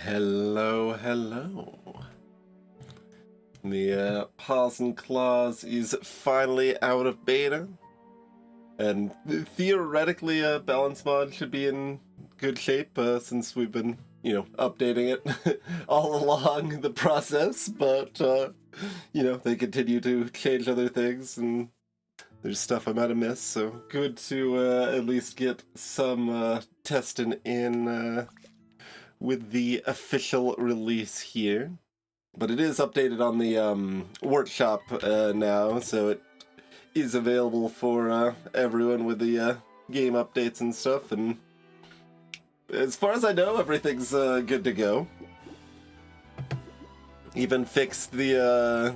Hello, hello. The Paws and Claws is finally out of beta, and theoretically balance mod should be in good shape since we've been, updating it all along the process, but, they continue to change other things, and there's stuff I might have missed, so good to at least get some testing in with the official release here. But it is updated on the workshop now, so it is available for everyone with the game updates and stuff. And as far as I know, everything's good to go. Even fixed the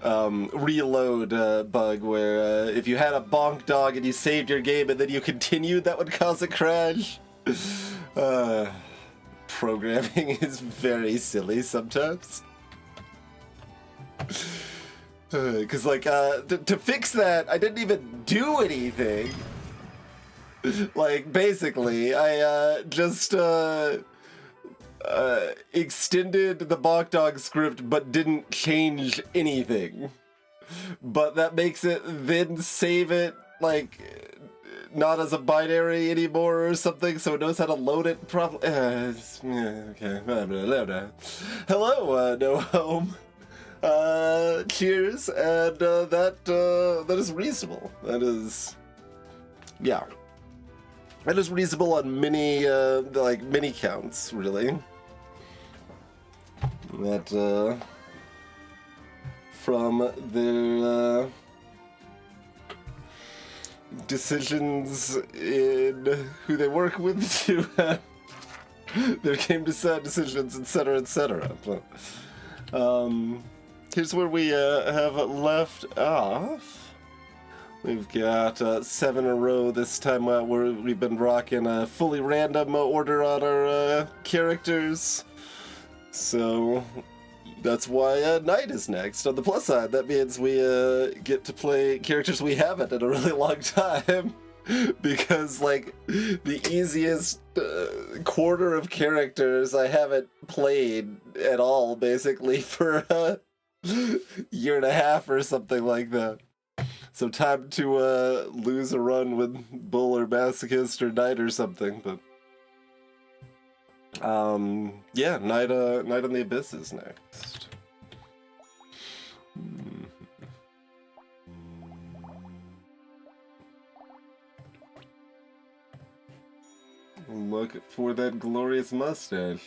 reload bug where if you had a bonk dog and you saved your game and then you continued, that would cause a crash. Programming is very silly sometimes. Because, like, to fix that, I didn't even do anything. Like, basically, I just extended the bonk dog script but didn't change anything. But that makes it then save it, like, not as a binary anymore or something, so it knows how to load it properly. Okay. Hello, No Home. Cheers, and that is reasonable. That is, yeah. That is reasonable on many, like, many counts, really. That, from their, decisions in who they work with to their game design decisions, etc., etc. Here's where we have left off. We've got 7 in a row this time where we've been rocking a fully random order on our characters. So that's why Knight is next. On the plus side, that means we get to play characters we haven't in a really long time. Because, like, the easiest quarter of characters I haven't played at all, basically, for a year and a half or something like that. So time to lose a run with Bull or Masochist or Knight or something, but yeah, Knight on the Abyss is next. Look for that glorious mustache.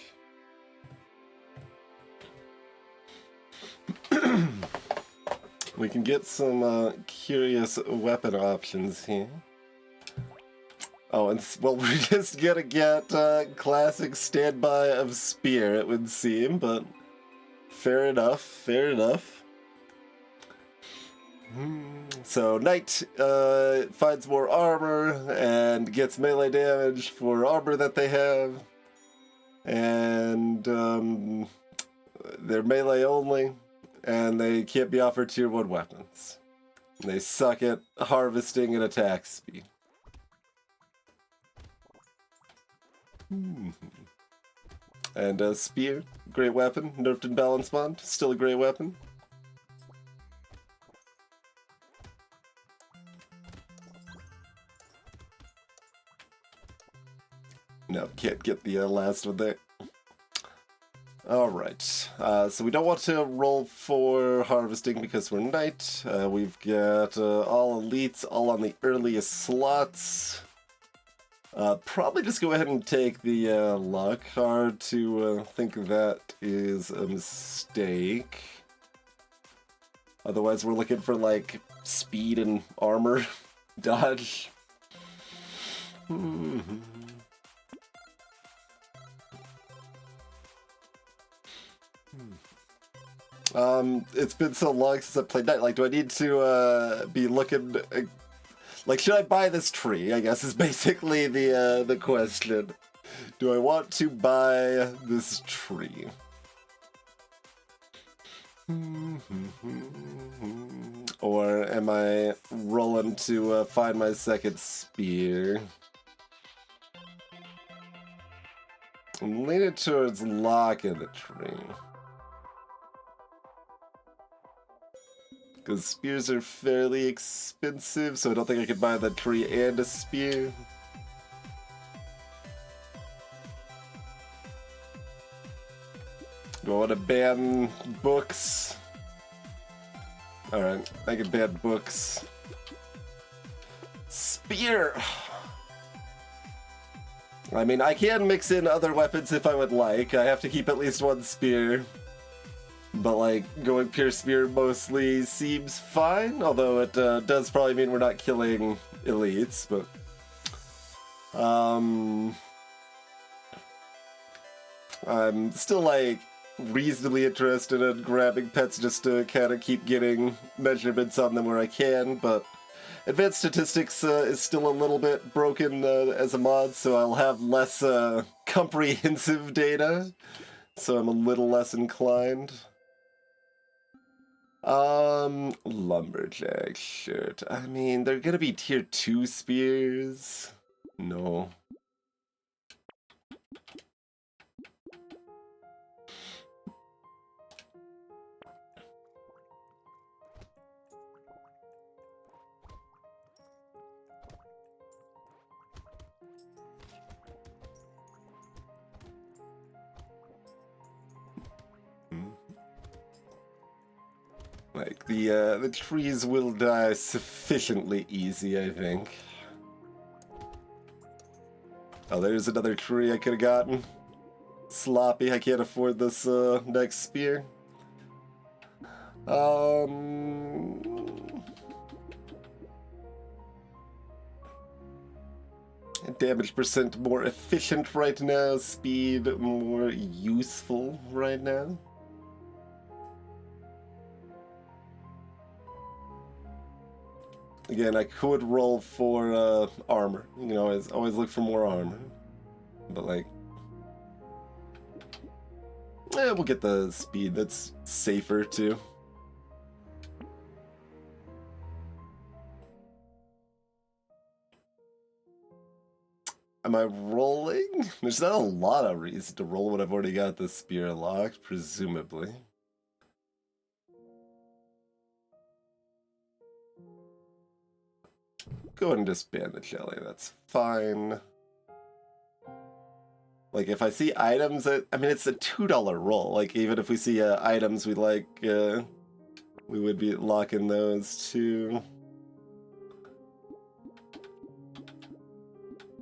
We can get some curious weapon options here. Oh, and well, we're just gonna get classic standby of spear, it would seem, but fair enough, fair enough. So Knight finds more armor and gets melee damage for armor that they have, and they're melee only, and they can't be offered tier 1 weapons. They suck at harvesting and attack speed. And spear, great weapon, nerfed in balance bond, still a great weapon. No, can't get the last one there. Alright, so we don't want to roll for harvesting because we're Knight. We've got all elites, all on the earliest slots. Probably just go ahead and take the luck card to think that is a mistake. Otherwise we're looking for, like, speed and armor dodge. It's been so long since I played Knight. Like, do I need to be looking? Like, should I buy this tree? I guess is basically the question. Do I want to buy this tree? Or am I rolling to find my second spear? I'm leaning towards locking the tree. Because spears are fairly expensive, so I don't think I could buy the tree and a spear. Do I want to ban books? Alright, I can ban books. Spear! I mean, I can mix in other weapons if I would like. I have to keep at least one spear. But, like, going pure spear mostly seems fine, although it does probably mean we're not killing elites, but... I'm still, like, reasonably interested in grabbing pets just to kind of keep getting measurements on them where I can, but Advanced Statistics is still a little bit broken as a mod, so I'll have less comprehensive data, so I'm a little less inclined. Lumberjack shirt. I mean, they're gonna be tier 2 spears. No. Like, the trees will die sufficiently easy, I think. Oh, there's another tree I could have gotten. Sloppy, I can't afford this next spear. Damage percent more efficient right now, speed more useful right now. Again, I could roll for armor. You know, always look for more armor. But, like... we'll get the speed. That's safer, too. Am I rolling? There's not a lot of reason to roll when I've already got the spear locked, presumably. Go ahead and disband the jelly, that's fine. Like, if I see items that... I mean, it's a $2 roll. Like, even if we see items we like, we would be locking those too.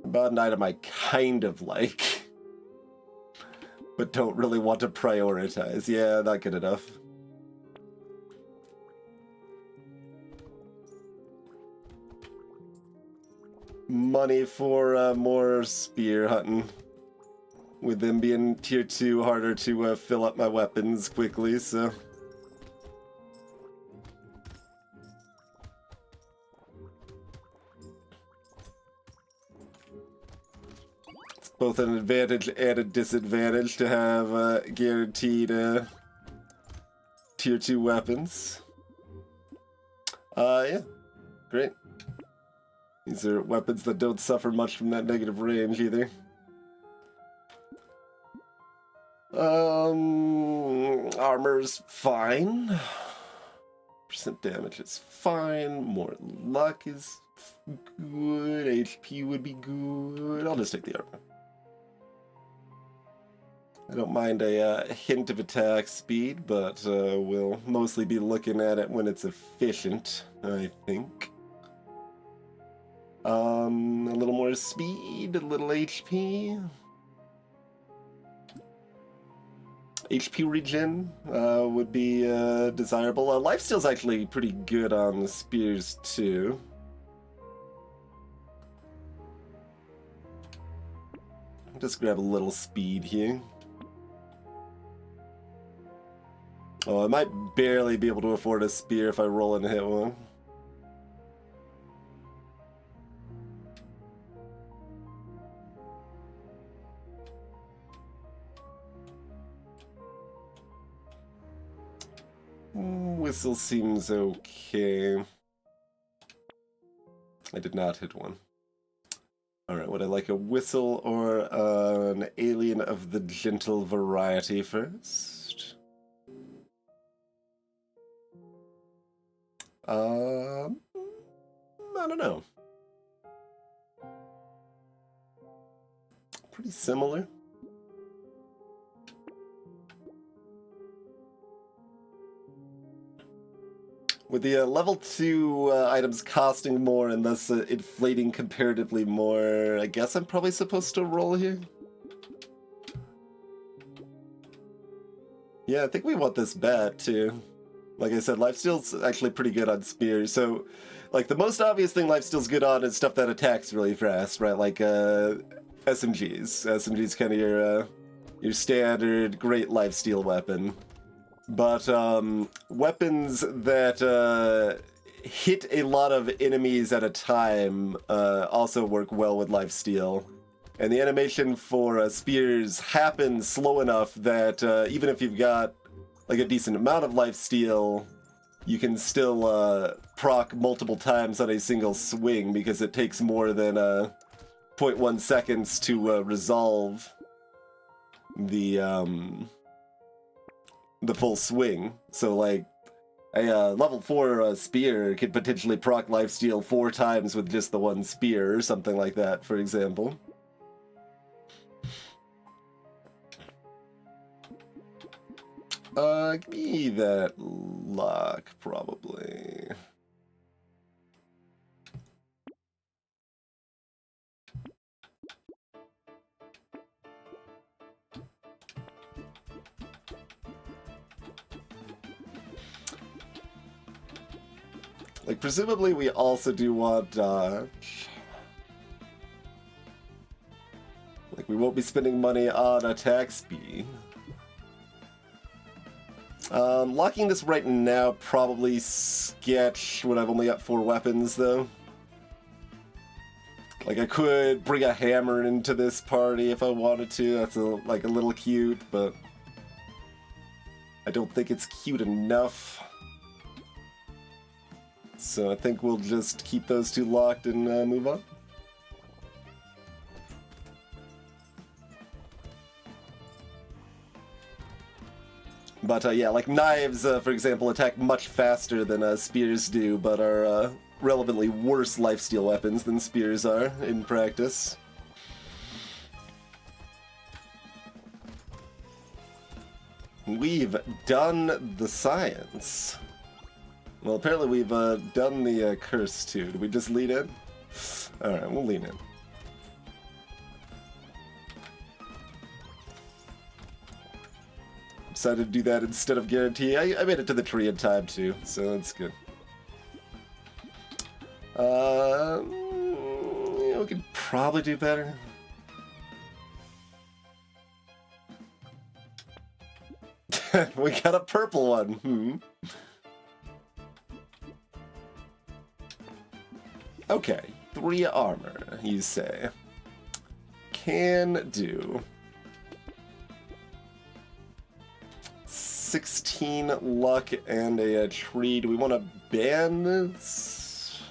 About an item I kind of like, but don't really want to prioritize. Yeah, not good enough. Money for more spear hunting. With them being tier 2, harder to fill up my weapons quickly, so... It's both an advantage and a disadvantage to have guaranteed tier 2 weapons. Yeah, great. These are weapons that don't suffer much from that negative range either. Armor's fine. Percent damage is fine. More luck is good. HP would be good. I'll just take the armor. I don't mind a hint of attack speed, but we'll mostly be looking at it when it's efficient, I think. A little more speed, a little HP. HP regen would be desirable. Lifesteal's actually pretty good on the spears, too. Just grab a little speed here. Oh, I might barely be able to afford a spear if I roll and hit one. Whistle seems okay. I did not hit one. Alright, would I like a whistle or an alien of the gentle variety first? I don't know. Pretty similar. With the level 2 items costing more and thus inflating comparatively more, I guess I'm probably supposed to roll here? Yeah, I think we want this bat, too. Like I said, lifesteal's actually pretty good on spears, so... Like, the most obvious thing lifesteal's good on is stuff that attacks really fast, right? Like, SMGs. SMG's kind of your standard great lifesteal weapon. But, weapons that, hit a lot of enemies at a time, also work well with lifesteal. And the animation for spears happens slow enough that even if you've got like a decent amount of lifesteal, you can still proc multiple times on a single swing because it takes more than 0.1 seconds to resolve the full swing. So like a level 4 spear could potentially proc lifesteal 4 times with just the one spear or something like that, for example. Give me that luck, probably. Like, presumably we also do want dodge. Like, we won't be spending money on attack speed. Locking this right now, probably sketch when I've only got 4 weapons, though. Like, I could bring a hammer into this party if I wanted to. That's like a little cute, but I don't think it's cute enough. So I think we'll just keep those 2 locked and move on. But yeah, like knives, for example, attack much faster than spears do, but are relevantly worse lifesteal weapons than spears are in practice. We've done the science. Well, apparently we've done the curse too. Did we just lean in? Alright, we'll lean in. Decided to do that instead of guarantee. I made it to the tree in time too, so that's good. We could probably do better. We got a purple one. Okay, 3 armor, you say. Can do. 16 luck and a tree. Do we want to ban this?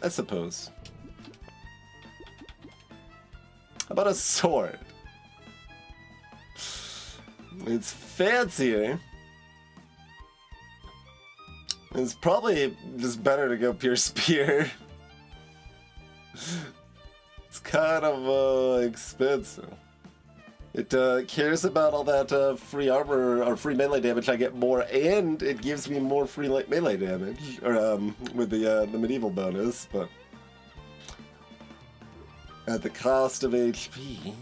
I suppose. How about a sword? It's fancier. It's probably just better to go pure spear. It's kind of expensive. It cares about all that free armor or free melee damage I get more, and it gives me more free melee damage, or with the medieval bonus, but at the cost of HP.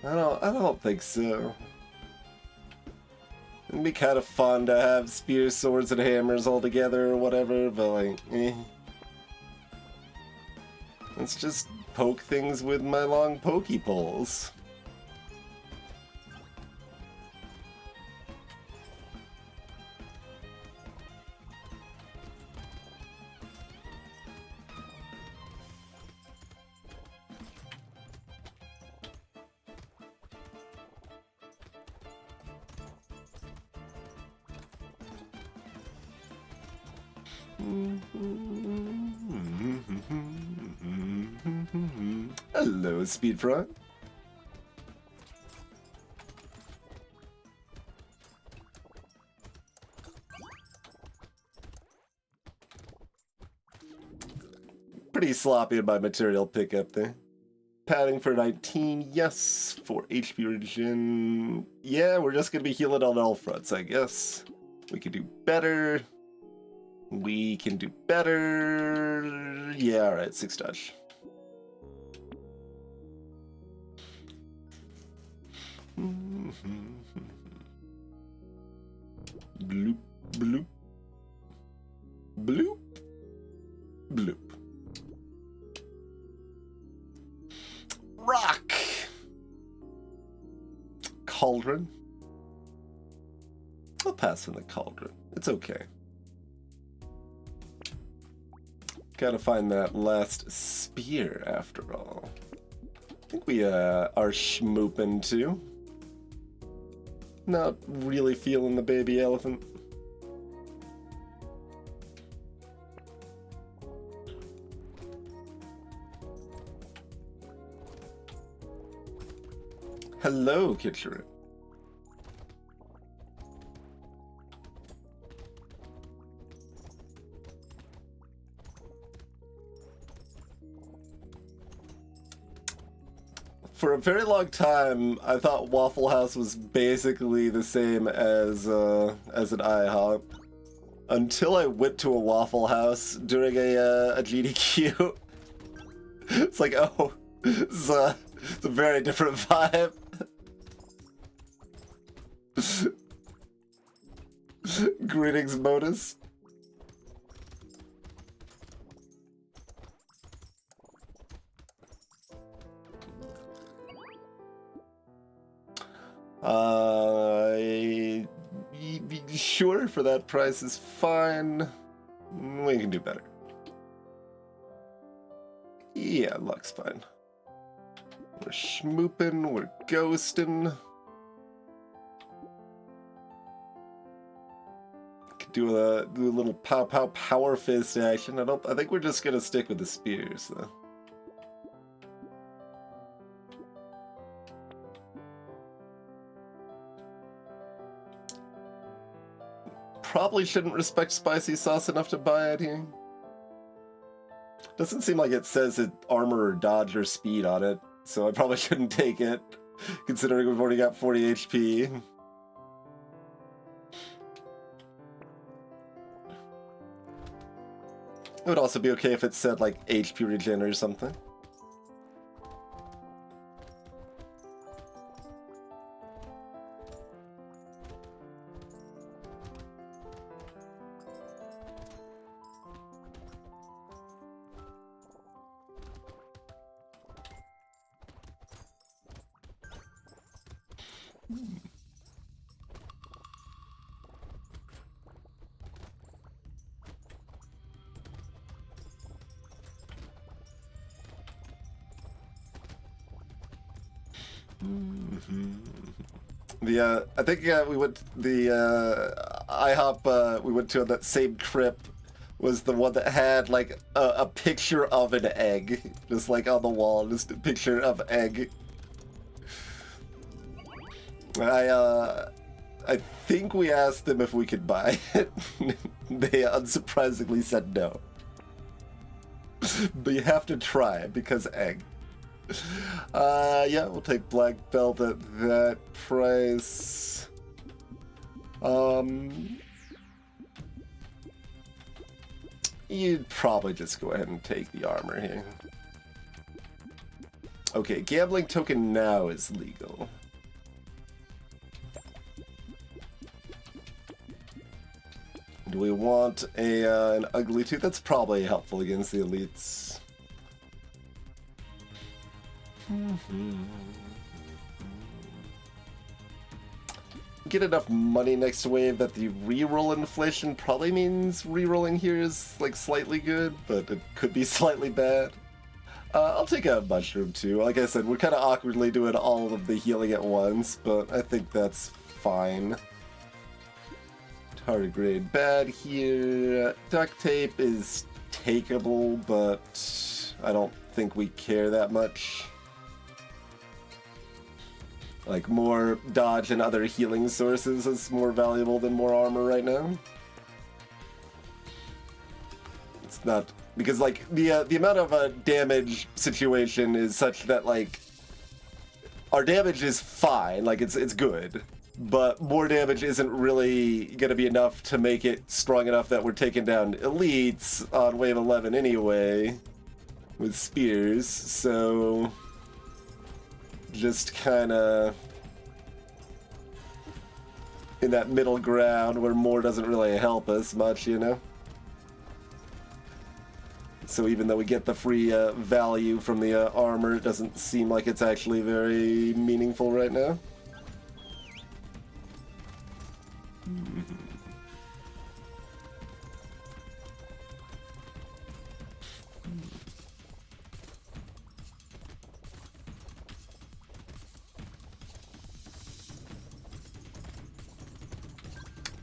I don't think so. It'd be kind of fun to have spears, swords, and hammers all together or whatever, but like, eh. Let's just poke things with my long pokey poles. Hello, Speedfront. Pretty sloppy in my material pickup there. Padding for 19, yes. For HP regen, yeah, we're just gonna be healing on all fronts, I guess. We could do better. We can do better. Yeah, alright, 6 dodge. Bloop, bloop. Bloop. Bloop. Rock! Cauldron? I'll pass on the cauldron. It's okay. Gotta find that last spear after all. I think we are schmooping too. Not really feeling the baby elephant. Hello, Kitchener. For a very long time, I thought Waffle House was basically the same as an IHOP. Until I went to a Waffle House during a GDQ. It's like, oh, it's a very different vibe. Greetings, Modus. Sure, for that price is fine. We can do better. Yeah, luck's fine. We're schmooping, we're ghosting. Could do a little power fist action. I think we're just gonna stick with the spears though. Probably shouldn't respect spicy sauce enough to buy it here. Doesn't seem like it says it armor or dodge or speed on it, so I probably shouldn't take it, considering we've already got 40 HP. It would also be okay if it said like HP regen or something. I think we went the IHOP we went to on that same trip was the one that had like a picture of an egg, just like on the wall, just a picture of egg. I think we asked them if we could buy it. They unsurprisingly said no. But you have to try because egg. Yeah, we'll take black belt at that price. You'd probably just go ahead and take the armor here. Okay, gambling token now is legal. Do we want an ugly tooth? That's probably helpful against the elites. Get enough money next wave that the reroll inflation probably means rerolling here is like slightly good, but it could be slightly bad. I'll take a mushroom too. Like I said, we're kind of awkwardly doing all of the healing at once, but I think that's fine. Tardigrade bad here. Duct tape is takeable, but I don't think we care that much. Like, more dodge and other healing sources is more valuable than more armor right now. It's not... Because, like, the amount of damage situation is such that, like, our damage is fine, like it's good, but more damage isn't really gonna be enough to make it strong enough that we're taking down elites on wave 11 anyway with spears, so just kinda in that middle ground where more doesn't really help us much, you know? So even though we get the free value from the armor, it doesn't seem like it's actually very meaningful right now.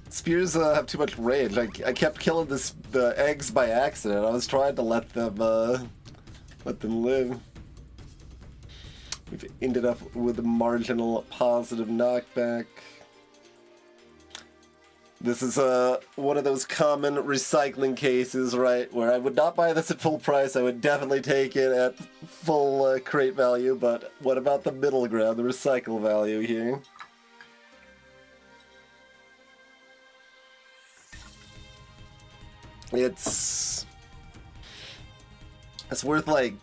Spears have too much range. I kept killing the eggs by accident. I was trying to let them live. We've ended up with a marginal positive knockback. This is one of those common recycling cases, right, where I would not buy this at full price. I would definitely take it at full crate value, but what about the middle ground, the recycle value here? It's worth like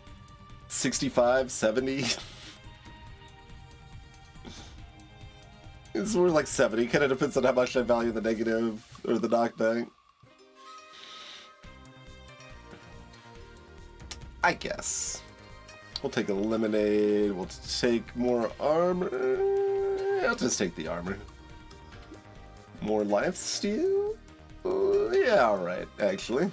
65, 70. It's worth like 70. Kind of depends on how much I value the negative or the knockback. I guess. We'll take a lemonade. We'll take more armor. I'll just take the armor. More lifesteal? Yeah, alright, actually.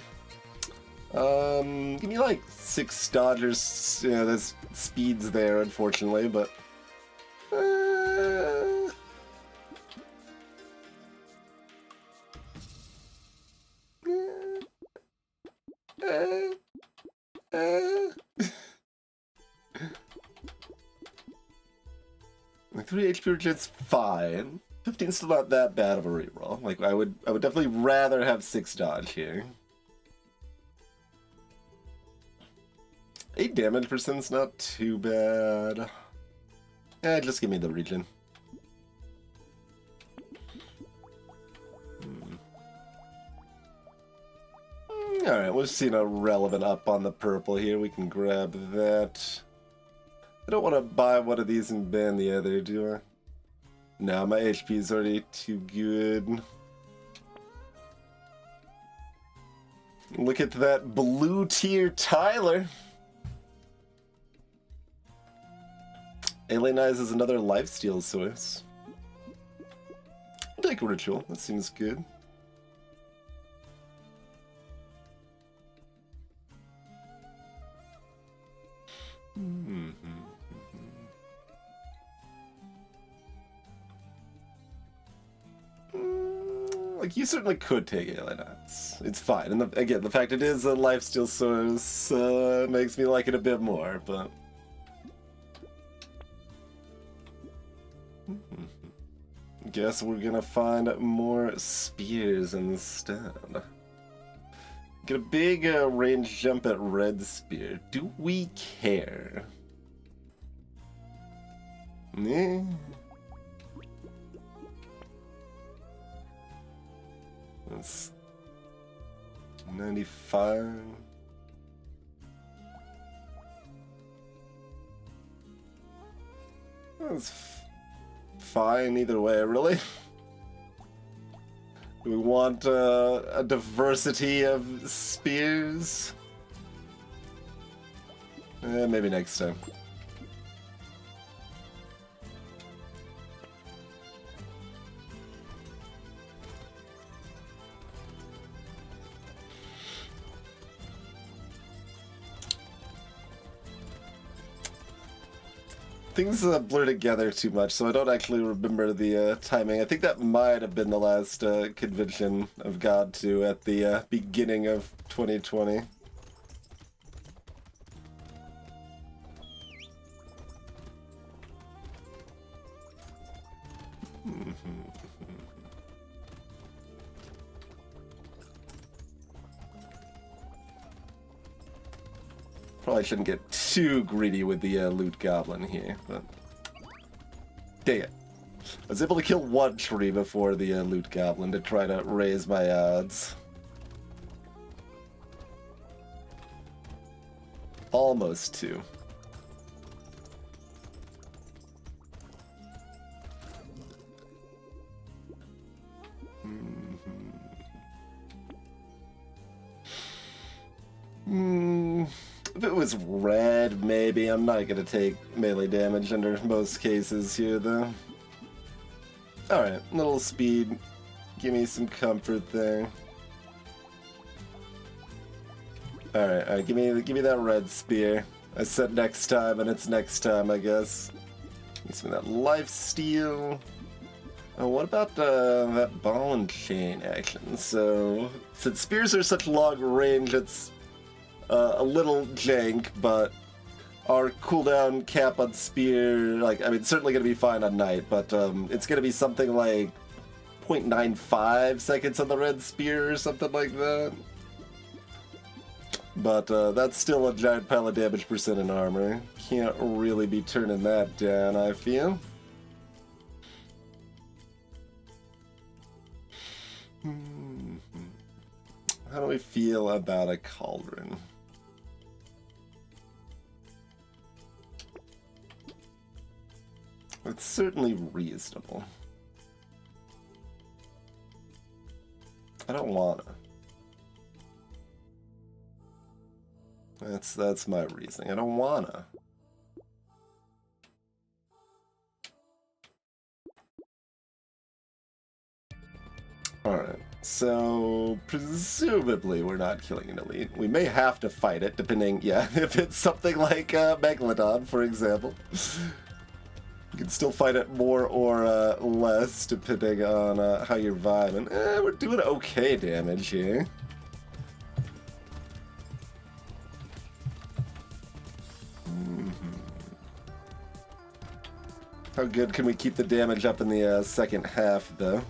Give me like 6 dodgers. Yeah, there's speeds there, unfortunately, but... Like 3 HP regen's fine. 15's still not that bad of a reroll. Like I would definitely rather have 6 dodge here. 8 damage percent's not too bad. Yeah, just give me the regen. Alright, we've seen a relevant up on the purple here. We can grab that. I don't want to buy one of these and ban the other, do I? No, my HP is already too good. Look at that blue tier Tyler. Alienizes another lifesteal source. I'll take a ritual. That seems good. Like, you certainly could take Alienize. It's fine. And again, the fact it is a lifesteal source makes me like it a bit more, but... Guess we're gonna find more spears instead. Get a big range jump at red spear. Do we care? Yeah. That's 95. That's fine either way, really. Do we want a diversity of spears? Maybe next time. Things blur together too much, so I don't actually remember the timing. I think that might have been the last convention I've gone to at the beginning of 2020. Probably shouldn't get too greedy with the loot goblin here, but Dang it. I was able to kill one tree before the loot goblin to try to raise my odds. Almost two. If it was red, maybe. I'm not gonna take melee damage under most cases here, though. Alright, little speed. Give me some comfort there. Alright, give me that red spear. I said next time, and it's next time, I guess. Give me some of that lifesteal. Oh, what about that ball and chain action? So, since spears are such long range, it's a little jank, but our cooldown cap on spear, like, I mean, it's certainly going to be fine on knight, but it's going to be something like 0.95 seconds on the red spear or something like that. But that's still a giant pile of damage percent in armor. Can't really be turning that down, I feel. How do we feel about a cauldron? It's certainly reasonable. I don't wanna. That's my reasoning. I don't wanna. Alright, so presumably we're not killing an elite. We may have to fight it, depending, yeah, if it's something like Megalodon, for example. You can still fight it more or less, depending on how you're vibing. We're doing okay damage here. How good can we keep the damage up in the second half, though?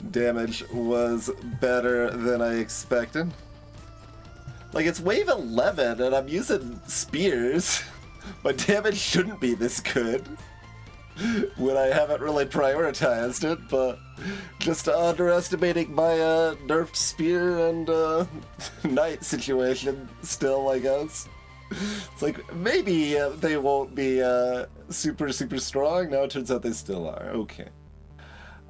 Damage was better than I expected. Like, it's wave 11 and I'm using spears. My damage shouldn't be this good when I haven't really prioritized it, but just underestimating my nerfed spear and knight situation still, I guess. It's like, maybe they won't be super strong. Now it turns out they still are. Okay.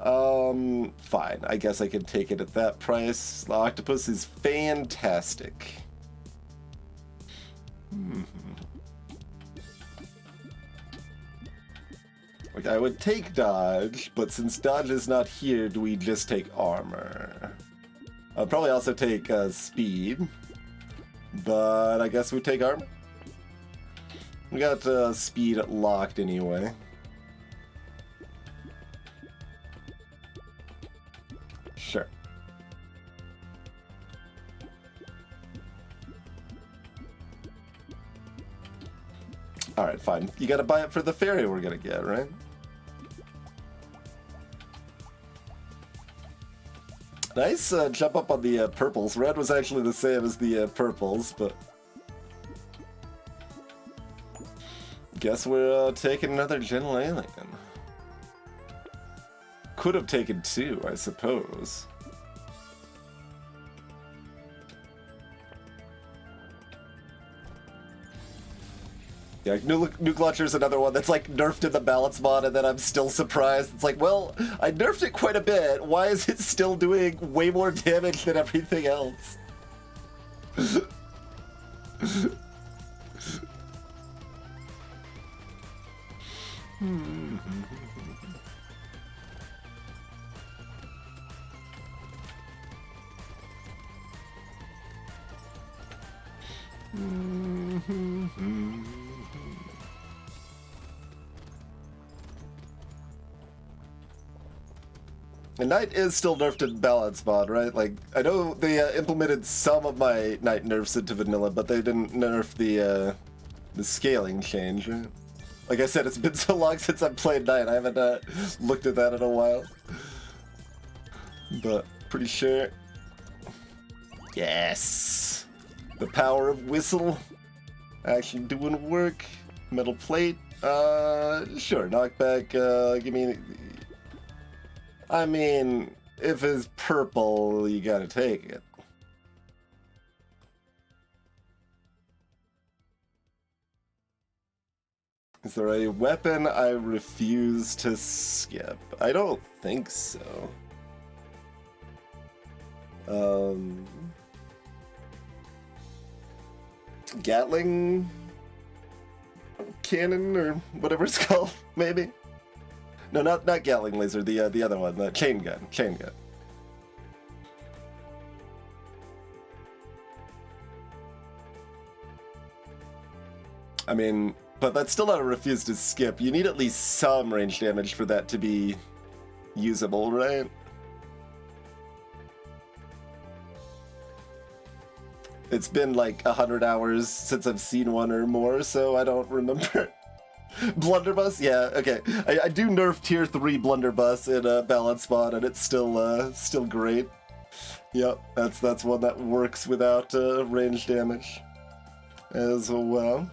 Fine. I guess I can take it at that price. The octopus is fantastic. Like, I would take dodge, but since dodge is not here, do we just take armor? I'll probably also take speed, but I guess we take armor. We got speed locked anyway. Sure. Alright, fine. You gotta buy it for the fairy we're gonna get, right? Nice jump up on the purples. Red was actually the same as the purples, but... Guess we're taking another Gentle Alien. Could have taken two, I suppose. Yeah, Nuke Launcher's another one that's like nerfed in the balance mod, and then I'm still surprised. It's like, well, I nerfed it quite a bit. Why is it still doing way more damage than everything else? And Knight is still nerfed in balance mod, right? Like, I know they implemented some of my Knight nerfs into vanilla, but they didn't nerf the scaling change, right? Like I said, it's been so long since I've played Knight, I haven't looked at that in a while. But, pretty sure. Yes! The power of Whistle. Actually doing work. Metal plate. Sure, knockback, give me... I mean, if it's purple, you gotta take it. Is there a weapon I refuse to skip? I don't think so. Gatling cannon or whatever it's called, maybe? No, not Gatling laser, the other one, the chain gun. I mean, but that's still not a refuse to skip. You need at least some range damage for that to be usable, right? It's been like 100 hours since I've seen one or more, so I don't remember. Blunderbuss? Yeah, okay. I do nerf tier 3 Blunderbuss in a balance mod, and it's still great. Yep, that's one that works without range damage as well.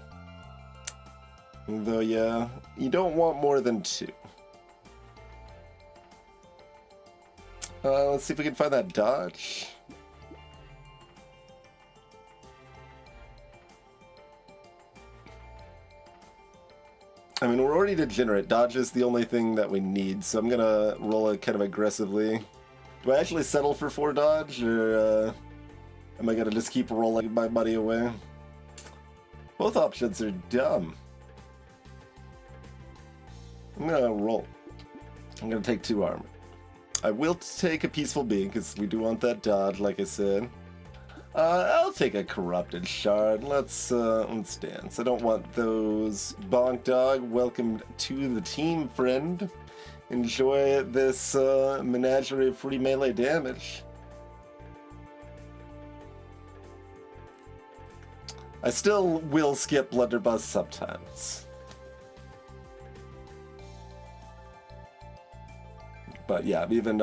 Though, yeah, you don't want more than 2. Let's see if we can find that dodge. I mean, we're already degenerate. Dodge is the only thing that we need, so I'm gonna roll it kind of aggressively. Do I actually settle for 4 dodge, or am I gonna just keep rolling my money away? Both options are dumb. I'm gonna roll. I'm gonna take 2 armor. I will take a peaceful being, because we do want that dodge, like I said. I'll take a corrupted shard. Let's dance. I don't want those. Bonk dog, welcome to the team, friend. Enjoy this menagerie of free melee damage. I still will skip Blunderbuss sometimes. But yeah, even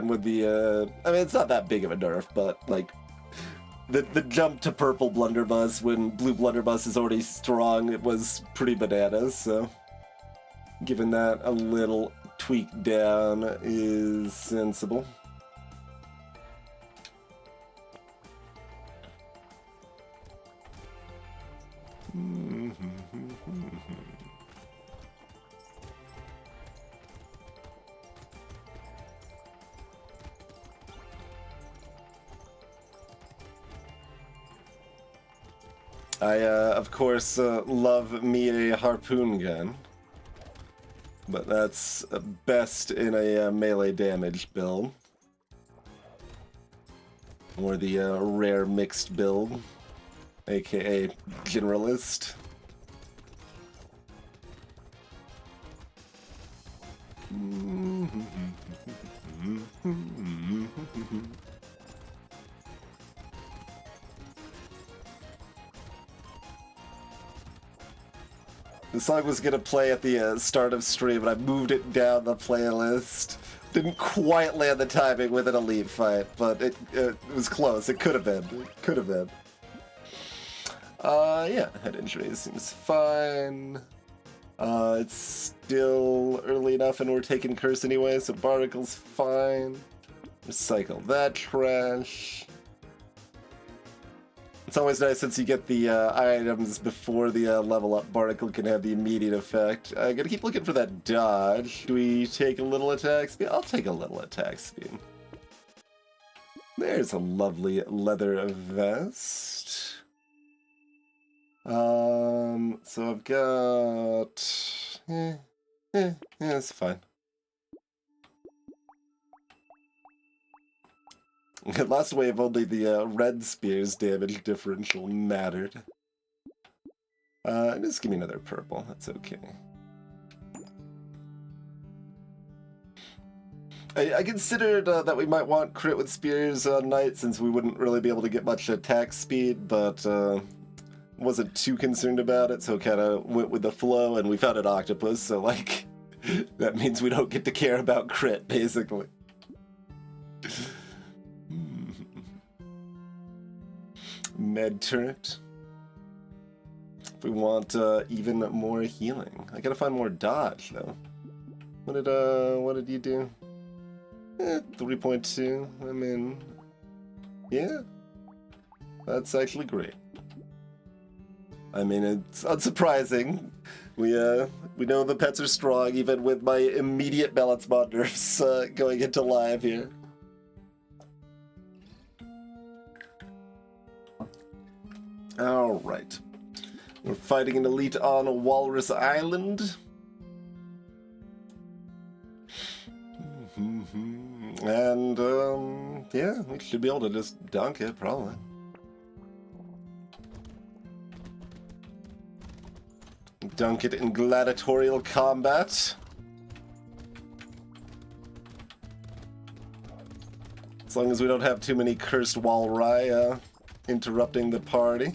with the I mean, it's not that big of a nerf, but like the jump to purple Blunderbuss when blue Blunderbuss is already strong, it was pretty bananas. So giving that a little tweak down is sensible. I, of course, love me a harpoon gun, but that's best in a melee damage build, or the rare mixed build, aka generalist. The song was gonna play at the start of stream, and I moved it down the playlist. Didn't quite land the timing with an elite fight, but it was close. It could have been. It could have been. Yeah, head injury seems fine. It's still early enough, and we're taking curse anyway, so Barnacle's fine. Recycle that trash. It's always nice since you get the items before the level up. Barnacle can have the immediate effect. I gotta keep looking for that dodge. Do we take a little attack speed? I'll take a little attack speed. There's a lovely leather vest. So I've got... yeah, it's fine. Last wave, only the red spear's damage differential mattered. Just give me another purple, that's okay. I considered that we might want crit with spears on Knight since we wouldn't really be able to get much attack speed, but wasn't too concerned about it, so kind of went with the flow, and we found an octopus, so like that means we don't get to care about crit, basically. Med turret. If we want even more healing, I gotta find more dodge though. What did you do? 3.2. I mean, yeah, that's actually great. I mean, it's unsurprising. We know the pets are strong, even with my immediate balance mod nerfs going into live here. All right, we're fighting an elite on Walrus Island. And, yeah, we should be able to just dunk it, probably. Dunk it in gladiatorial combat. As long as we don't have too many cursed Walrai interrupting the party.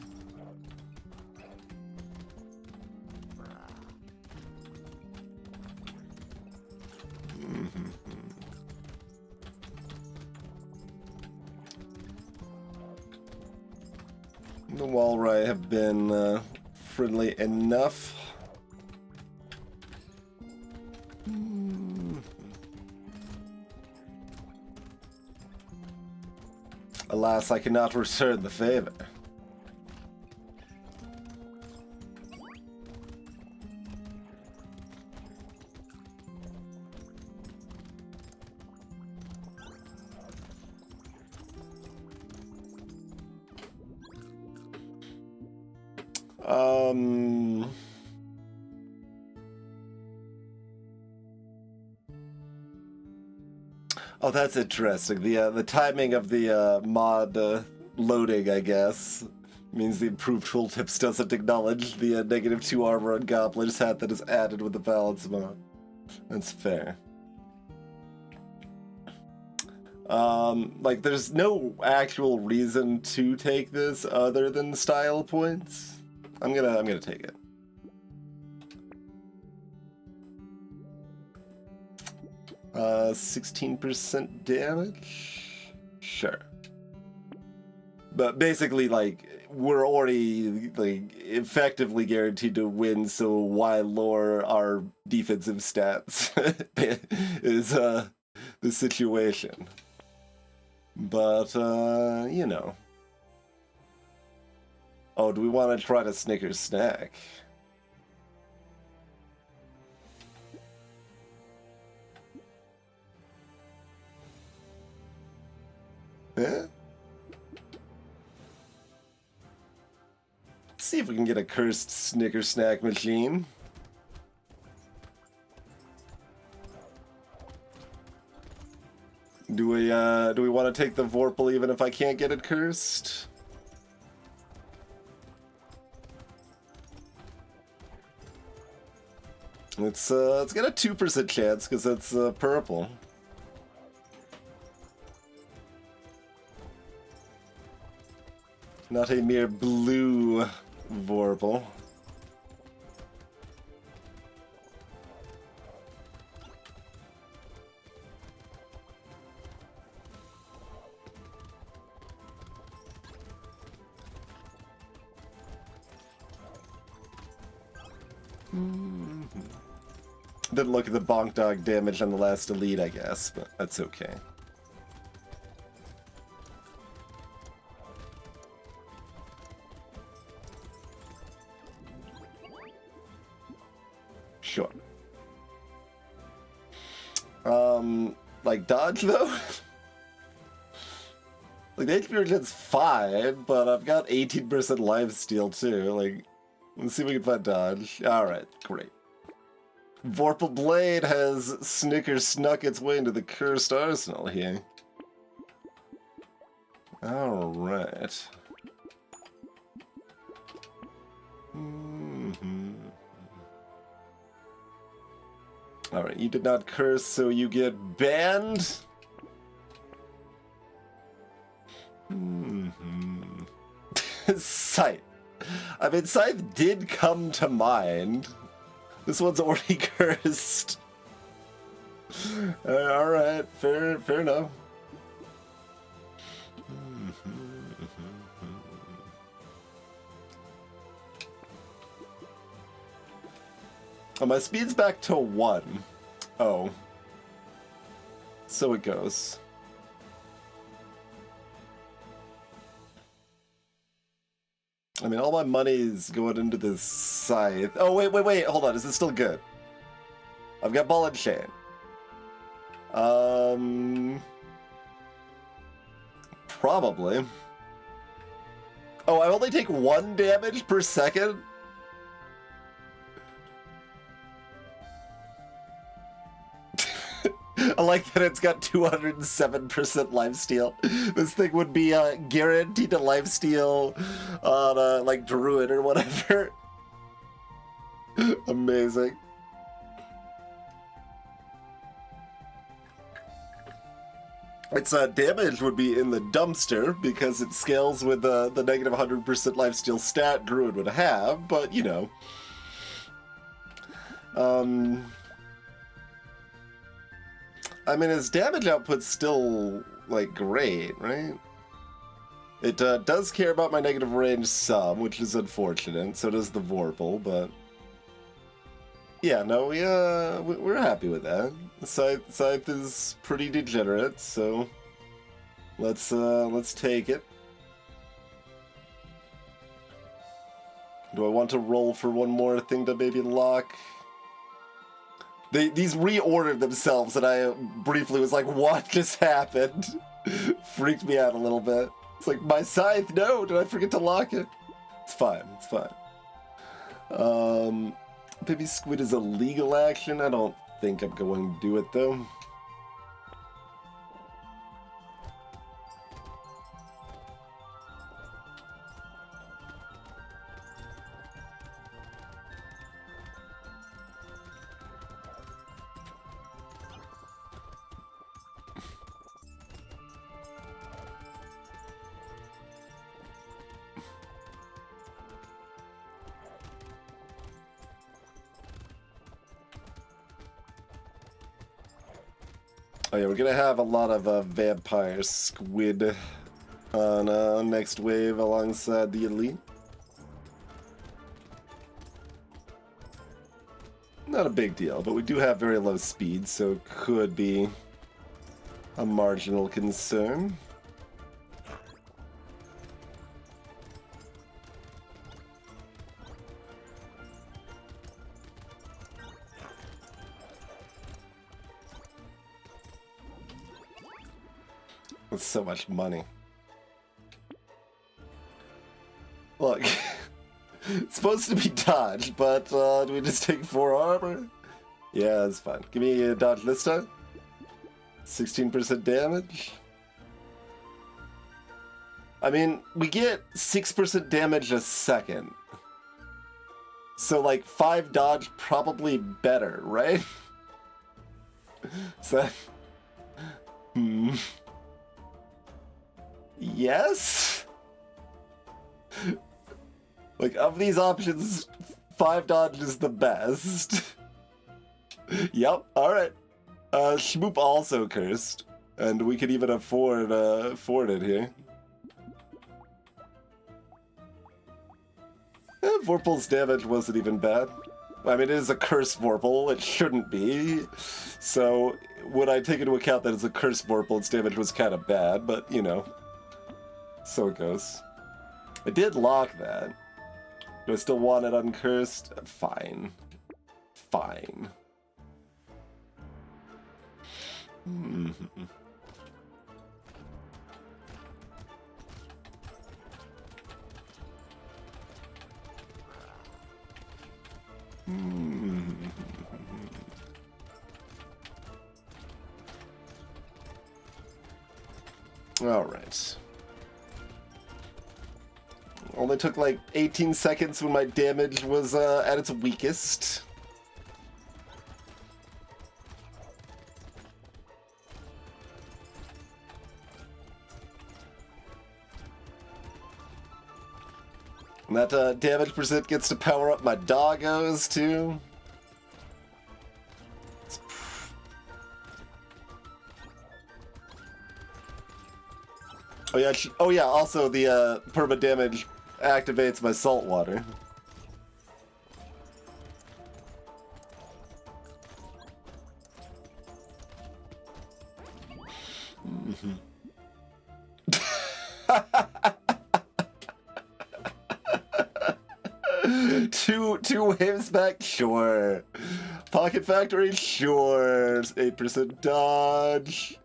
The Walrai have been friendly enough. Alas, I cannot return the favor. Oh, that's interesting. The timing of the mod loading, I guess, means the improved tooltips doesn't acknowledge the -2 armor on Gobbler's hat that is added with the balance mod. That's fair. Like, there's no actual reason to take this other than style points. I'm gonna take it. Uh, 16% damage? Sure. But basically, like, we're already, like, effectively guaranteed to win, so why lower our defensive stats is, the situation. But, you know. Oh, do we want to try to Snickers snack? Yeah? Let's see if we can get a cursed Snicker snack machine. Do we want to take the Vorpal even if I can't get it cursed? It's got a 2% chance because it's purple. Not a mere blue Vorpal. Didn't look at the bonk dog damage on the last elite, I guess, but that's okay. Sure. Like dodge though? Like the HP regen's fine, but I've got 18% lifesteal too. Like, let's see if we can find dodge. Alright, great. Vorpal Blade has Snickers snuck its way into the cursed arsenal here. Alright. Alright, you did not curse, so you get banned. Scythe. I mean, Scythe did come to mind. This one's already cursed. Alright, fair enough. Oh, my speed's back to 1. Oh. So it goes. I mean, all my money's going into this Scythe. Oh, wait, hold on. Is this still good? I've got Ball and Chain. Probably. Oh, I only take 1 damage per second? I like that it's got 207% lifesteal. This thing would be guaranteed to lifesteal on like Druid or whatever. Amazing. Its damage would be in the dumpster because it scales with the negative 100% lifesteal stat Druid would have, but you know. I mean, his damage output's still, like, great, right? It does care about my negative range some, which is unfortunate. So does the Vorpal, but... yeah, no, we're happy with that. Scythe is pretty degenerate, so... let's take it. Do I want to roll for one more thing to maybe lock? These reordered themselves, and I briefly was like, what just happened? Freaked me out a little bit. It's like, my Scythe, no, did I forget to lock it? It's fine, it's fine. Baby Squid is a legal action. I don't think I'm going to do it, though. Oh yeah, we're gonna have a lot of vampire squid on next wave alongside the elite. Not a big deal, but we do have very low speed, so it could be a marginal concern. That's so much money. Look, it's supposed to be dodge, but do we just take 4 armor? Yeah, that's fine. Give me a dodge this time. 16% damage. I mean, we get 6% damage a second. So like 5 dodge probably better, right? So yes? Like, of these options, 5 dodge is the best. Yep, alright. Shmoop also cursed. And we could even afford it here. Vorpal's damage wasn't even bad. I mean, it is a cursed Vorpal. It shouldn't be. So, when I take into account that it's a cursed Vorpal, its damage was kind of bad, but, you know. So it goes. I did lock that. Do I still want it uncursed? Fine. Fine. All right. Only took like 18 seconds when my damage was at its weakest. And that damage percent gets to power up my doggos, too. Oh yeah, also the perma damage activates my salt water. Mm-hmm. two waves back? Sure. Pocket Factory? Sure. 8% dodge.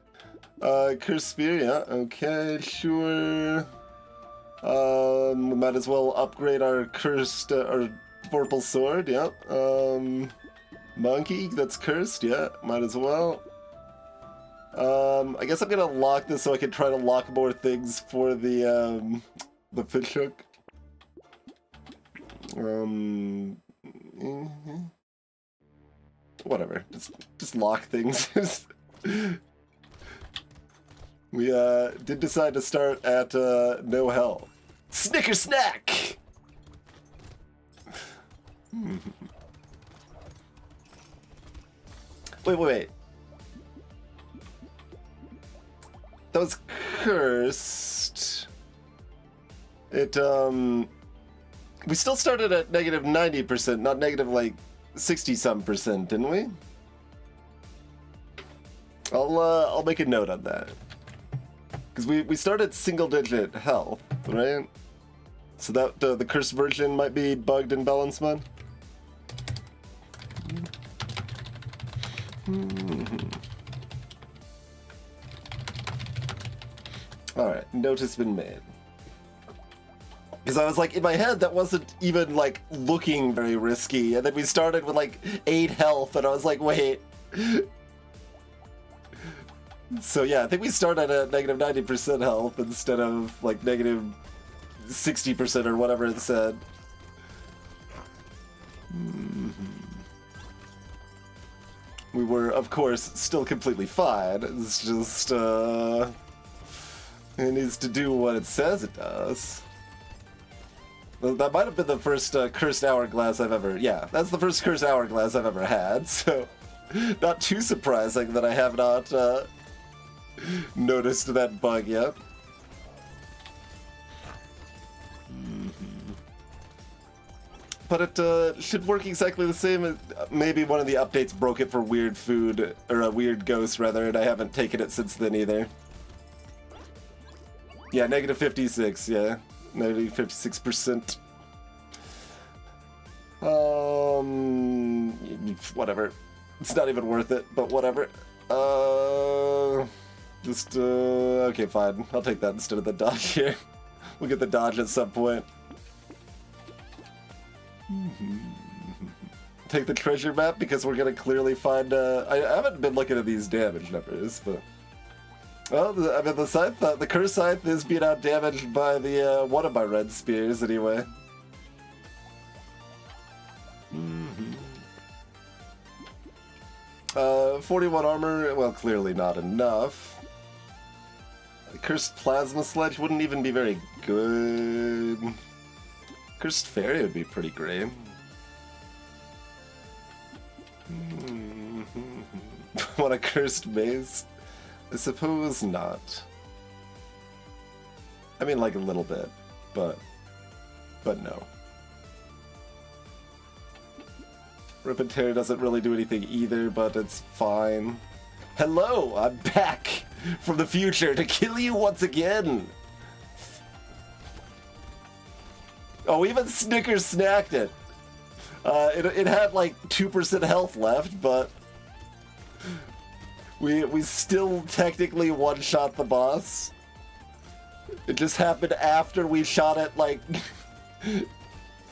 Curse Spear, yeah, okay, sure. We might as well upgrade our cursed, our Vorpal Sword, yeah. Monkey, that's cursed, yeah, might as well. I guess I'm gonna lock this so I can try to lock more things for the fish hook. Whatever, just lock things. We did decide to start at no health. Snicker snack! Wait. That was cursed. It, we still started at negative 90%, not negative, like, 60-some%, didn't we? I'll make a note on that. Because we started single-digit health, right? So that the cursed version might be bugged in balance mode. Alright, note has been made. Because I was like, in my head, that wasn't even, like, looking very risky. And then we started with, like, 8 health, and I was like, wait. So yeah, I think we started at negative 90% health instead of, like, negative 60% or whatever it said. We were, of course, still completely fine. It's just, it needs to do what it says it does. That might have been the first cursed hourglass I've ever... Yeah, that's the first cursed hourglass I've ever had, so... Not too surprising that I have not noticed that bug yet. But it should work exactly the same. Maybe one of the updates broke it for weird food, or a weird ghost rather, and I haven't taken it since then either. Yeah, negative 56, yeah. Negative 56%. Whatever. It's not even worth it, but whatever. Okay, fine. I'll take that instead of the dodge here. We'll get the dodge at some point. Take the treasure map because we're gonna clearly find, I haven't been looking at these damage numbers, but... Well, I mean, the scythe, the curse scythe is being out damaged by the, one of my red spears, anyway. 41 armor, well, clearly not enough. The cursed plasma sledge wouldn't even be very good. Cursed fairy would be pretty great. Want a cursed maze? I suppose not. I mean, like a little bit, but no. Rip and Tear doesn't really do anything either, but it's fine. Hello, I'm back from the future to kill you once again. Oh, even Snickers snacked it. It had like 2% health left, but we still technically one-shot the boss. It just happened after we shot it like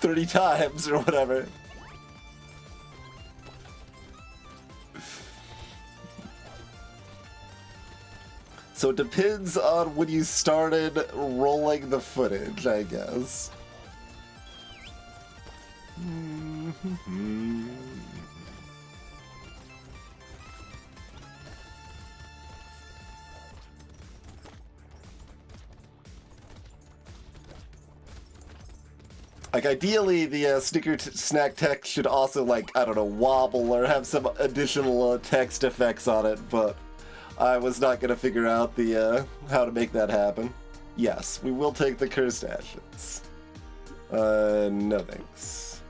30 times or whatever. So it depends on when you started rolling the footage, I guess. Like, ideally, the Snicker Snack text should also, like, I don't know, wobble or have some additional text effects on it, but I was not gonna figure out the how to make that happen. Yes, we will take the cursed ashes. No thanks.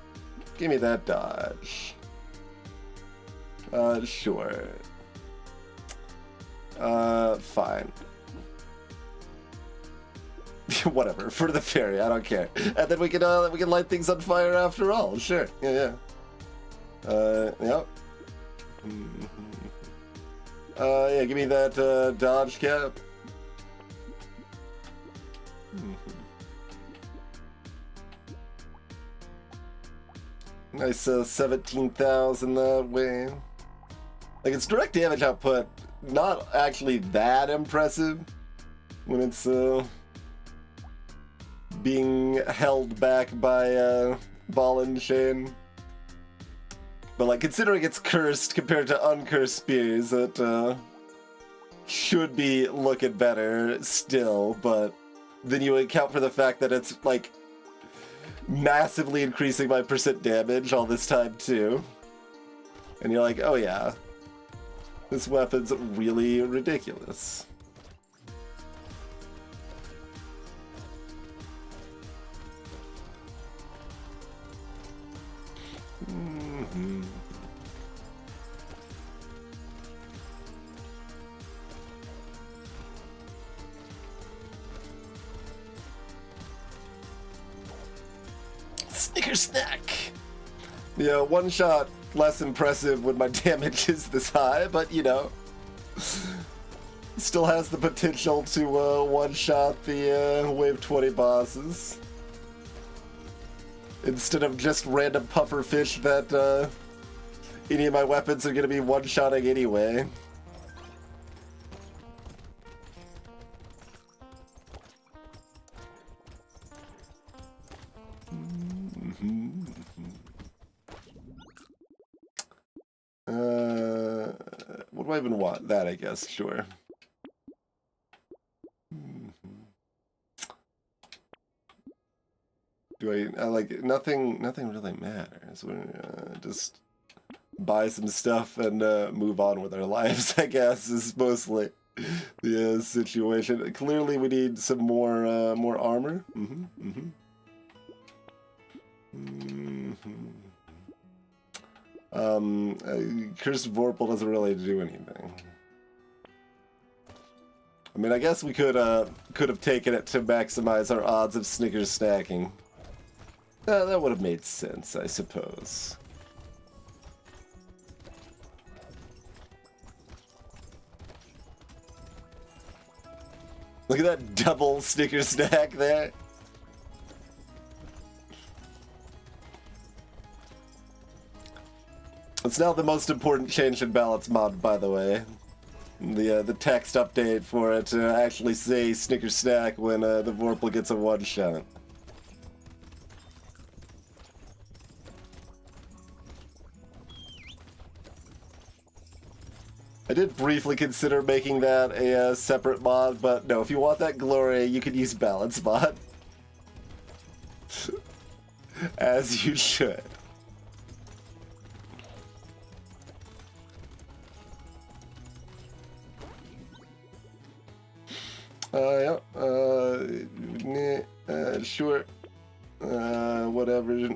Give me that dodge. Sure. Fine. Whatever, for the fairy, I don't care. And then we can light things on fire after all. Sure. Yeah. Yep. Yeah, give me that dodge cap. Nice 17,000 that way. Like, its direct damage output, not actually that impressive when it's being held back by ball and chain. But, like, considering it's cursed compared to uncursed spears, it should be looking better still, but then you account for the fact that it's, like, massively increasing my percent damage all this time, too. And you're like, oh yeah, this weapon's really ridiculous. Snicker snack! Yeah, one shot less impressive when my damage is this high, but you know, still has the potential to one shot the wave 20 bosses. Instead of just random puffer fish that any of my weapons are going to be one-shotting anyway. What do I even want? That, I guess, sure. Do I like nothing really matters. We're just buy some stuff and move on with our lives, I guess, is mostly the situation. Clearly we need some more armor. Cursed Vorpal doesn't really do anything. I mean, I guess we could have taken it to maximize our odds of Snickers snacking. That would have made sense, I suppose. Look at that double Snicker snack there. It's now the most important change in balance mod, by the way. The text update for it to actually say Snicker snack when the Vorpal gets a one-shot. I did briefly consider making that a separate mod, but no, if you want that glory, you can use balance mod. As you should. Yeah, sure. Whatever.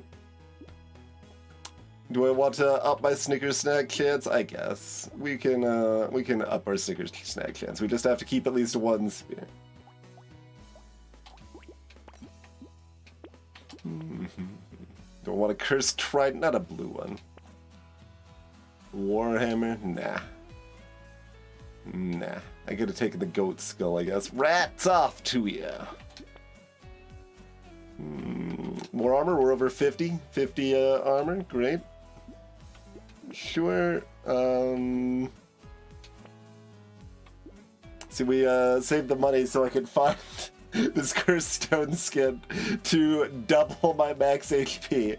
Do I want to up my Snickers snack chance? I guess we can up our Snickers snack chance. We just have to keep at least one spear. Don't want a cursed trident, not a blue one. Warhammer, nah. I could have taken the goat skull, I guess. Rats off to ya. More armor. We're over 50 armor. Great. Sure. See, we saved the money so I could find this cursed stone skin to double my max HP.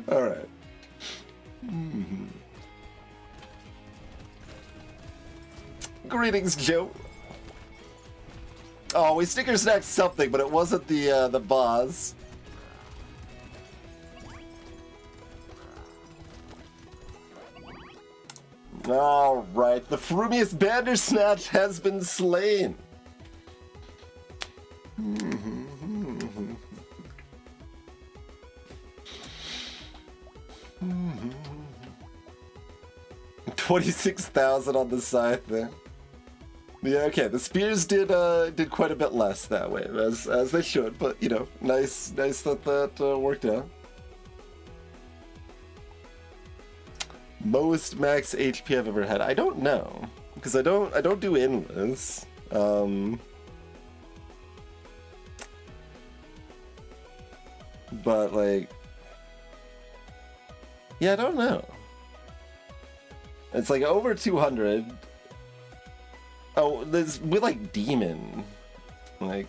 Alright. Greetings, Joe. Oh, we sticker snacked something, but it wasn't the Paws. All right, the frumiest Bandersnatch has been slain. 26,000 on the side there. Yeah, okay. The spears did quite a bit less that way, as they should. But you know, nice that worked out. Most max HP I've ever had. I don't know, because I don't do endless. But like, yeah, I don't know. It's like over 200. Oh, there's with like demon. Like,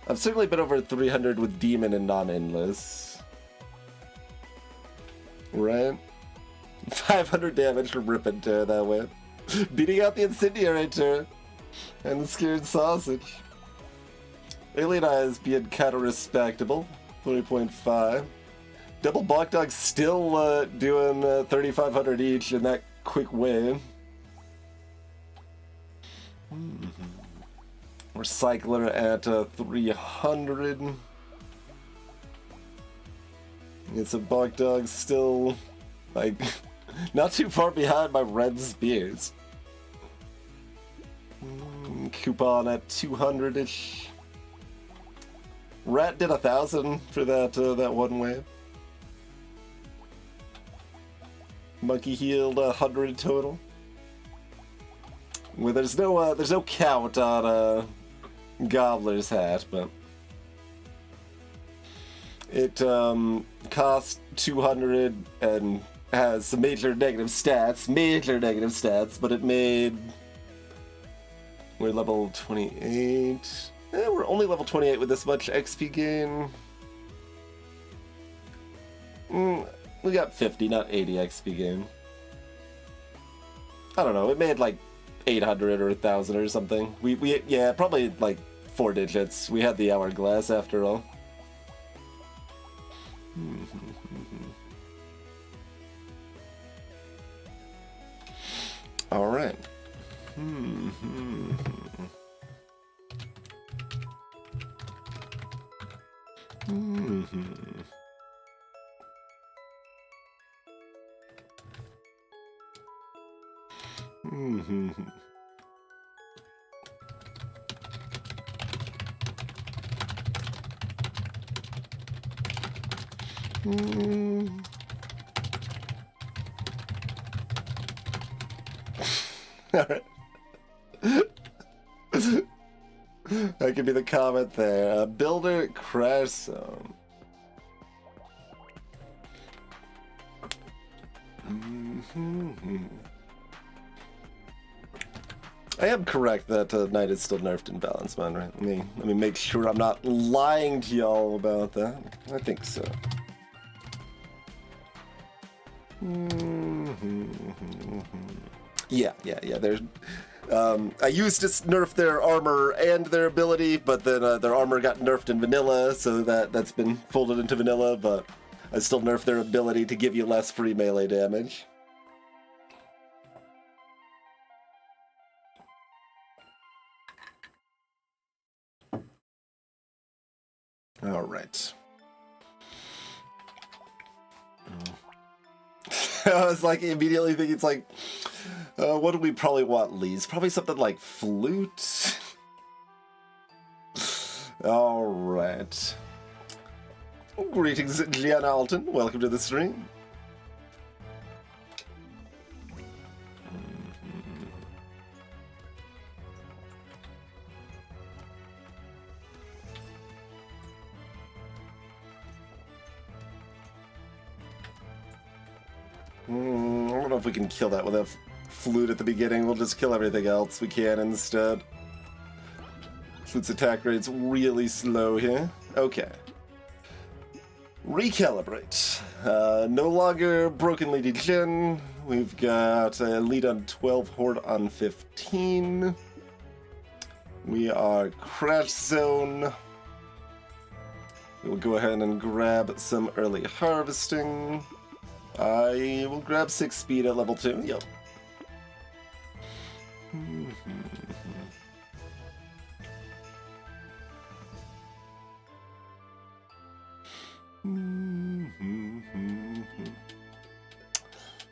I've certainly been over 300 with demon and non-endless. Right? 500 damage from Rip and Tear that way. Beating out the Incendiary Tear and the Scared Sausage. Alien Eyes being kind of respectable. 20.5. Double Block Dog still doing 3,500 each in that quick wave. Recycler at 300. It's a Block Dog still, like, not too far behind my red spears. Coupon at 200-ish. Rat did 1,000 for that one wave. Monkey healed 100 total. Well, there's no count on Gobbler's hat, but it costs 200 and has some major negative stats, but it made, we're level 28. We're only level 28 with this much XP gain. We got 50, not 80 XP gain. I don't know, it made like 800 or 1,000 or something. We yeah, probably like 4 digits. We had the hourglass after all. All right. Alright. That could be the comment there. Builder Crash Zone. I am correct that Knight is still nerfed in Balance Mode, right? Let me make sure I'm not lying to y'all about that. I think so. Yeah. There's, I used to nerf their armor and their ability, but then their armor got nerfed in vanilla, so that's been folded into vanilla, but I still nerf their ability to give you less free melee damage. All right. I was like immediately thinking, it's like, what do we probably want, Lee's? Probably something like Flute. All right. Greetings, Gianna Alton. Welcome to the stream. I don't know if we can kill that with a Flute at the beginning. We'll just kill everything else we can instead. Flute's attack rate's really slow here. Okay. Recalibrate. No longer brokenly degen. We've got a lead on 12, horde on 15. We are Crash Zone. We'll go ahead and grab some early harvesting. I will grab 6 speed at level 2. Yep.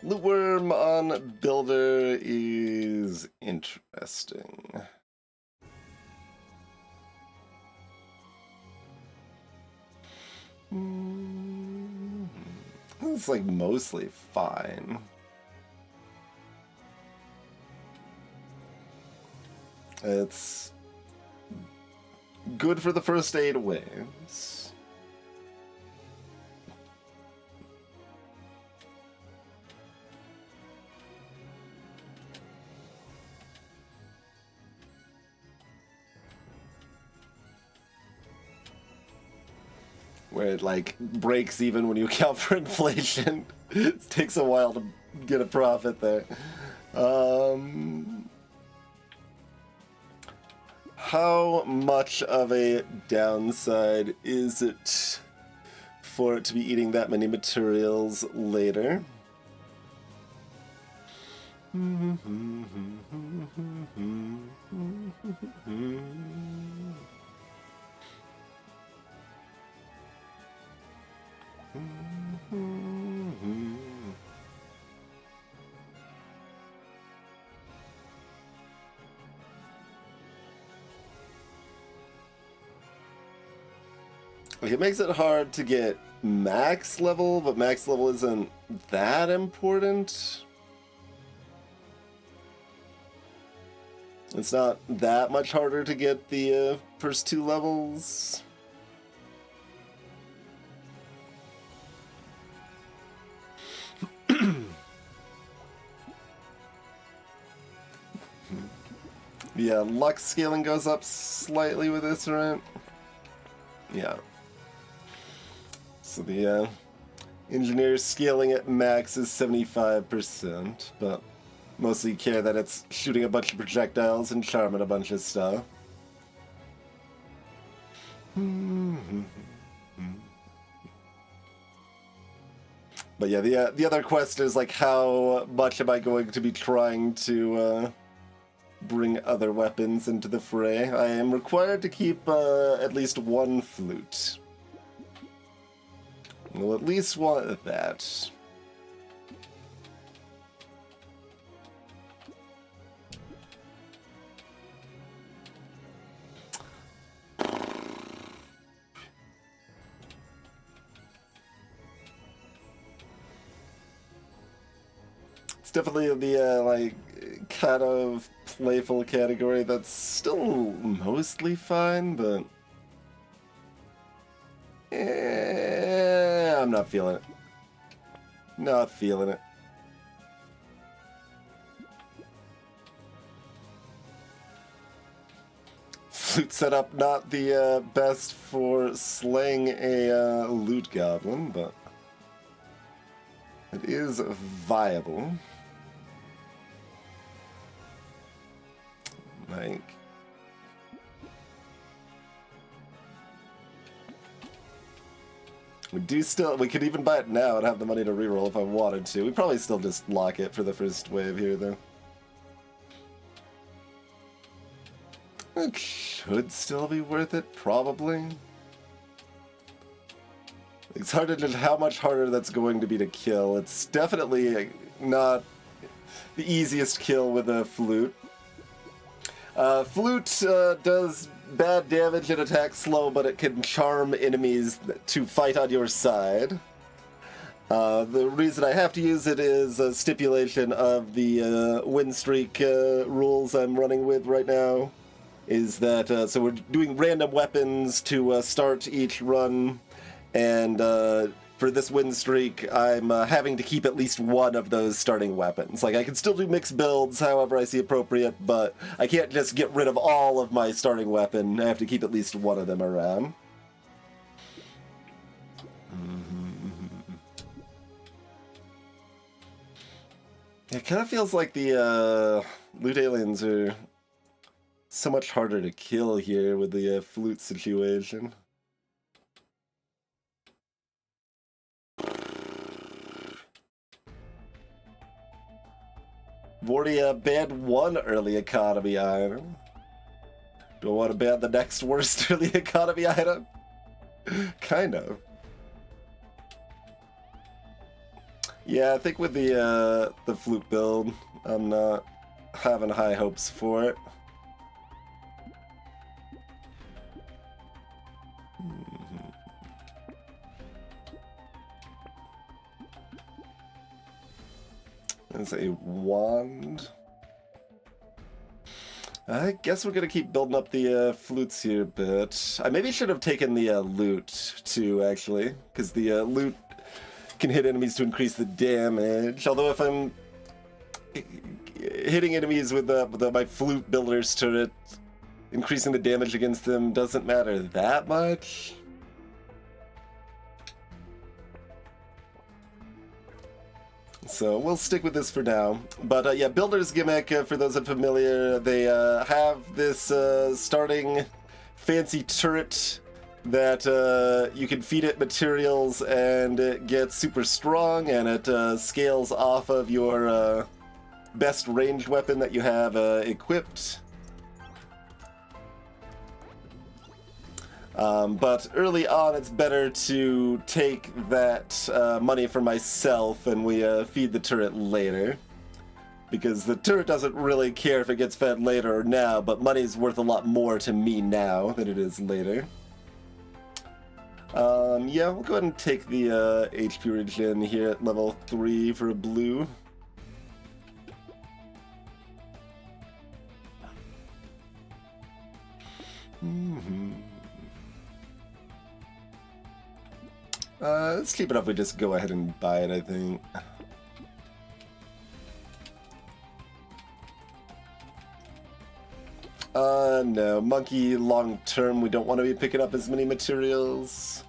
Loot worm on Builder is interesting. It's like mostly fine. It's good for the first 8 waves. Where it like breaks even when you account for inflation. It takes a while to get a profit there. How much of a downside is it for it to be eating that many materials later? Like, it makes it hard to get max level, but max level isn't that important. It's not that much harder to get the first 2 levels. Yeah, luck scaling goes up slightly with this, right? Yeah. So the engineer scaling at max is 75%, but mostly care that it's shooting a bunch of projectiles and charming a bunch of stuff. But yeah, the other quest is like, how much am I going to be trying to bring other weapons into the fray? I am required to keep at least 1 flute. We'll at least want that. It's definitely the like kind of playful category that's still mostly fine, but I'm not feeling it. Not feeling it. Flute setup not the best for slaying a loot goblin, but it is viable. Like, we could even buy it now and have the money to reroll if I wanted to. We'd probably still just lock it for the first wave here, though. It should still be worth it, probably. It's hard to judge how much harder that's going to be to kill. It's definitely not the easiest kill with a flute. Flute does bad damage and attacks slow, but it can charm enemies to fight on your side. The reason I have to use it is a stipulation of the Winstreak rules I'm running with right now. Is that, so we're doing random weapons to start each run, and for this win streak, I'm having to keep at least 1 of those starting weapons. Like, I can still do mixed builds however I see appropriate, but I can't just get rid of all of my starting weapon. I have to keep at least 1 of them around. It kind of feels like the loot aliens are so much harder to kill here with the flute situation. I've already banned one early economy item. Do I want to ban the next worst early economy item? Kind of. Yeah, I think with the flute build, I'm not having high hopes for it. There's a wand. I guess we're gonna keep building up the flutes here a bit. I maybe should have taken the loot too, actually, because the loot can hit enemies to increase the damage. Although if I'm hitting enemies with my flute builder's turret, increasing the damage against them doesn't matter that much. So we'll stick with this for now. But yeah, Builder's Gimmick, for those unfamiliar, they have this starting fancy turret that you can feed it materials and it gets super strong, and it scales off of your best ranged weapon that you have equipped. But early on, it's better to take that money for myself and we feed the turret later. Because the turret doesn't really care if it gets fed later or now, but money's worth a lot more to me now than it is later. Yeah, we'll go ahead and take the HP regen here at level 3 for a blue. Let's keep it up. We just go ahead and buy it, I think. No. Monkey long term, we don't want to be picking up as many materials.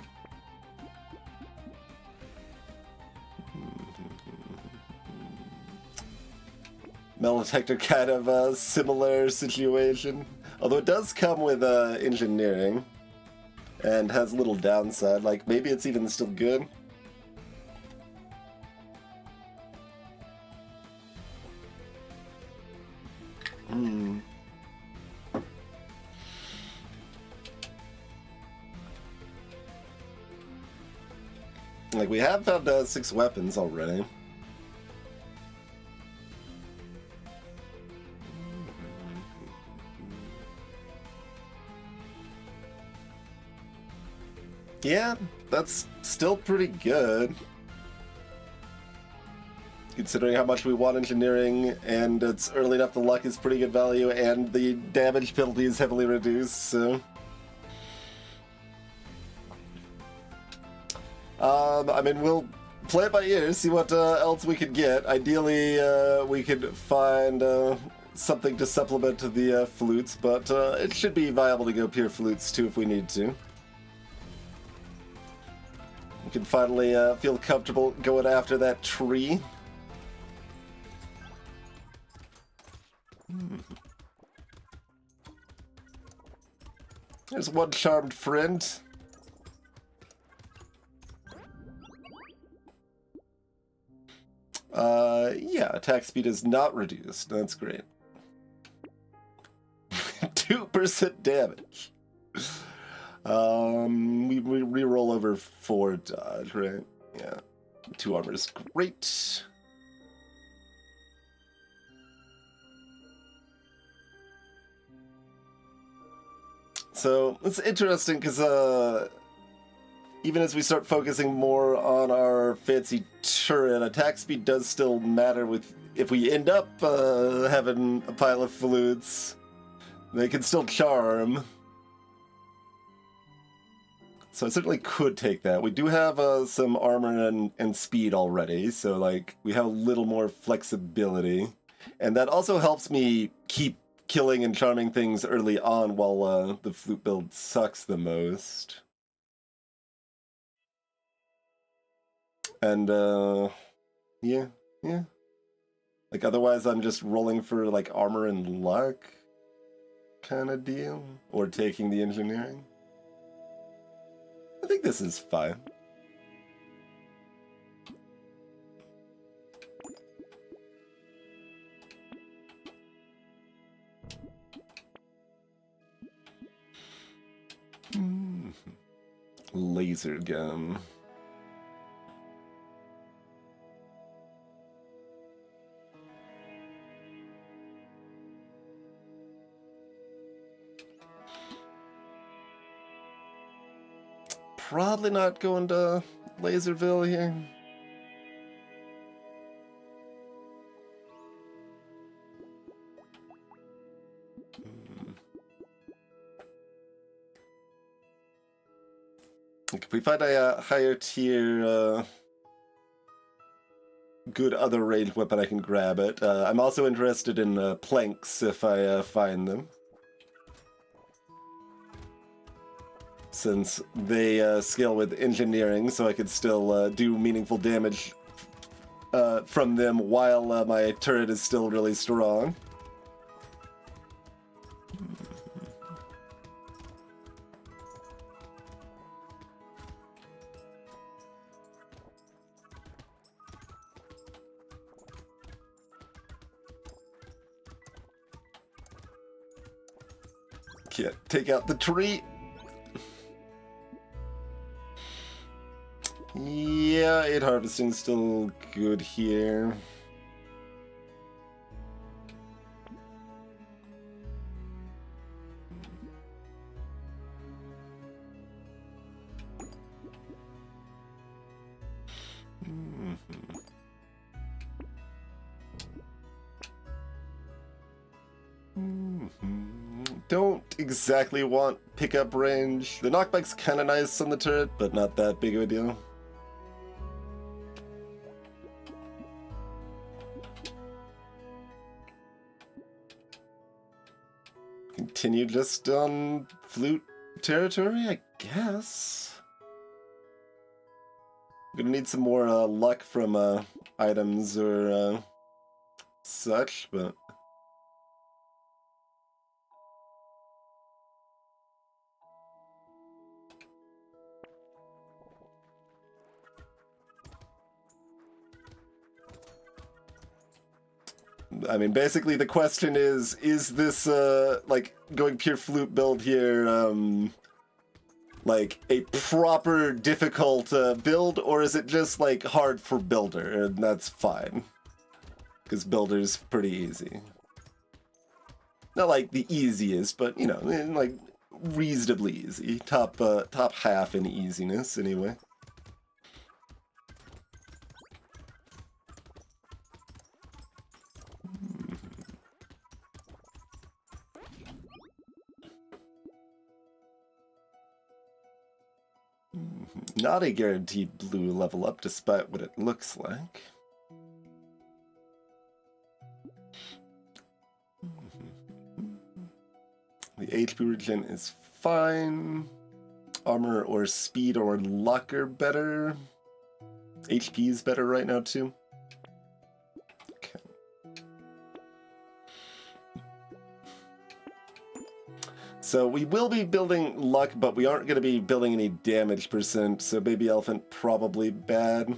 Metal detector, kind of a similar situation. Although it does come with engineering. And has a little downside, like maybe it's even still good. Like, we have found 6 weapons already. Yeah, that's still pretty good. Considering how much we want engineering, and it's early enough, the luck is pretty good value, and the damage penalty is heavily reduced, so... I mean, we'll play it by ear, see what else we could get. Ideally, we could find something to supplement the flutes, but it should be viable to go pure flutes too if we need to. We can finally feel comfortable going after that tree. There's one charmed friend. Yeah, attack speed is not reduced. That's great. 2% damage. We re-roll over 4 dodge, right? Yeah. 2 armor is great. So, it's interesting because, even as we start focusing more on our fancy turret, attack speed does still matter with, if we end up having a pile of flutes, they can still charm. So I certainly could take that. We do have some armor and speed already, so like we have a little more flexibility. And that also helps me keep killing and charming things early on while the flute build sucks the most. And, yeah. Like, otherwise I'm just rolling for, like, armor and luck. kind of deal, or taking the engineering. I think this is fine. Laser gun. Probably not going to Laserville here. If we find a higher tier, good other ranged weapon, I can grab it. I'm also interested in planks if I find them. Since they scale with engineering, so I could still do meaningful damage from them while my turret is still really strong. Can't take out the tree. Yeah, 8 harvesting's still good here. Don't exactly want pickup range. The knockback's kind of nice on the turret, but not that big of a deal. Continue just on Flute territory, I guess. I'm gonna need some more luck from items or such, but... I mean, basically the question is this, like, going pure flute build here, like, a proper difficult build, or is it just, like, hard for builder, and that's fine. Because builder's pretty easy. Not, like, the easiest, but, you know, like, reasonably easy. Top half in easiness, anyway. Not a guaranteed blue level up, despite what it looks like. The HP regen is fine. Armor or speed or luck are better. HP is better right now, too. Okay. So we will be building luck, but we aren't going to be building any damage percent, so Baby Elephant probably bad.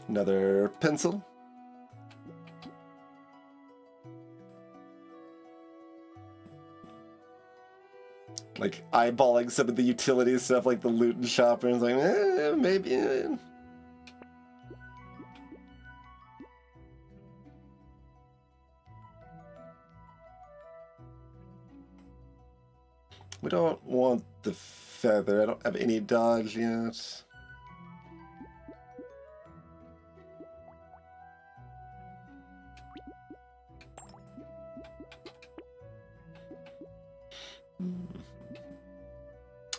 Another pencil. Like, eyeballing some of the utility stuff, like the loot and shopper, and it's like, maybe... We don't want the feather. I don't have any dodge yet.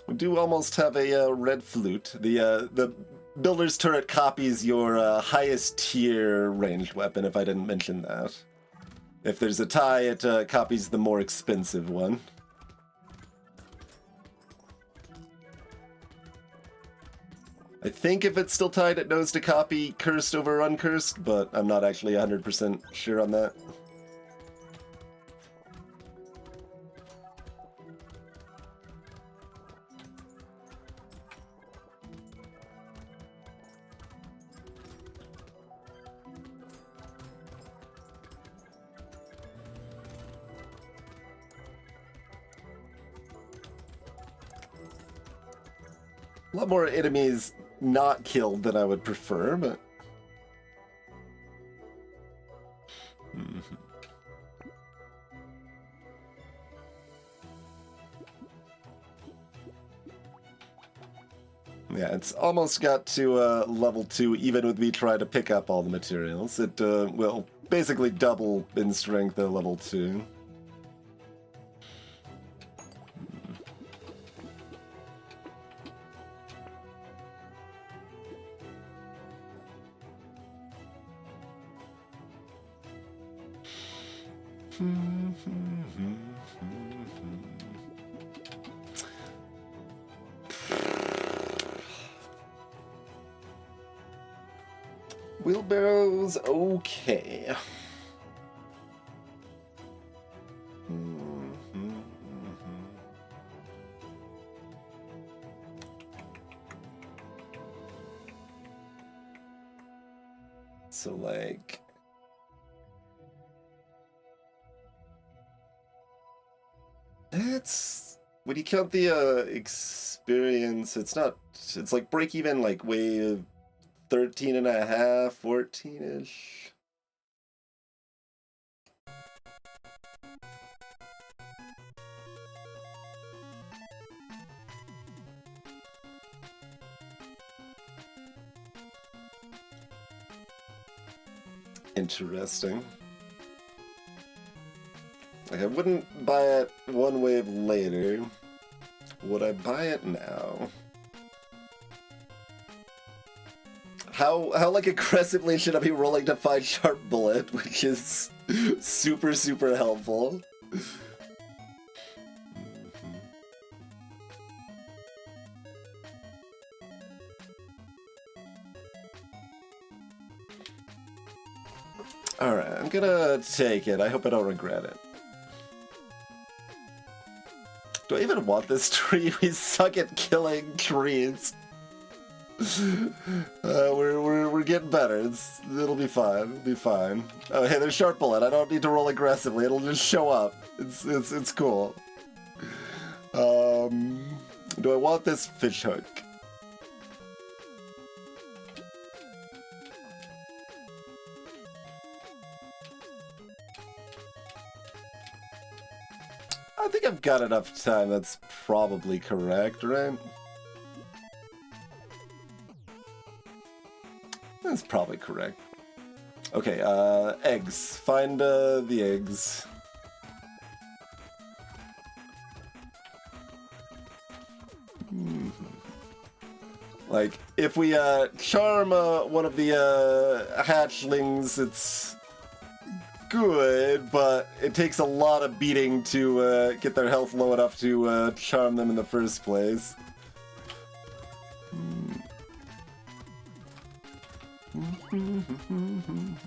We do almost have a red flute. The builder's turret copies your highest tier ranged weapon, if I didn't mention that. If there's a tie, it copies the more expensive one. I think if it's still tied, it knows to copy cursed over uncursed, but I'm not actually 100% sure on that. A lot more enemies not killed than I would prefer, but... Yeah, it's almost got to level 2, even with me trying to pick up all the materials. It will basically double in strength at level 2. Wheelbarrows, okay. So, like... That's... When you count the experience, it's not... It's like break even, like, way... 13 and a half, 14-ish. Interesting. Like, I wouldn't buy it one wave later. Would I buy it now? How like aggressively should I be rolling to find Sharp Bullet, which is super, super helpful. Alright, I'm gonna take it. I hope I don't regret it. Do I even want this tree? We suck at killing trees. We're getting better. It'll be fine. It'll be fine. Oh, hey, there's Sharp Bullet. I don't need to roll aggressively. It'll just show up. It's cool. Do I want this fish hook? I think I've got enough time. That's probably correct, right? That's probably correct. Okay, eggs. Find the eggs. Like, if we charm one of the hatchlings, it's good, but it takes a lot of beating to get their health low enough to charm them in the first place.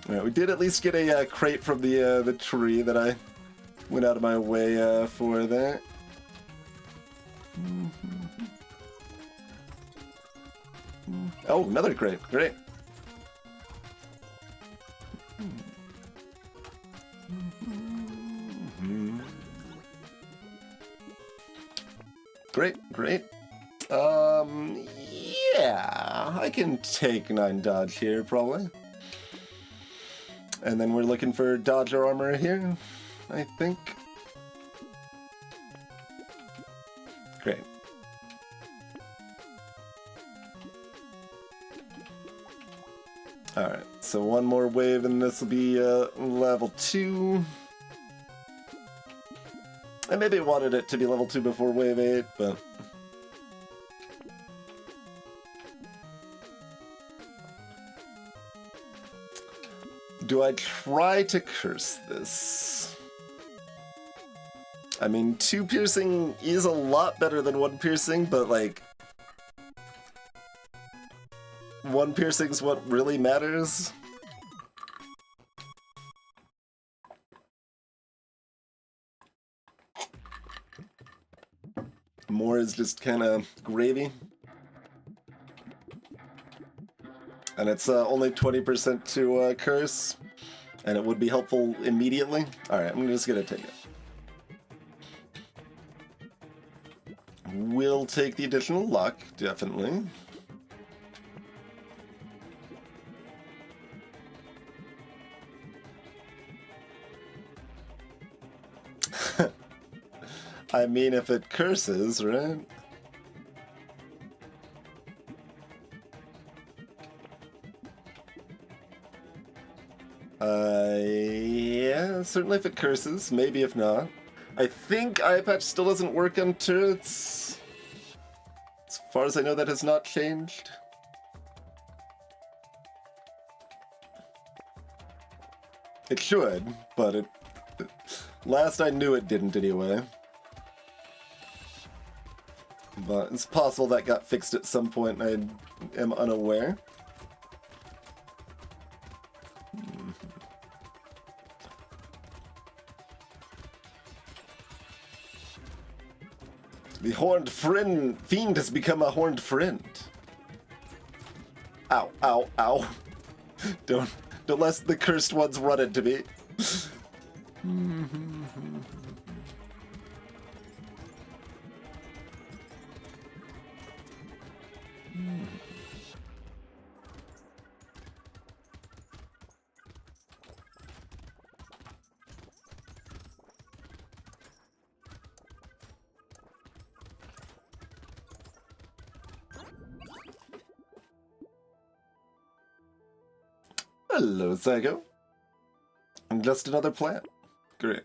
Alright, we did at least get a crate from the tree that I went out of my way for that. Oh, another crate. Great. Great. Yeah, I can take 9 dodge here, probably. And then we're looking for dodger armor here, I think. Great. Alright, so one more wave and this will be level 2. I maybe wanted it to be level 2 before wave 8, but... Do I try to curse this? I mean, 2 piercing is a lot better than 1 piercing, but like... one piercing's what really matters. More is just kind of gravy. And it's only 20% to curse, and it would be helpful immediately. Alright, I'm just gonna take it. We'll take the additional luck, definitely. I mean, if it curses, right? Yeah, certainly if it curses, maybe if not. I think eye patch still doesn't work on turrets. As far as I know, that has not changed. It should, but it last I knew it didn't anyway. But it's possible that got fixed at some point and I am unaware. The horned fiend has become a horned friend. Ow, ow, ow. Don't let the cursed ones run into me. Hello, Psycho. I'm just another plant. Great.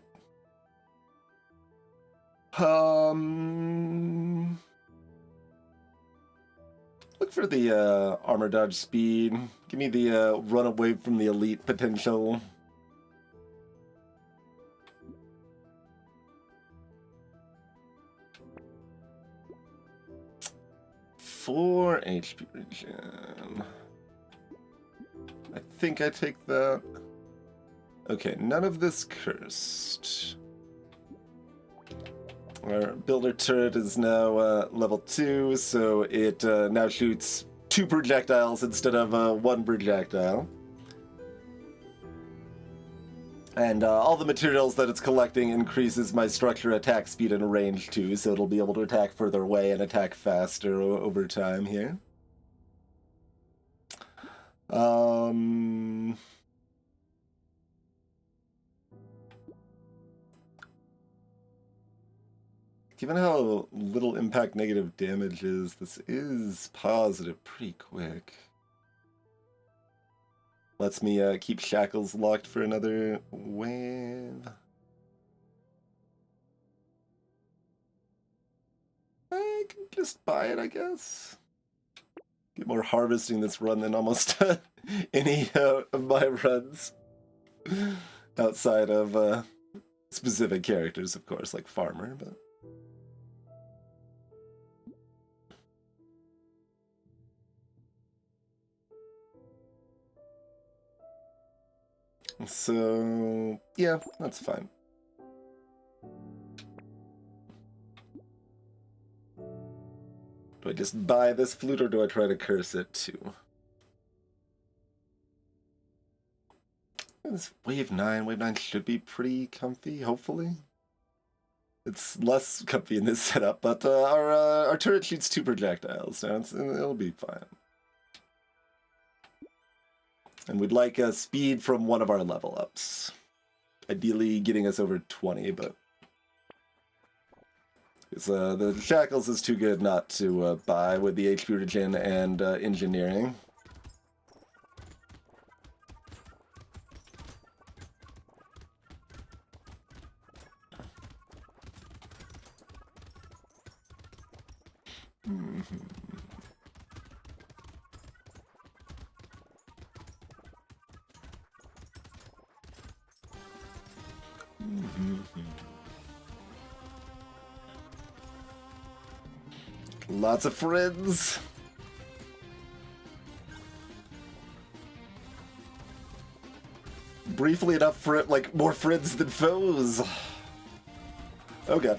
Look for the armor dodge speed. Give me the run away from the elite potential. Four HP regen. I think I take that. Okay, none of this cursed. Our builder turret is now level 2, so it now shoots 2 projectiles instead of 1 projectile. And all the materials that it's collecting increases my structure attack speed and range too, so it'll be able to attack further away and attack faster over time here. Given how little impact negative damage is, this is positive pretty quick. Lets me keep shackles locked for another wave. I can just buy it, I guess. Get more harvesting this run than almost any of my runs. Outside of specific characters, of course, like Farmer, but... So, yeah, that's fine. Do I just buy this flute or do I try to curse it too? This wave 9 should be pretty comfy, hopefully. It's less comfy in this setup, but our turret shoots 2 projectiles, so it'll be fine. And we'd like a speed from one of our level ups. Ideally getting us over 20, but... the shackles is too good not to buy with the HP regen and engineering. Lots of friends. briefly enough for it, like, more friends than foes. Okay.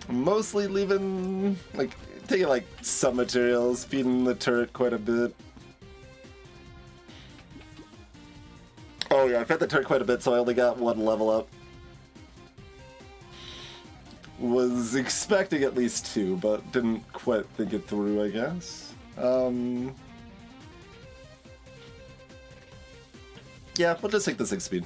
Mostly leaving, like, taking, like, some materials, feeding the turret quite a bit. Oh yeah, I fed the turret quite a bit, so I only got 1 level up. Was expecting at least 2, but didn't quite think it through, I guess. Yeah, we'll just take the 6 speed.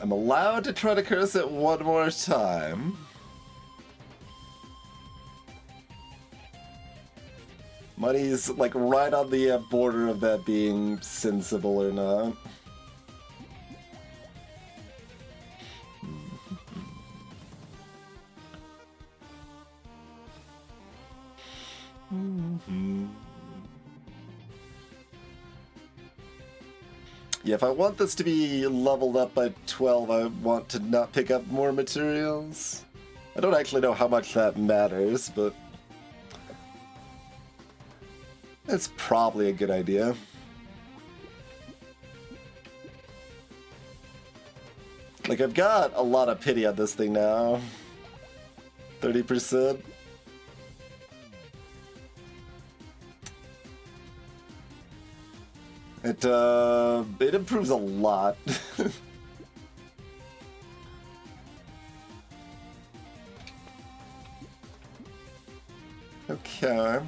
I'm allowed to try to curse it 1 more time. Money's like right on the border of that being sensible or not. Yeah, if I want this to be leveled up by 12, I want to not pick up more materials. I don't actually know how much that matters, but it's probably a good idea. Like, I've got a lot of pity on this thing now. 30%. It improves a lot. Okay.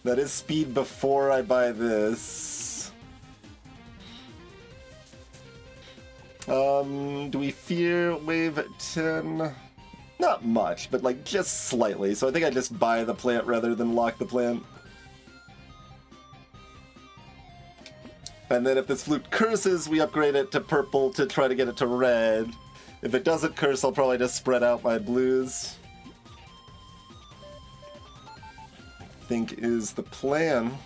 That is speed before I buy this. Do we fear wave 10? Not much, but like just slightly. So I think I just buy the plant rather than lock the plant. And then if this flute curses, we upgrade it to purple to try to get it to red. If it doesn't curse, I'll probably just spread out my blues. I think is the plan.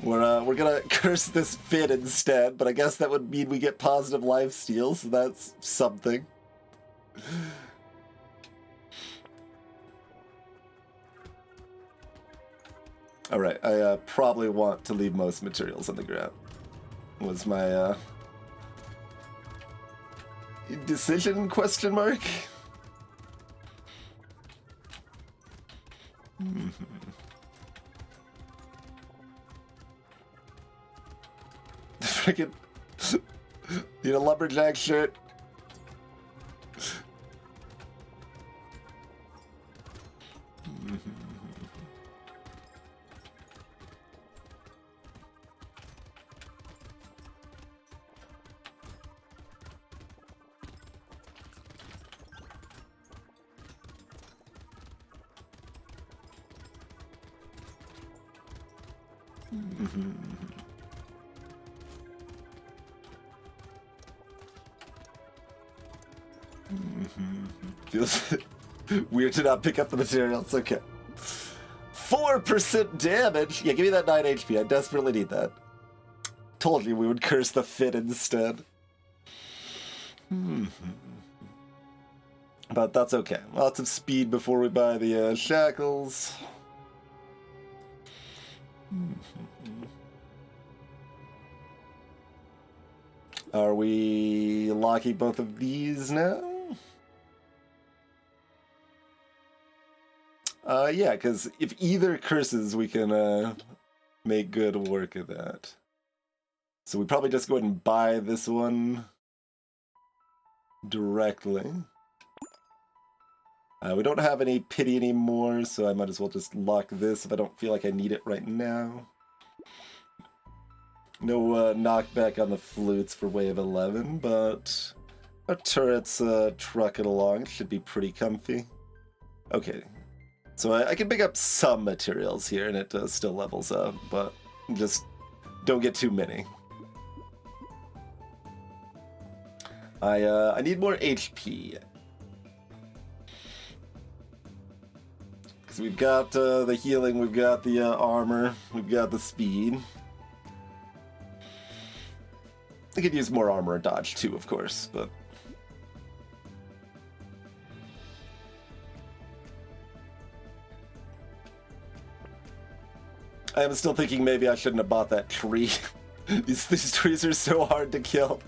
We're gonna curse this fit instead, but I guess that would mean we get positive lifesteal, so that's something. Alright, I probably want to leave most materials on the ground. Was my decision, question mark? Freaking need a lumberjack shirt. Feels weird to not pick up the materials. Okay. 4% damage? Yeah, give me that 9 HP. I desperately need that. Told you we would curse the fit instead. But that's okay. Lots of speed before we buy the shackles. Are we locking both of these now? Yeah, because if either curses, we can make good work of that. So we probably just go ahead and buy this one directly. We don't have any pity anymore, so I might as well just lock this if I don't feel like I need it right now. No knockback on the flutes for wave 11, but our turrets trucking along. Should be pretty comfy. Okay, so I can pick up some materials here, and it still levels up, but just don't get too many. I need more HP. Because we've got the healing, we've got the armor, we've got the speed. I could use more armor and dodge too, of course, but... I am still thinking maybe I shouldn't have bought that tree. These trees are so hard to kill.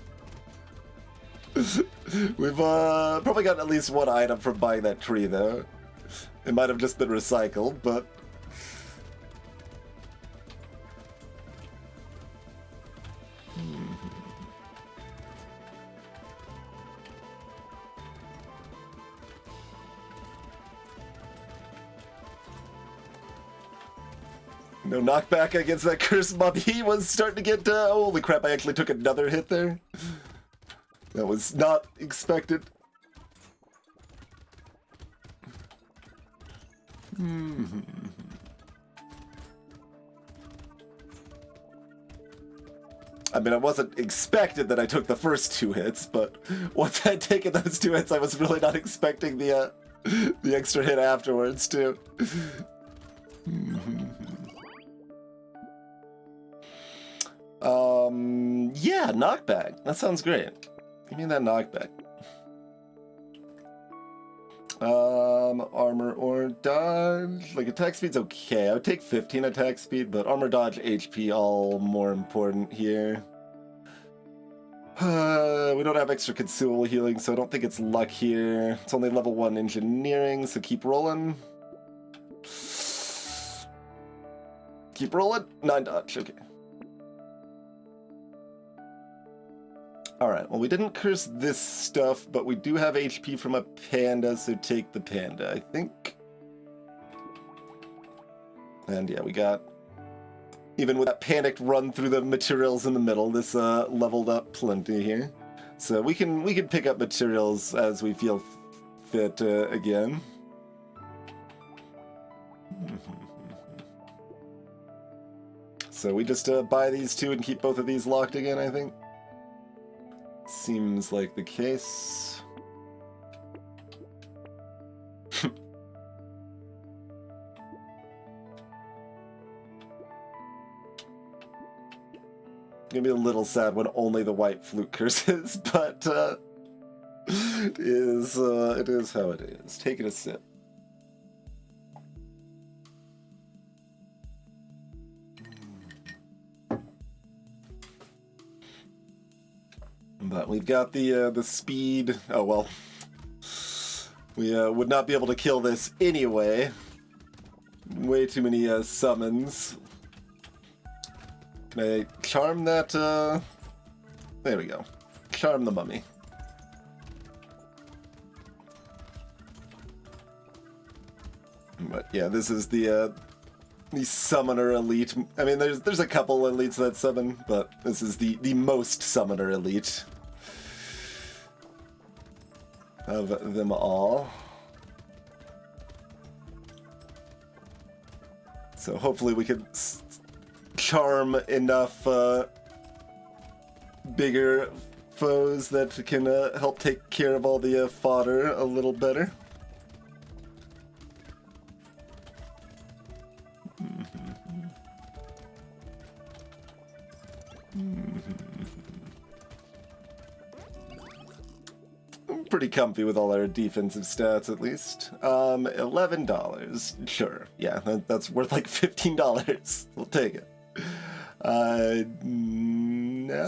We've probably gotten at least one item from buying that tree, though. It might have just been recycled, but... No knockback against that cursed mummy. He was starting to get... holy crap, I actually took another hit there. That was not expected. I mean, I wasn't expected that I took the first 2 hits, but once I'd taken those 2 hits, I was really not expecting the extra hit afterwards, too. Yeah, knockback. That sounds great. Give me that knockback. Armor or dodge? Like, attack speed's okay. I would take 15 attack speed, but armor, dodge, HP, all more important here. We don't have extra consumable healing, so I don't think it's luck here. It's only level 1 engineering, so keep rolling. Keep rolling. 9 dodge, okay. Alright, well we didn't curse this stuff, but we do have HP from a panda, so take the panda, I think. And yeah, we got... Even with that panicked run through the materials in the middle, this leveled up plenty here. So we can pick up materials as we feel fit again. So we just buy these 2 and keep both of these locked again, I think. Seems like the case. Gonna be a little sad when only the white flute curses, but it is how it is. Take it a sip. But we've got the speed. Oh well, we would not be able to kill this anyway. Way too many summons. Can I charm that? There we go. Charm the mummy. But yeah, this is the summoner elite. I mean, there's a couple elites that summon, but this is the most summoner elite of them all. So hopefully we could charm enough bigger foes that can help take care of all the fodder a little better. Pretty comfy with all our defensive stats, at least. $11. Sure. Yeah, that's worth like $15. We'll take it. No?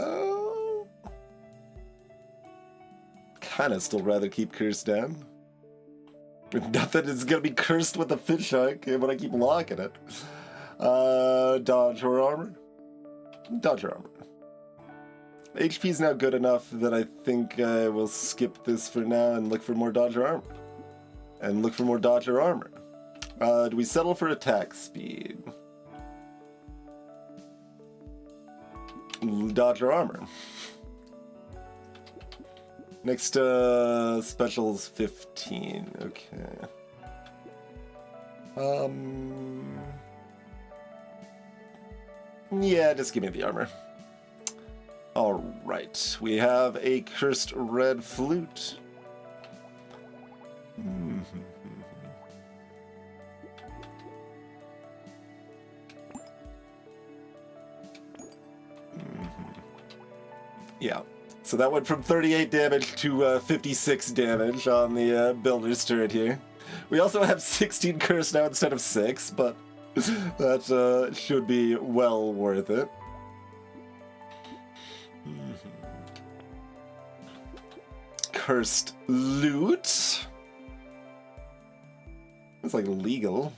Kinda still rather keep cursed down. Nothing is gonna be cursed with a fish hook when I keep locking it. Dodge or armor? Dodge or armor. HP is now good enough that I think I will skip this for now and look for more dodge or armor. And look for more dodge or armor. Do we settle for attack speed? Dodge or armor. Next special's 15. Okay. Yeah, just give me the armor. Alright, we have a cursed red flute. Yeah, so that went from 38 damage to 56 damage on the builder's turret here. We also have 16 curse now instead of 6, but that should be well worth it. Cursed loot. It's like legal.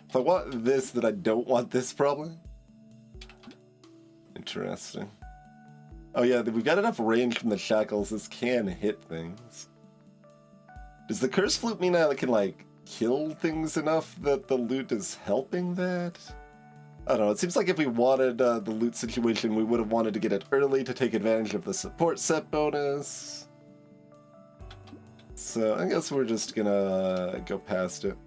If I want this, then I don't want this probably. Interesting. Oh yeah, we've got enough range from the shackles. This can hit things. Does the curse flute mean I can like kill things enough that the loot is helping that? I don't know, it seems like if we wanted the loot situation, we would have wanted to get it early to take advantage of the support set bonus. So I guess we're just gonna go past it.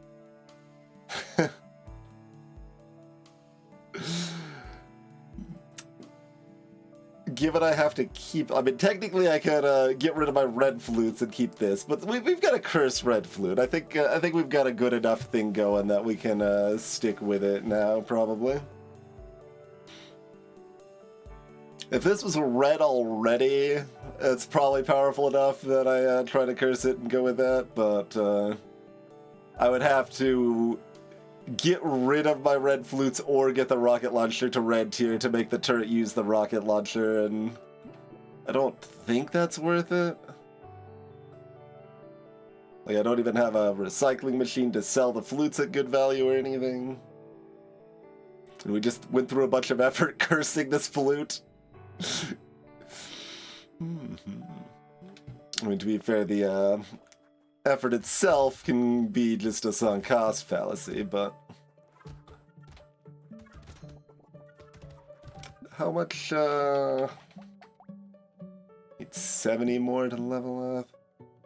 Given I have to keep... I mean, technically I could get rid of my red flutes and keep this, but we've got a cursed red flute. I think we've got a good enough thing going that we can stick with it now, probably. If this was red already, it's probably powerful enough that I try to curse it and go with that, but I would have to get rid of my red flutes or get the rocket launcher to red tier to make the turret use the rocket launcher, and I don't think that's worth it. Like, I don't even have a recycling machine to sell the flutes at good value or anything. And we just went through a bunch of effort cursing this flute. I mean, to be fair, the effort itself can be just a sunk cost fallacy, but how much, it's 70 more to level up.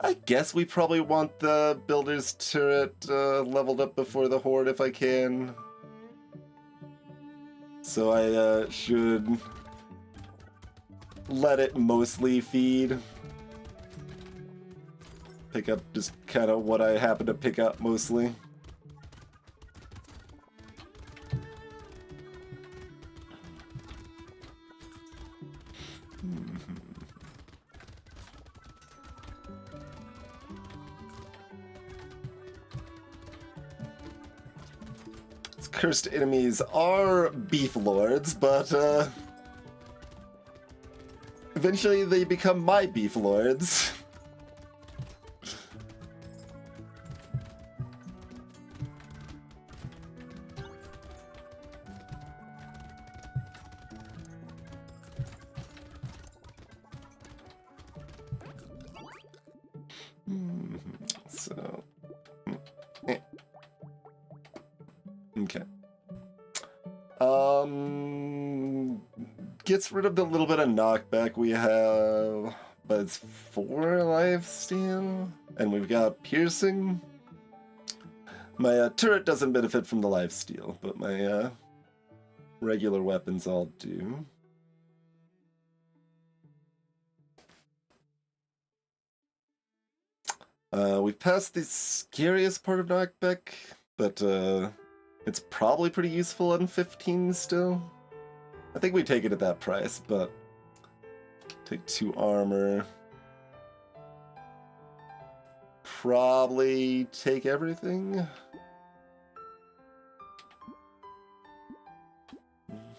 I guess we probably want the builder's turret leveled up before the horde if I can. So I should let it mostly feed. Pick up just kind of what I happen to pick up mostly. These cursed enemies are beef lords, but eventually they become my beef lords. So, okay. Gets rid of the little bit of knockback we have, but it's 4 lifesteal, and we've got piercing. My turret doesn't benefit from the lifesteal, but my regular weapons all do. We've passed the scariest part of knockback, but it's probably pretty useful on 15 still. I think we take it at that price, but take 2 armor. Probably take everything.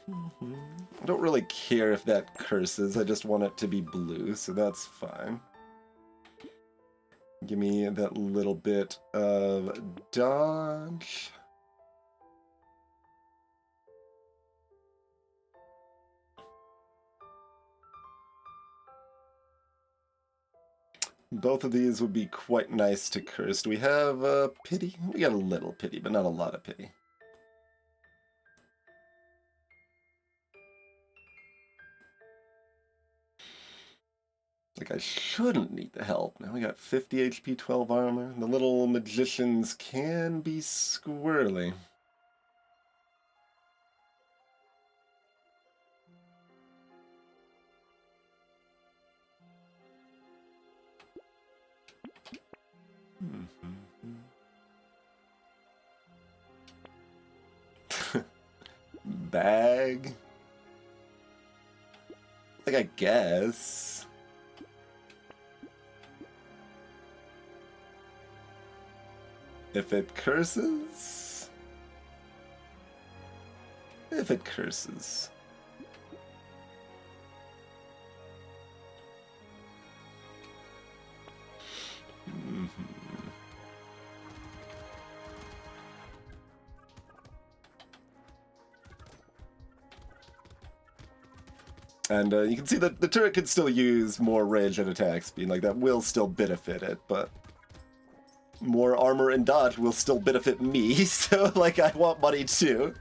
I don't really care if that curses, I just want it to be blue, so that's fine. Give me that little bit of dodge. Both of these would be quite nice to curse. Do we have pity? We got a little pity, but not a lot of pity. Like, I shouldn't need the help. Now we got 50 HP, 12 armor. The little magicians can be squirrely. Bag? Like, I guess. If it curses? If it curses. And you can see that the turret could still use more range and attack speed, like that will still benefit it, but more armor and dodge will still benefit me, so like I want money too.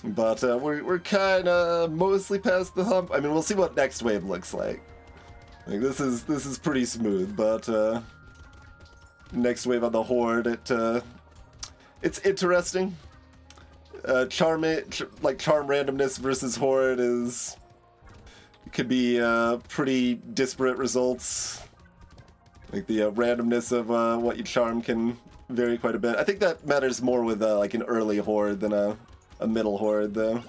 But we're kind of mostly past the hump. I mean, we'll see what next wave looks like. Like this is pretty smooth, but next wave on the Horde, it's interesting. Charm randomness versus Horde could be pretty disparate results. Like the randomness of what you charm can vary quite a bit. I think that matters more with like an early Horde than a middle Horde, though.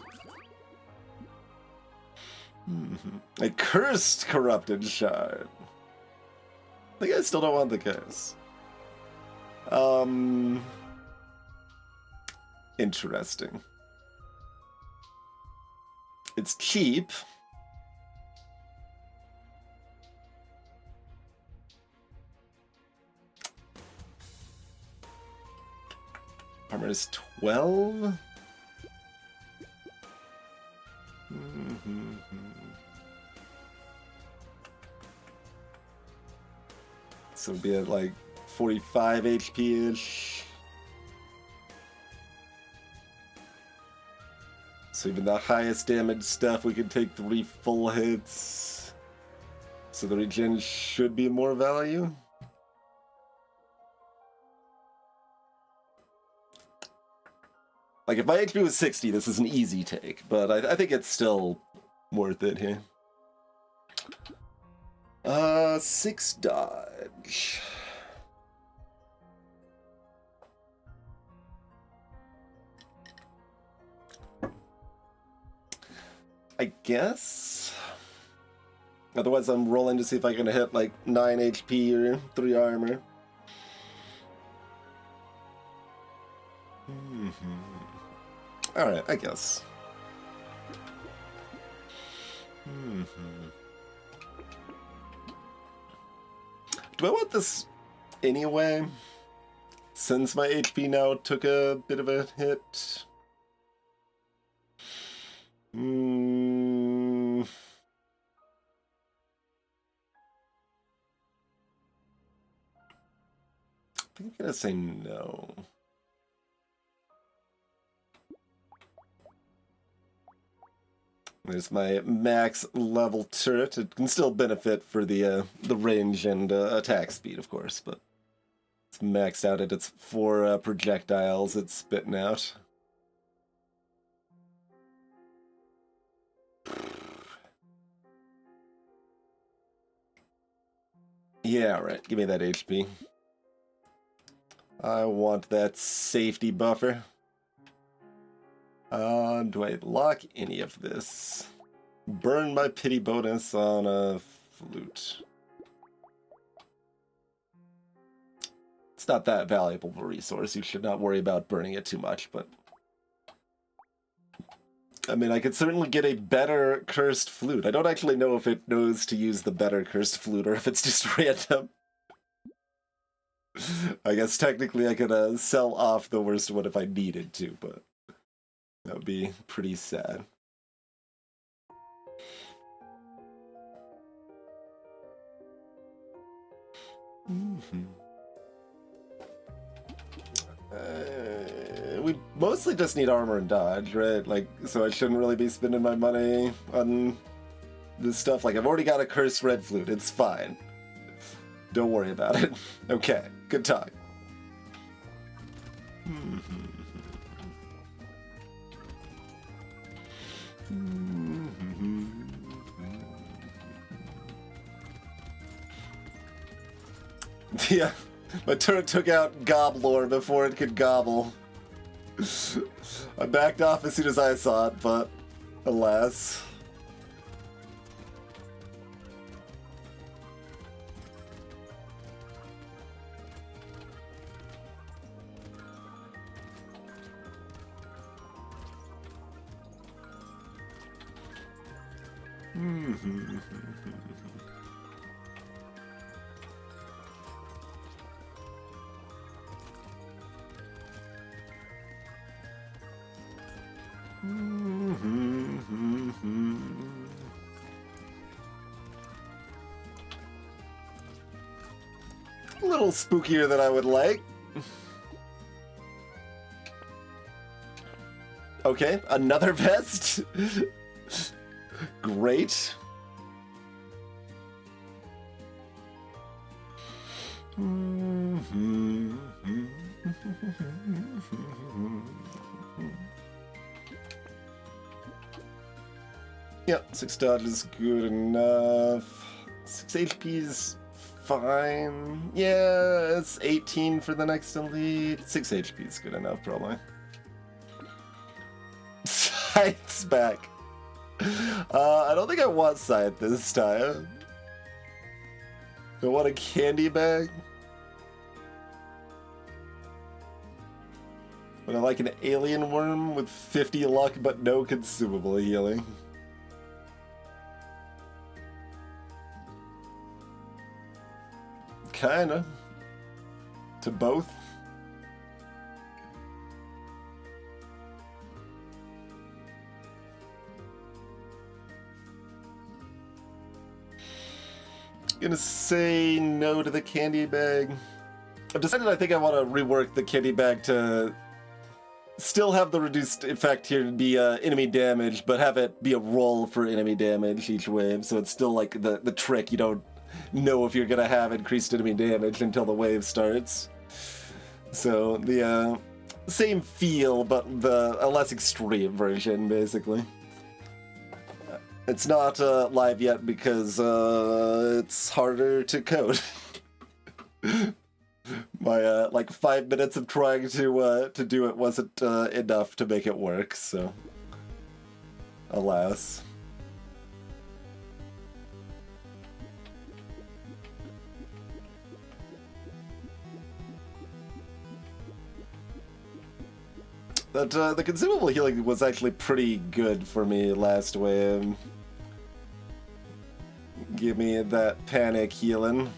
A cursed corrupted shard. I think I still don't want the curse. Interesting. It's cheap. Armor is 12? So it'd be at like 45 HP-ish. So even the highest damage stuff, we could take 3 full hits. So the regen should be more value. Like if my HP was 60, this is an easy take, but I think it's still worth it here. 6 dodge. I guess. Otherwise, I'm rolling to see if I can hit like 9 HP or 3 armor. Alright, I guess. Do I want this anyway? Since my HP now took a bit of a hit. I think I'm gonna say no. There's my max level turret. It can still benefit for the range and attack speed, of course, but it's maxed out at its 4 projectiles it's spitting out. Yeah, right. Give me that HP. I want that safety buffer. Do I lock any of this? Burn my pity bonus on a flute. It's not that valuable of a resource. You should not worry about burning it too much, but... I mean, I could certainly get a better cursed flute. I don't actually know if it knows to use the better cursed flute or if it's just random. I guess technically I could sell off the worst one if I needed to, but that would be pretty sad. We mostly just need armor and dodge, right? Like, so I shouldn't really be spending my money on this stuff. Like, I've already got a cursed red flute. It's fine. Don't worry about it. Okay, good talk. Yeah, my turret took out Goblor before it could gobble. I backed off as soon as I saw it, but alas. A little spookier than I would like. Okay, another vest. Great. Yeah, 6 dodge is good enough. 6 HP is fine. Yeah, it's 18 for the next elite. 6 HP is good enough, probably. Scythe's back. I don't think I want Scythe this time. Do I want a candy bag? But I like an alien worm with 50 luck but no consumable healing. Kinda. To both. Gonna say no to the candy bag. I've decided I think I want to rework the candy bag to still have the reduced effect here to be enemy damage, but have it be a roll for enemy damage each wave, so it's still like the trick. You don't know if you're gonna have increased enemy damage until the wave starts. So the same feel, but a less extreme version, basically. It's not live yet because it's harder to code. My like 5 minutes of trying to do it wasn't enough to make it work, so alas. That the consumable healing was actually pretty good for me last wave. Give me that panic healing.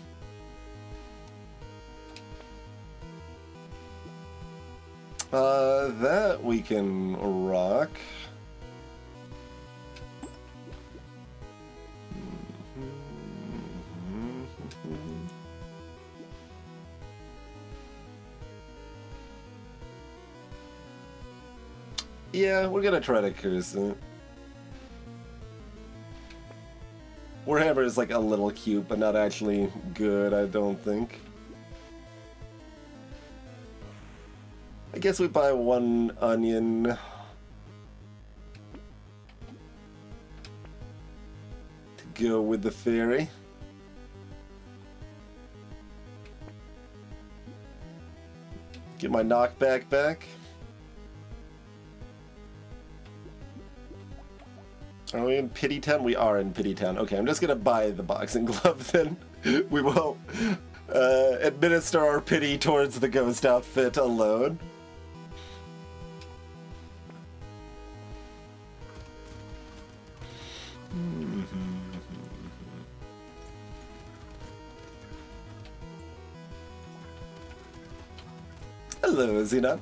That we can rock. Yeah, we're gonna try to curse it. Warhammer is like a little cute, but not actually good, I don't think. I guess we buy 1 onion. To go with the fairy. Get my knockback back. Are we in Pity Town? We are in Pity Town. Okay, I'm just gonna buy the boxing glove then. We will administer our pity towards the ghost outfit alone. Hello, Xena.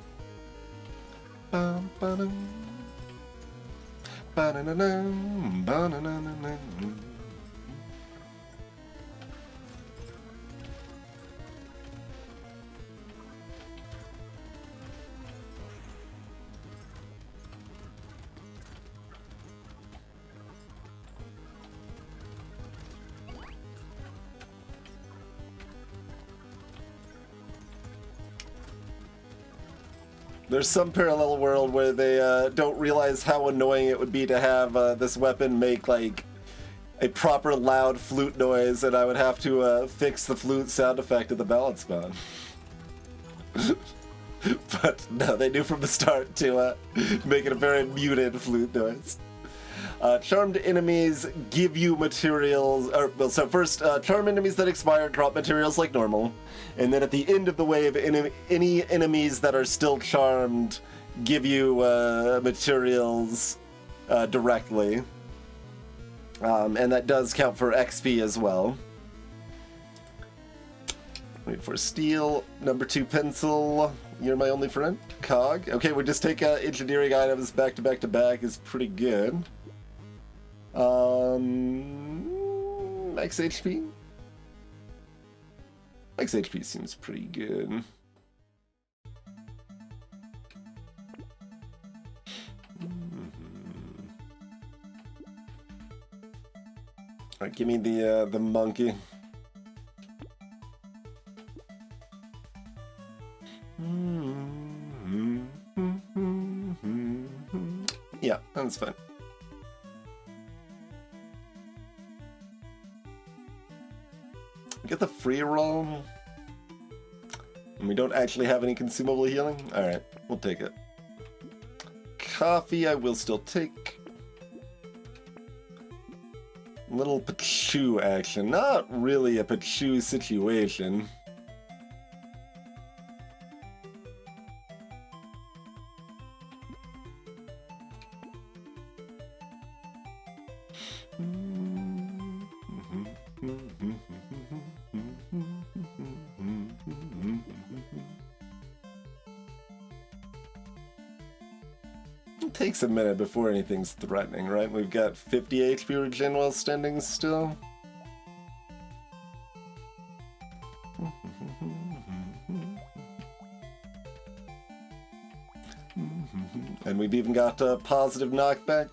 There's some parallel world where they don't realize how annoying it would be to have this weapon make like a proper loud flute noise, and I would have to fix the flute sound effect of the balance mod. But no, they knew from the start to make it a very muted flute noise. Charmed enemies give you materials, so first, charmed enemies that expire drop materials like normal, and then at the end of the wave, any enemies that are still charmed give you materials directly. And that does count for XP as well. Wait for steel. Number 2 pencil. You're my only friend. Cog. Okay, we just take engineering items back to back to back is pretty good. Max HP. Max HP seems pretty good. Alright, give me the monkey. Yeah, that's fine. Get the free roll. And we don't actually have any consumable healing? Alright, we'll take it. Coffee I will still take. Little Pachu action. Not really a Pachu situation. It takes a minute before anything's threatening, right? We've got 50 HP regen while standing still. And we've even got a positive knockback.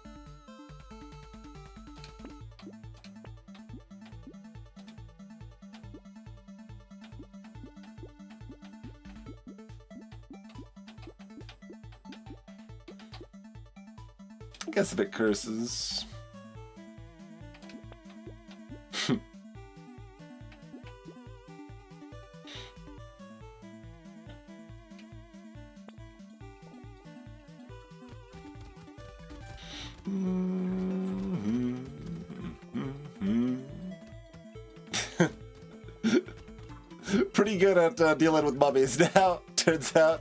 I guess if it curses. Pretty good at dealing with mummies now, turns out.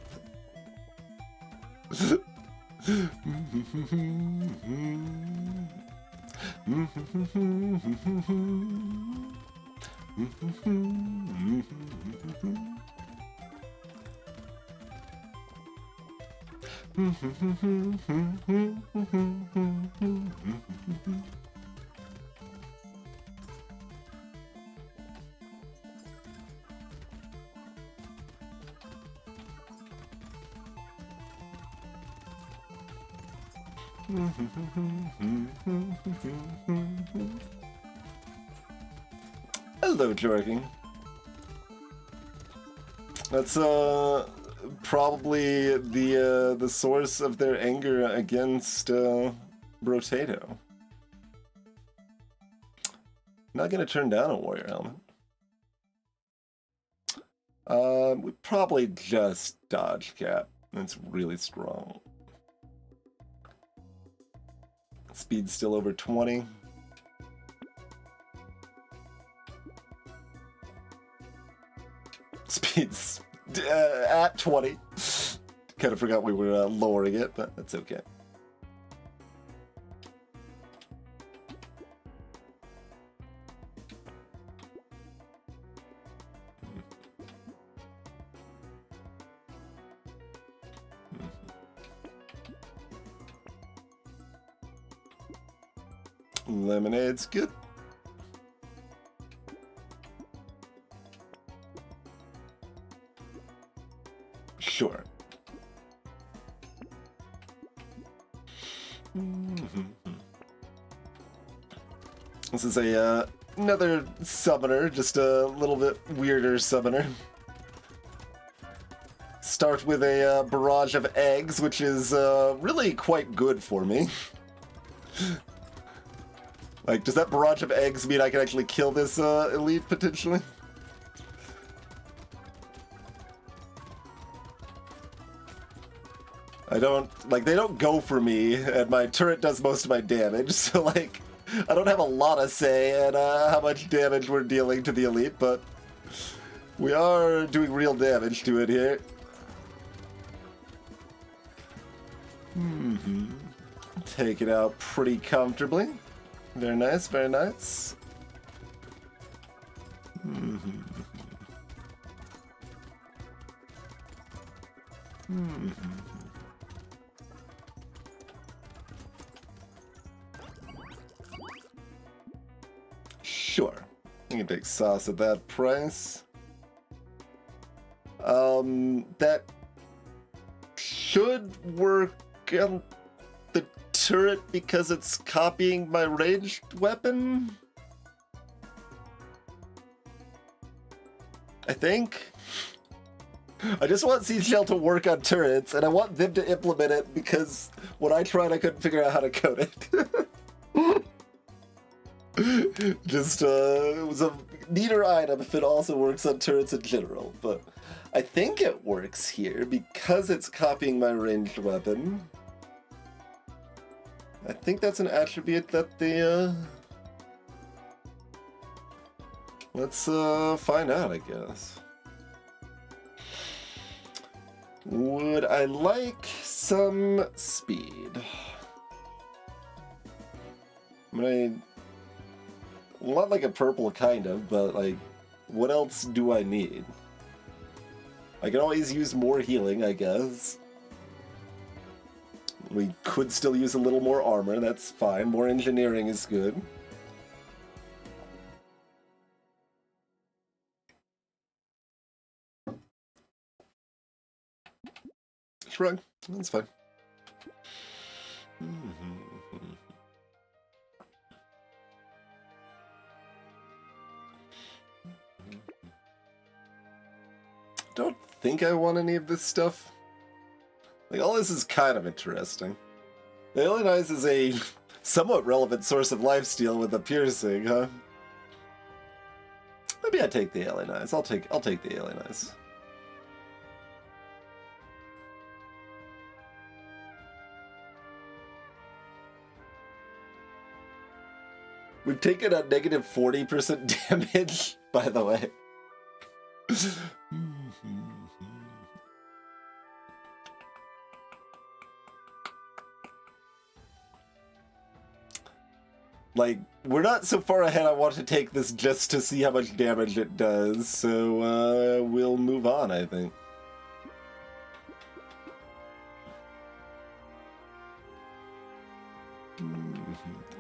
Hello, Jorking. That's probably the source of their anger against Brotato. Not gonna turn down a warrior element. We probably just dodge cap. That's really strong. Speed's still over 20. Speed's at 20. Kind of forgot we were lowering it, but that's okay. Lemonade's good. Sure. This is a another summoner, just a little bit weirder summoner. Start with a barrage of eggs, which is really quite good for me. Like, does that barrage of eggs mean I can actually kill this elite, potentially? I don't, like, they don't go for me, and my turret does most of my damage, so, like, I don't have a lot of say in how much damage we're dealing to the elite, but we are doing real damage to it here. Take it out pretty comfortably. Very nice, very nice. Sure. You can take sauce at that price. That should work on the turret because it's copying my ranged weapon? I think. I just want Seashell to work on turrets, and I want them to implement it because when I tried, I couldn't figure out how to code it. Just, it was a neater item if it also works on turrets in general, but I think it works here because it's copying my ranged weapon. I think that's an attribute that they, let's, find out, I guess. Would I like some speed? I mean, a lot like a purple, kind of, but, like, what else do I need? I can always use more healing, I guess. We could still use a little more armor, that's fine. More engineering is good. Shrug, that's fine. Don't think I want any of this stuff. Like, all this is kind of interesting. The Alien Eyes is a somewhat relevant source of lifesteal with the piercing, huh? Maybe I take the Alien Eyes. I'll take the Alien Eyes. We've taken a negative 40% damage, by the way. Like, we're not so far ahead I want to take this just to see how much damage it does, so we'll move on, I think.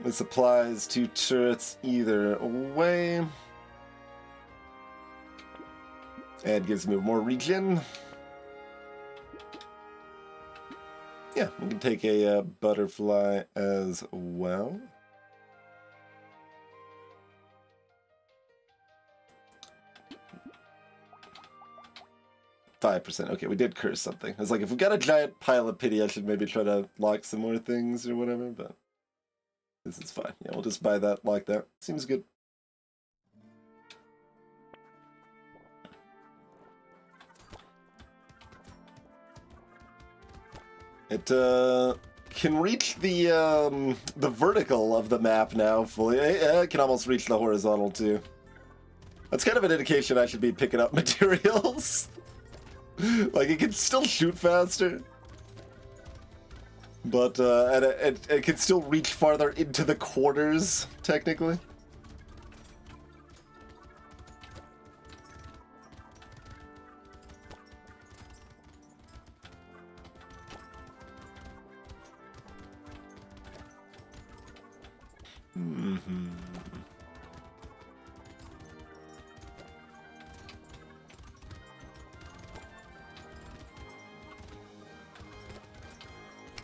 This applies to turrets either way. And gives me more regen. Yeah, we can take a butterfly as well. %. Okay, we did curse something. I was like, if we got a giant pile of pity, I should maybe try to lock some more things or whatever, but this is fine. Yeah, we'll just buy that, lock that. Seems good. It can reach the vertical of the map now fully. It can almost reach the horizontal too. That's kind of an indication I should be picking up materials. Like, it can still shoot faster. But, and it can still reach farther into the quarters, technically.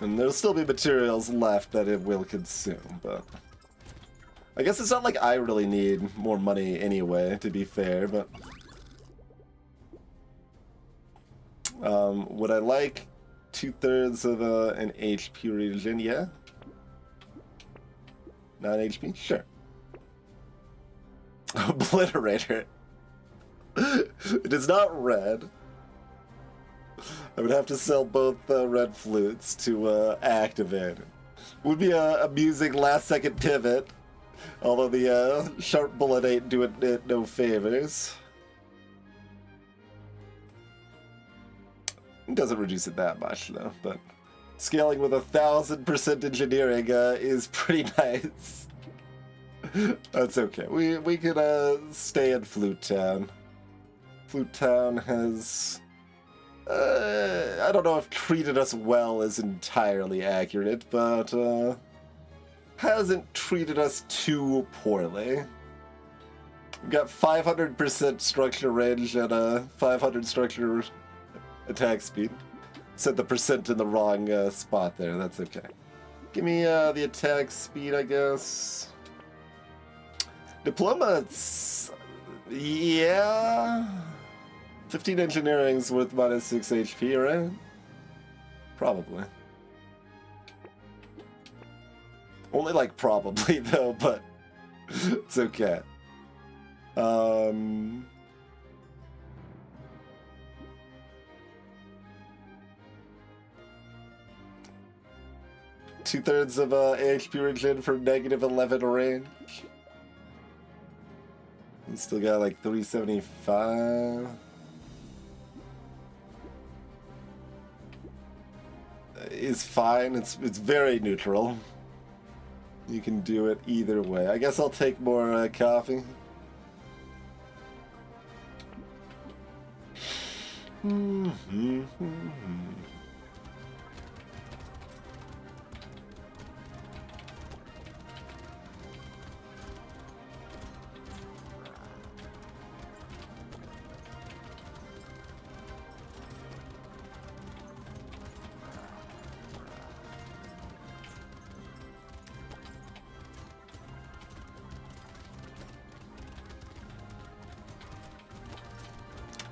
And there'll still be materials left that it will consume, but I guess it's not like I really need more money anyway, to be fair, but would I like 2/3 of an HP regen? Yeah? 9 HP? Sure. Obliterator. It is not red. I would have to sell both red flutes to activate it. Would be a amusing last-second pivot, although the sharp bullet ain't doing it no favors. It doesn't reduce it that much, though, but scaling with 1,000% engineering is pretty nice. That's okay. We can stay in Flute Town. Flute Town has... I don't know if treated us well is entirely accurate, but hasn't treated us too poorly. We've got 500% structure range and 500 structure attack speed. Set the percent in the wrong spot there, that's okay. Give me the attack speed, I guess. Diploma, yeah... 15 engineering's worth minus 6 HP, right? Probably. Only like probably though, but it's okay. 2/3 of HP regen for -11 range. You still got like 375. Is fine. It's very neutral. You can do it either way. I guess I'll take more coffee.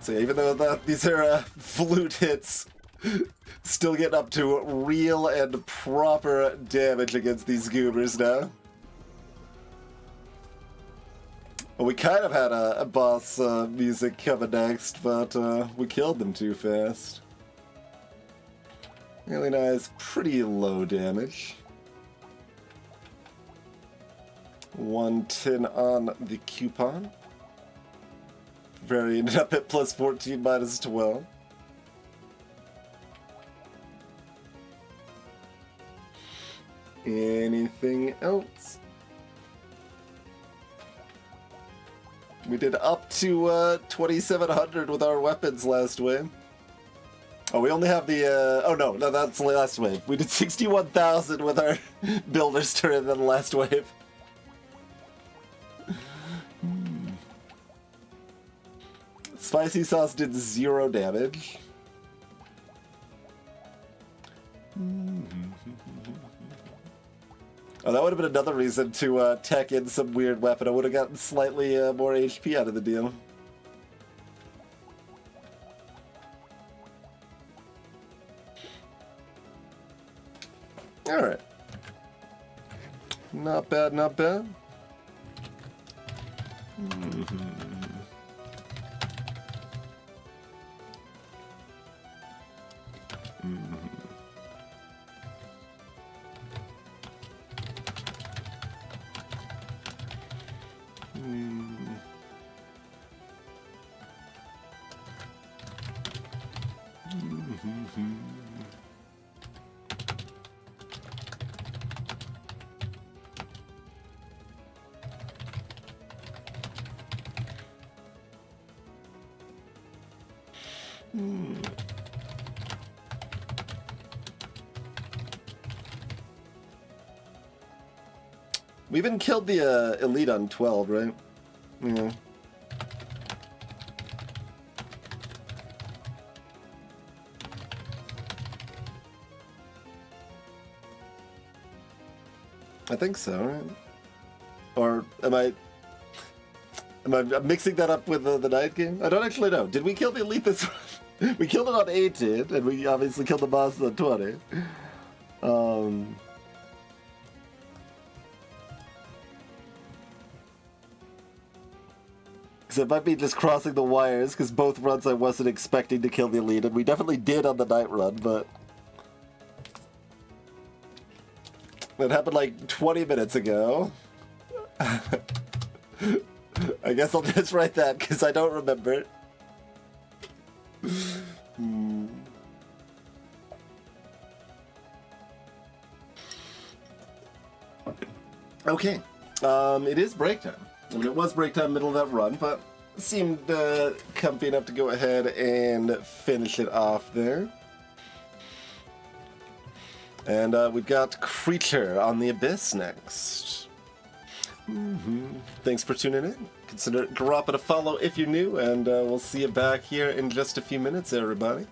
So even though these are flute hits, still getting up to real and proper damage against these goobers now. Well, we kind of had a boss music coming next, but we killed them too fast. Really nice, pretty low damage. 110 on the coupon. Ended up at plus 14 minus 12. Anything else? We did up to 2,700 with our weapons last wave. Oh, we only have the, oh no, that's the last wave. We did 61,000 with our builder's turn in the last wave. Spicy sauce did 0 damage. Oh, that would have been another reason to tech in some weird weapon. I would have gotten slightly more HP out of the deal. Alright. Not bad, not bad. We even killed the elite on 12, right? Yeah. I think so, right? Or am I mixing that up with the night game? I don't actually know. Did we kill the elite this one? We killed it on 18, and we obviously killed the boss on 20. Because it might be just crossing the wires, because both runs I wasn't expecting to kill the elite, and we definitely did on the night run, but... It happened like 20 minutes ago. I guess I'll just write that, because I don't remember. Okay. It is break time. I mean, it was break time middle of that run, but it seemed comfy enough to go ahead and finish it off there. And we've got Creature on the Abyss next. Thanks for tuning in. Consider dropping a follow if you're new, and we'll see you back here in just a few minutes, everybody.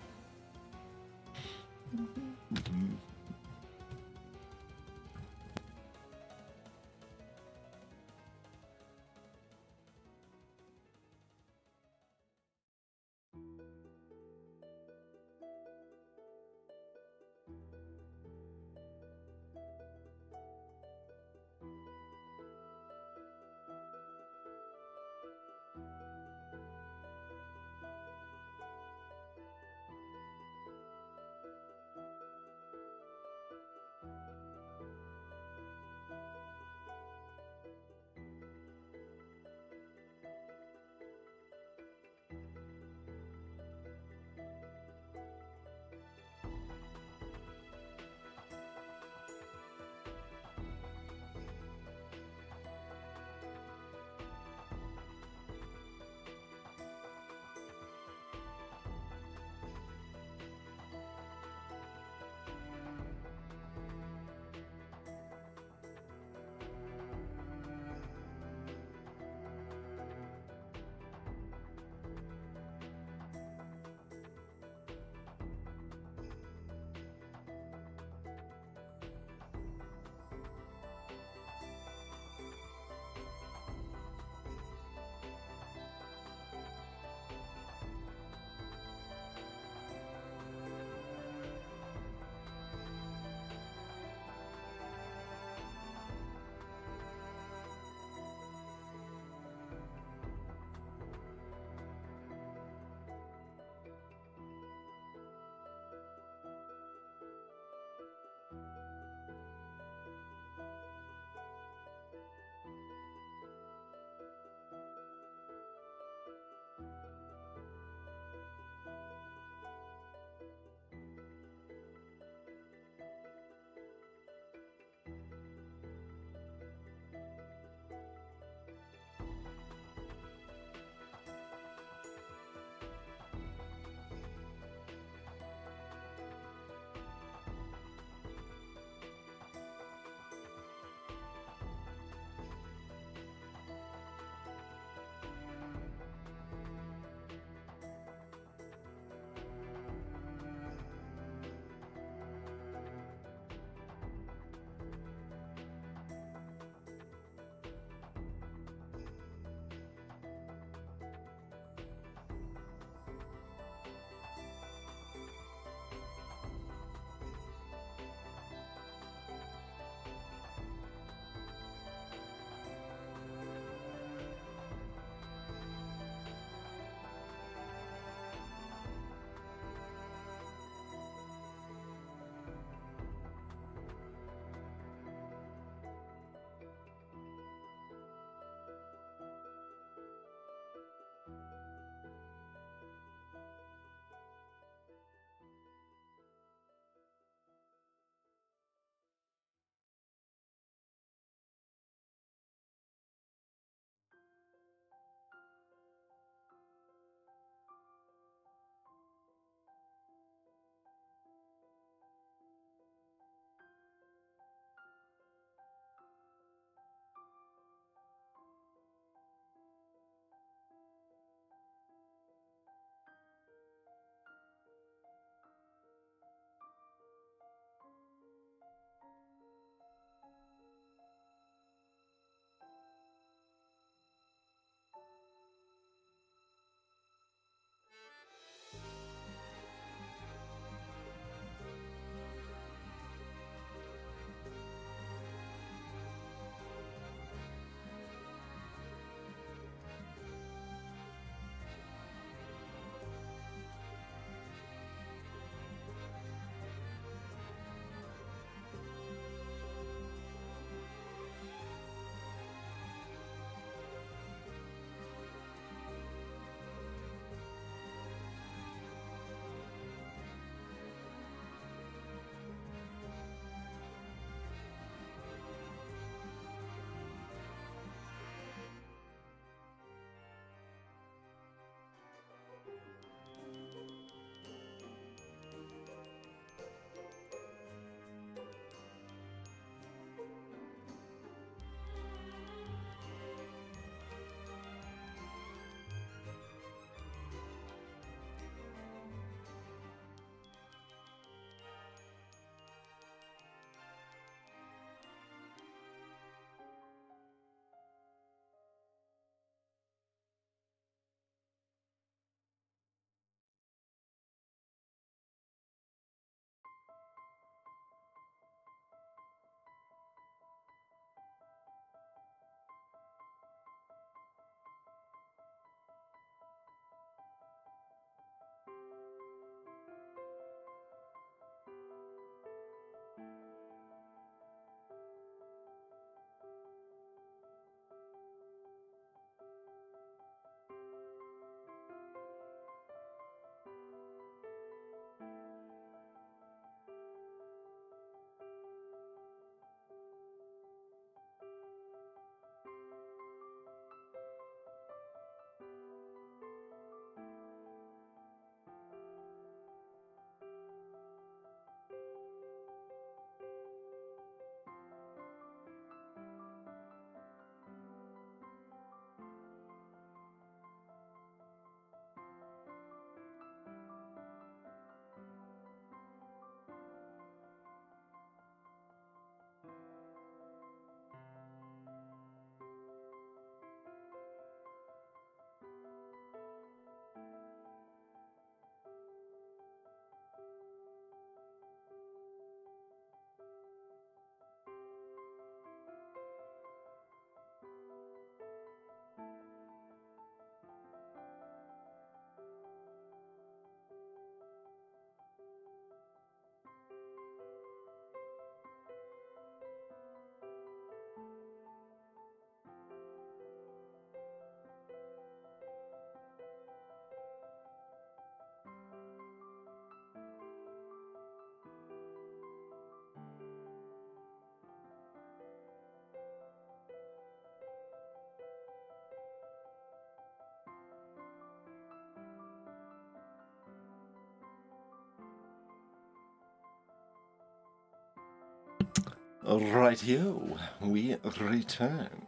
Rightio, we return.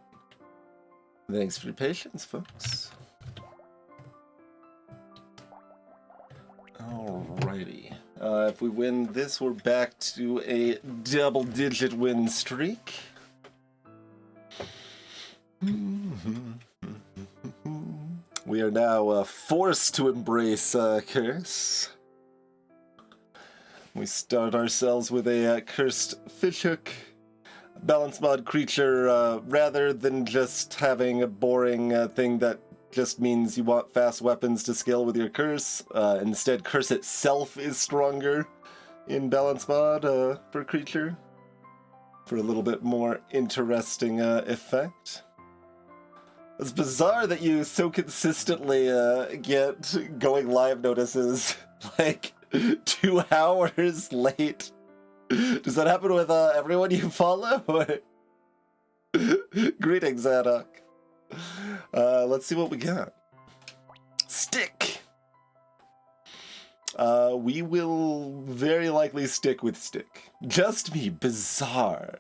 Thanks for your patience, folks. Alrighty. If we win this, we're back to a double-digit win streak. We are now forced to embrace Curse. We start ourselves with a cursed fishhook balance mod creature, rather than just having a boring thing that just means you want fast weapons to scale with your curse. Instead, curse itself is stronger in balance mod per creature for a little bit more interesting effect. It's bizarre that you so consistently get going live notices like 2 hours late. Does that happen with everyone you follow? Greetings, Zadok. Let's see what we got. Stick! We will very likely stick with stick. Just me, bizarre.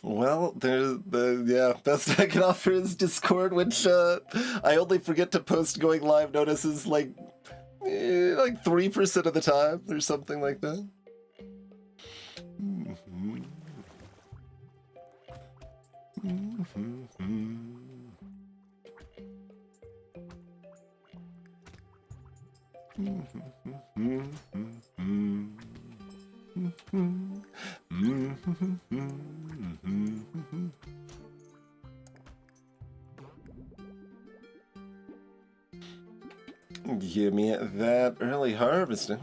Well, there's the best I can offer is Discord, which I only forget to post going live notices like 3% of the time or something like that. Give me that early harvesting.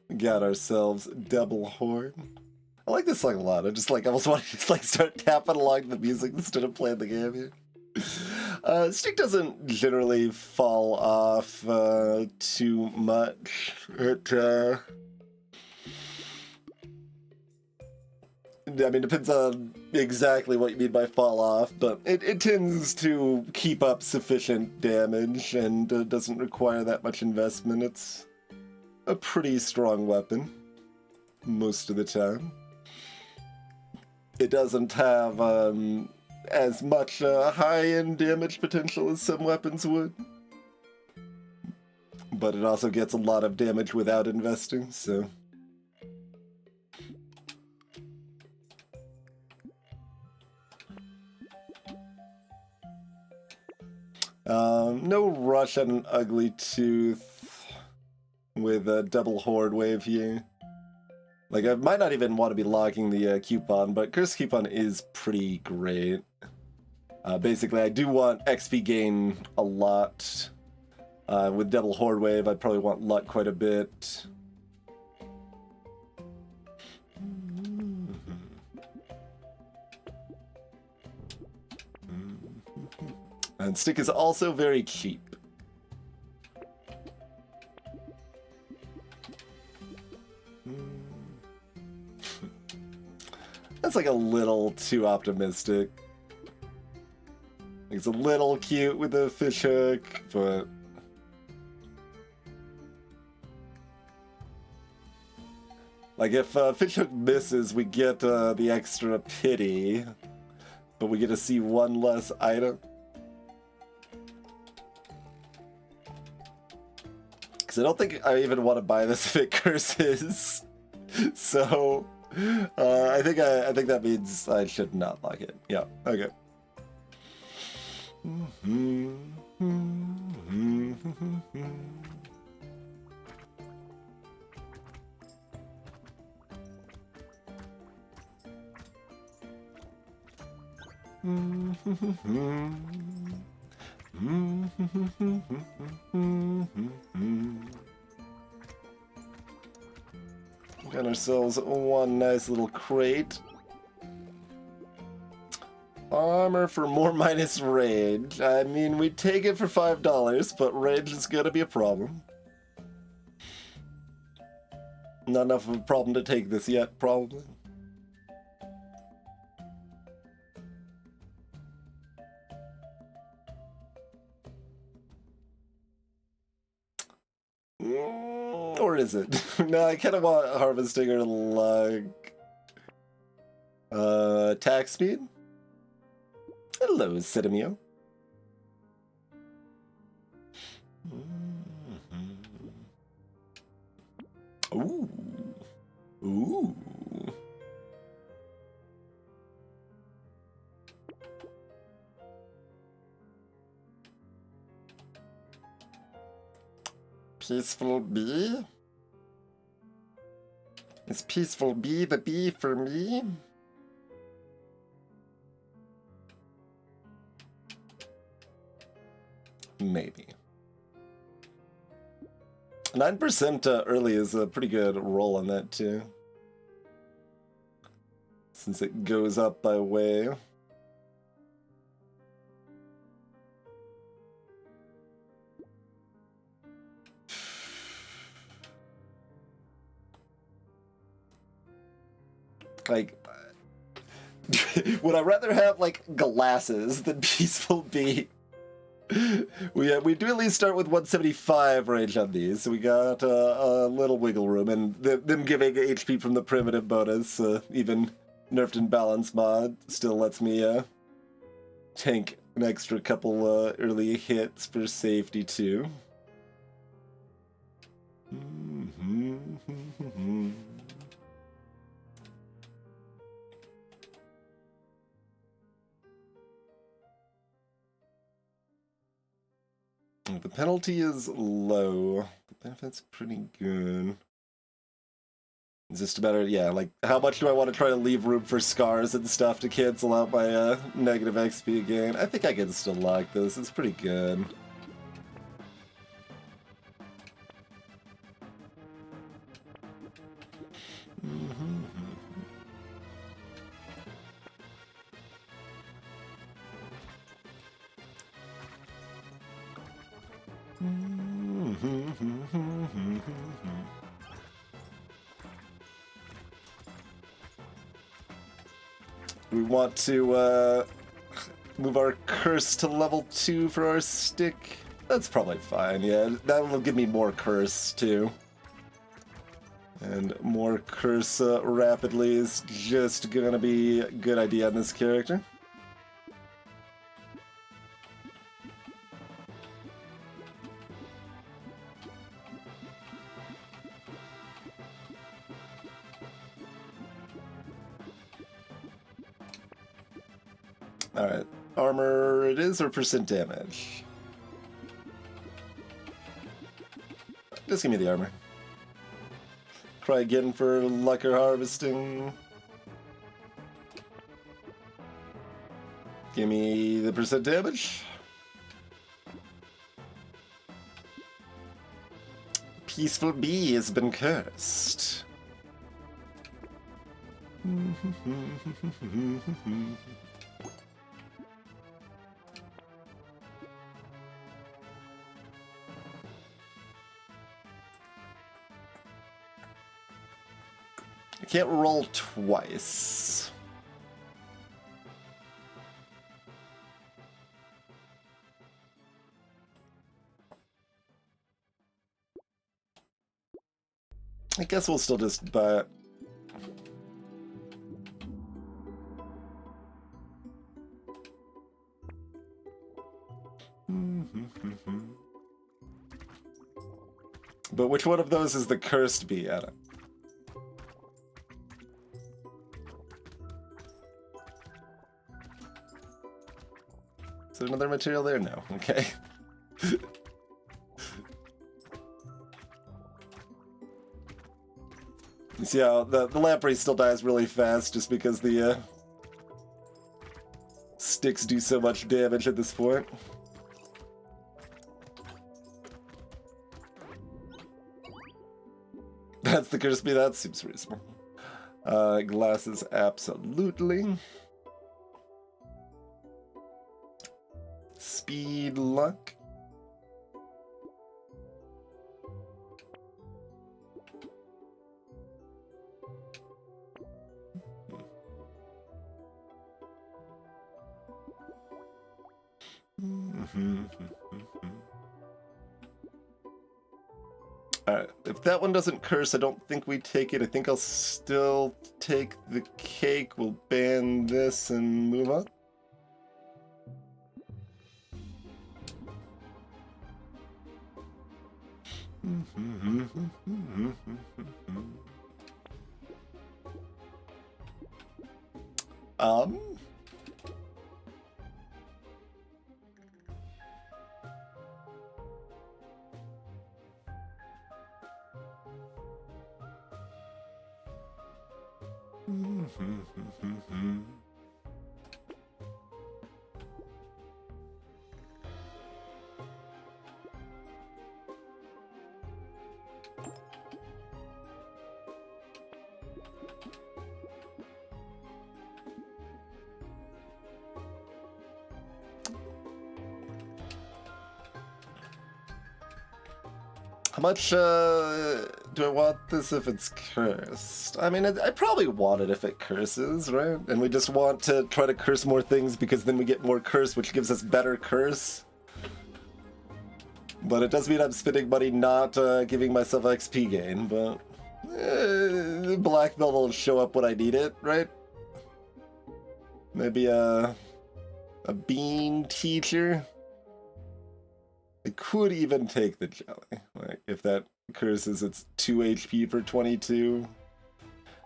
We got ourselves double horde. I like this song a lot. I almost want to just start tapping along the music instead of playing the game here. Stick doesn't generally fall off too much. Depends on exactly what you mean by fall off, but it tends to keep up sufficient damage and doesn't require that much investment. It's a pretty strong weapon most of the time. It doesn't have as much high-end damage potential as some weapons would, but it also gets a lot of damage without investing, so... No rush on an ugly tooth with a double horde wave here. I might not even want to be logging the coupon, but Curse coupon is pretty great. Basically, I do want XP gain a lot. With double horde wave, I'd probably want luck quite a bit. And stick is also very cheap. That's a little too optimistic. It's a little cute with the fishhook, but... if fishhook misses, we get the extra pity, but we get to see one less item. I don't think I even want to buy this if it curses. So, I think that means I should not lock it. Yeah, okay. Got ourselves one nice little crate. Armor for more minus range. I mean, we'd take it for $5, but range is gonna be a problem. Not enough of a problem to take this yet, probably. Or is it? No, I kind of want Harvesting or Luck. Attack speed? Hello, Sidamio. Ooh. Ooh. Peaceful Bee? Is Peaceful Bee the bee for me? Maybe. 9% early is a pretty good roll on that too. Since it goes up by way. Like, would I rather have, like, glasses than Peaceful Bee? We do at least start with 175 range on these, so we got a little wiggle room, and them giving HP from the primitive bonus, even nerfed and balance mod, still lets me tank an extra couple early hits for safety too. The penalty is low. The benefit's pretty good. It's just a matter of, yeah, like, how much do I want to try to leave room for scars and stuff to cancel out my negative XP gain? I think I can still lock this. It's pretty good. We want to move our curse to level 2 for our stick. That's probably fine, yeah. That'll give me more curse, too. And more curse rapidly is just gonna be a good idea on this character. Alright, armor it is, or percent damage? Just give me the armor. Try again for luck or harvesting. Give me the percent damage. Peaceful Bee has been cursed. I can't roll twice. I guess we'll still just buy it. But which one of those is the cursed bee, Adam? Is there another material there? No. Okay. You see how the lamprey still dies really fast just because the sticks do so much damage at this point. That's the curse bee. That seems reasonable. Glasses, absolutely. Speed, luck. Alright, if that one doesn't curse, I don't think we take it. I think I'll still take the cake. We'll ban this and move on. How much do I want this if it's cursed? I mean, I probably want it if it curses, right? And we just want to try to curse more things because then we get more curse, which gives us better curse. But it does mean I'm spending money not giving myself XP gain, but the black belt will show up when I need it, right? Maybe a bean teacher. I could even take the jelly, like if that curses it's 2 HP for 22.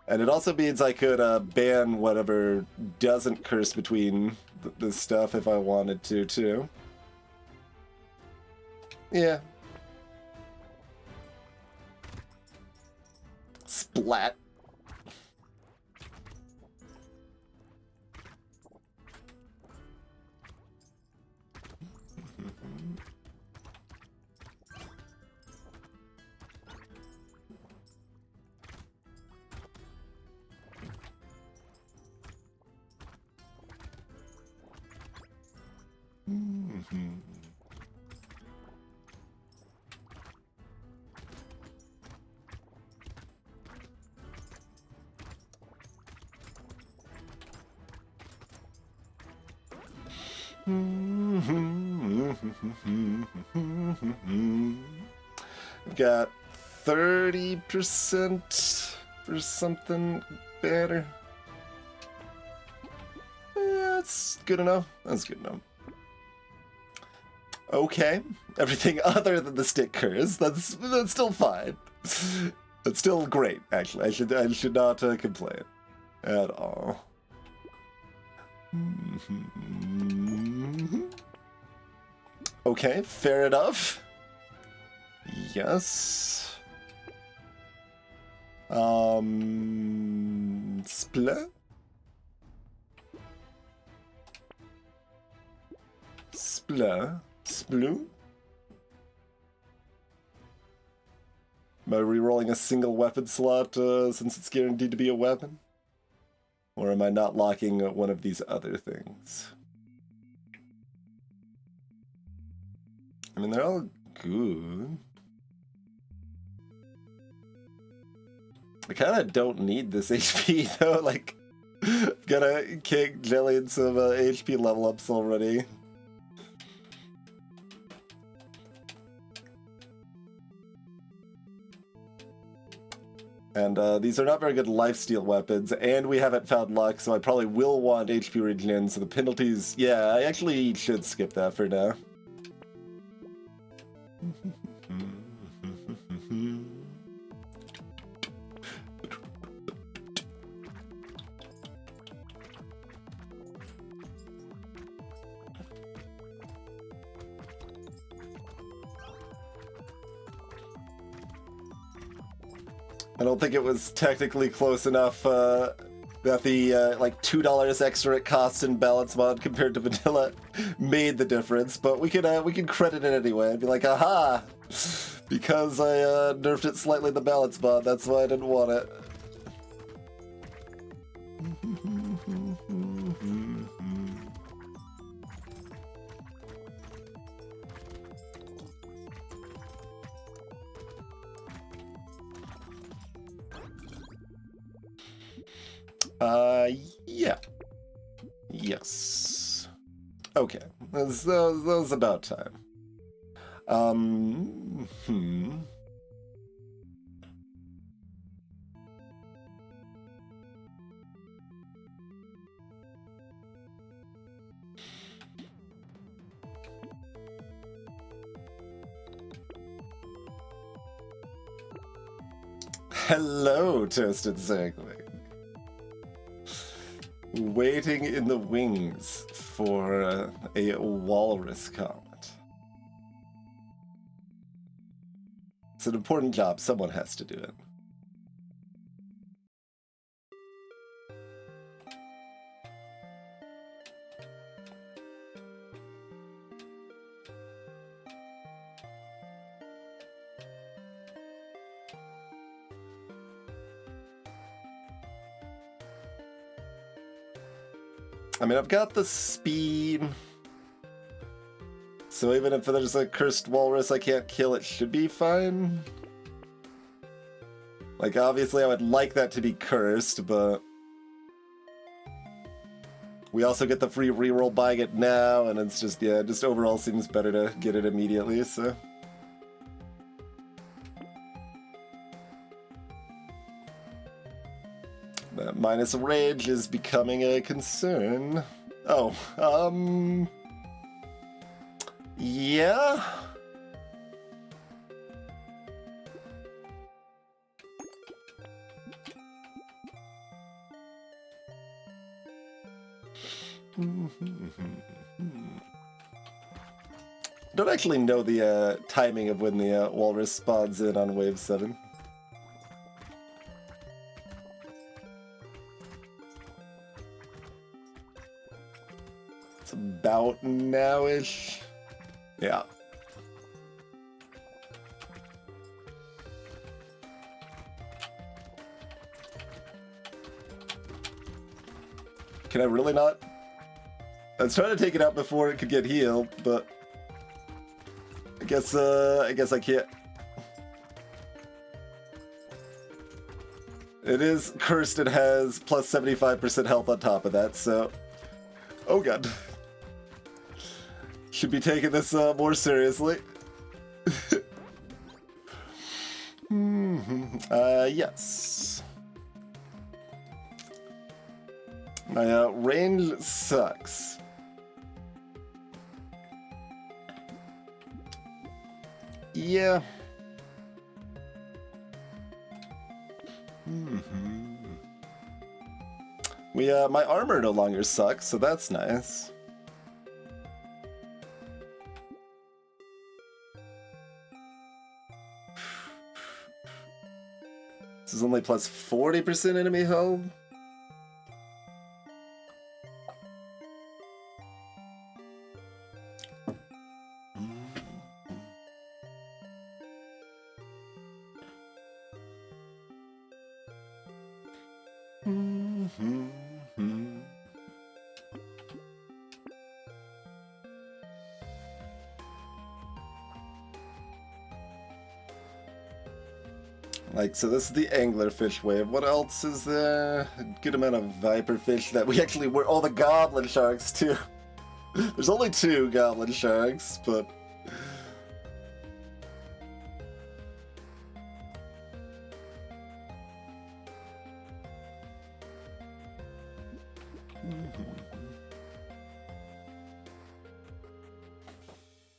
And it also means I could ban whatever doesn't curse between the stuff if I wanted to, too. Yeah. Splat. I've got 30% for something better. Yeah, that's good enough. That's good enough. Okay, everything other than the stick curse, that's still fine. That's still great, actually. I should not complain at all. Okay, fair enough. Yes. Split. Splu? Am I rerolling a single weapon slot since it's guaranteed to be a weapon? Or am I not locking one of these other things? I mean, they're all good. I kind of don't need this HP, though. Like, I've got a cake, jelly, and some HP level ups already. And these are not very good lifesteal weapons, and we haven't found luck, so I probably will want HP regen, so the penalties... Yeah, I actually should skip that for now. I don't think it was technically close enough that the like $2 extra it costs in balance mod compared to vanilla made the difference, but we can credit it anyway and be like, aha! Because I nerfed it slightly in the balance mod, that's why I didn't want it. Yeah. Yes. Okay. That was about time. Hello, Toasted Zangling. Waiting in the wings for a walrus comet. It's an important job. Someone has to do it. I mean, I've got the speed, so even if there's a cursed walrus I can't kill, it should be fine. Like, obviously I would like that to be cursed, but we also get the free reroll buying it now, and it's just, yeah, just overall seems better to get it immediately, so... That minus rage is becoming a concern. Oh, yeah? Don't actually know the timing of when the walrus spawns in on wave 7. It's about now-ish. Yeah. Can I really not? I was trying to take it out before it could get healed, but I guess I can't. It is cursed and has plus 75% health on top of that, so... Oh god. Should be taking this more seriously. Yes. My range sucks. Yeah. My armor no longer sucks, so that's nice. This is only plus 40% enemy health. Like, so this is the anglerfish wave. What else is there? A good amount of viperfish that we actually were. Oh, the goblin sharks, too. There's only 2 goblin sharks, but...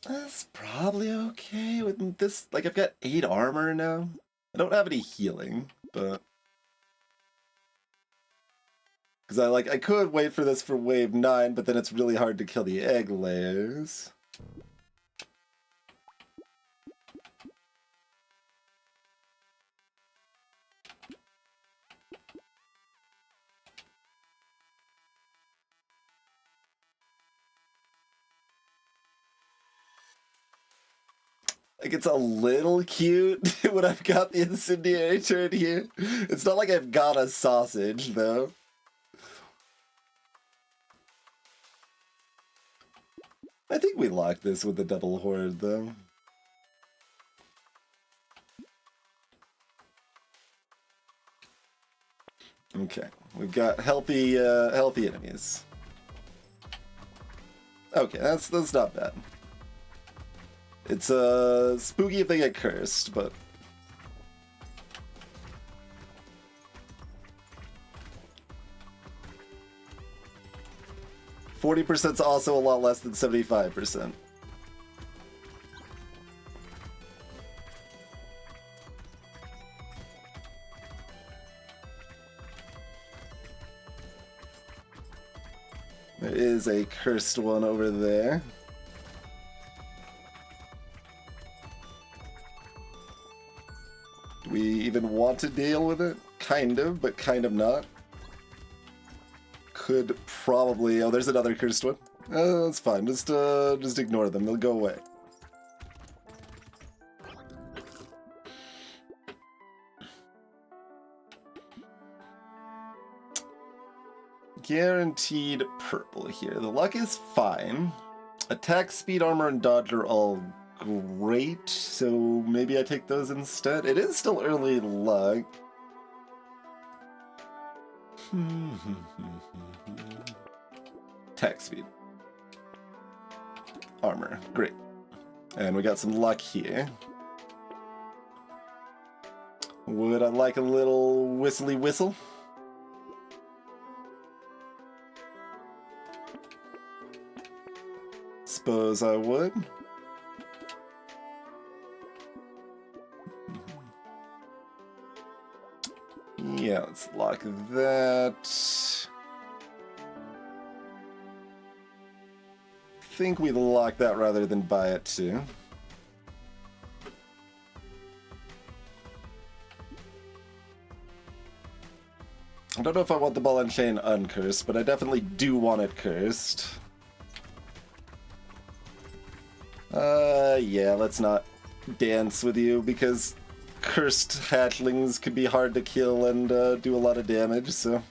That's probably okay with this. Like, I've got 8 armor now. I don't have any healing, but... Because I could wait for this for wave 9, but then it's really hard to kill the egg layers. Like, it's a little cute when I've got the incendiary turret here. It's not like I've got a sausage, though. I think we locked this with the double horde, though. Okay, we've got healthy enemies. Okay, that's not bad. It's spooky if they get cursed, but 40% is also a lot less than 75%. There is a cursed one over there. Do we even want to deal with it? Kind of, but kind of not. Could probably... Oh, there's another cursed one. That's fine. Just ignore them. They'll go away. Guaranteed purple here. The luck is fine. Attack, speed, armor, and dodge are all great, so maybe I take those instead. It is still early luck. Attack, speed. Armor. Great. And we got some luck here. Would I like a little whistly whistle? Suppose I would. Yeah, let's lock that. I think we lock that rather than buy it too. I don't know if I want the ball and chain uncursed, but I definitely do want it cursed. Yeah, let's not dance with you, because cursed hatchlings could be hard to kill and do a lot of damage, so...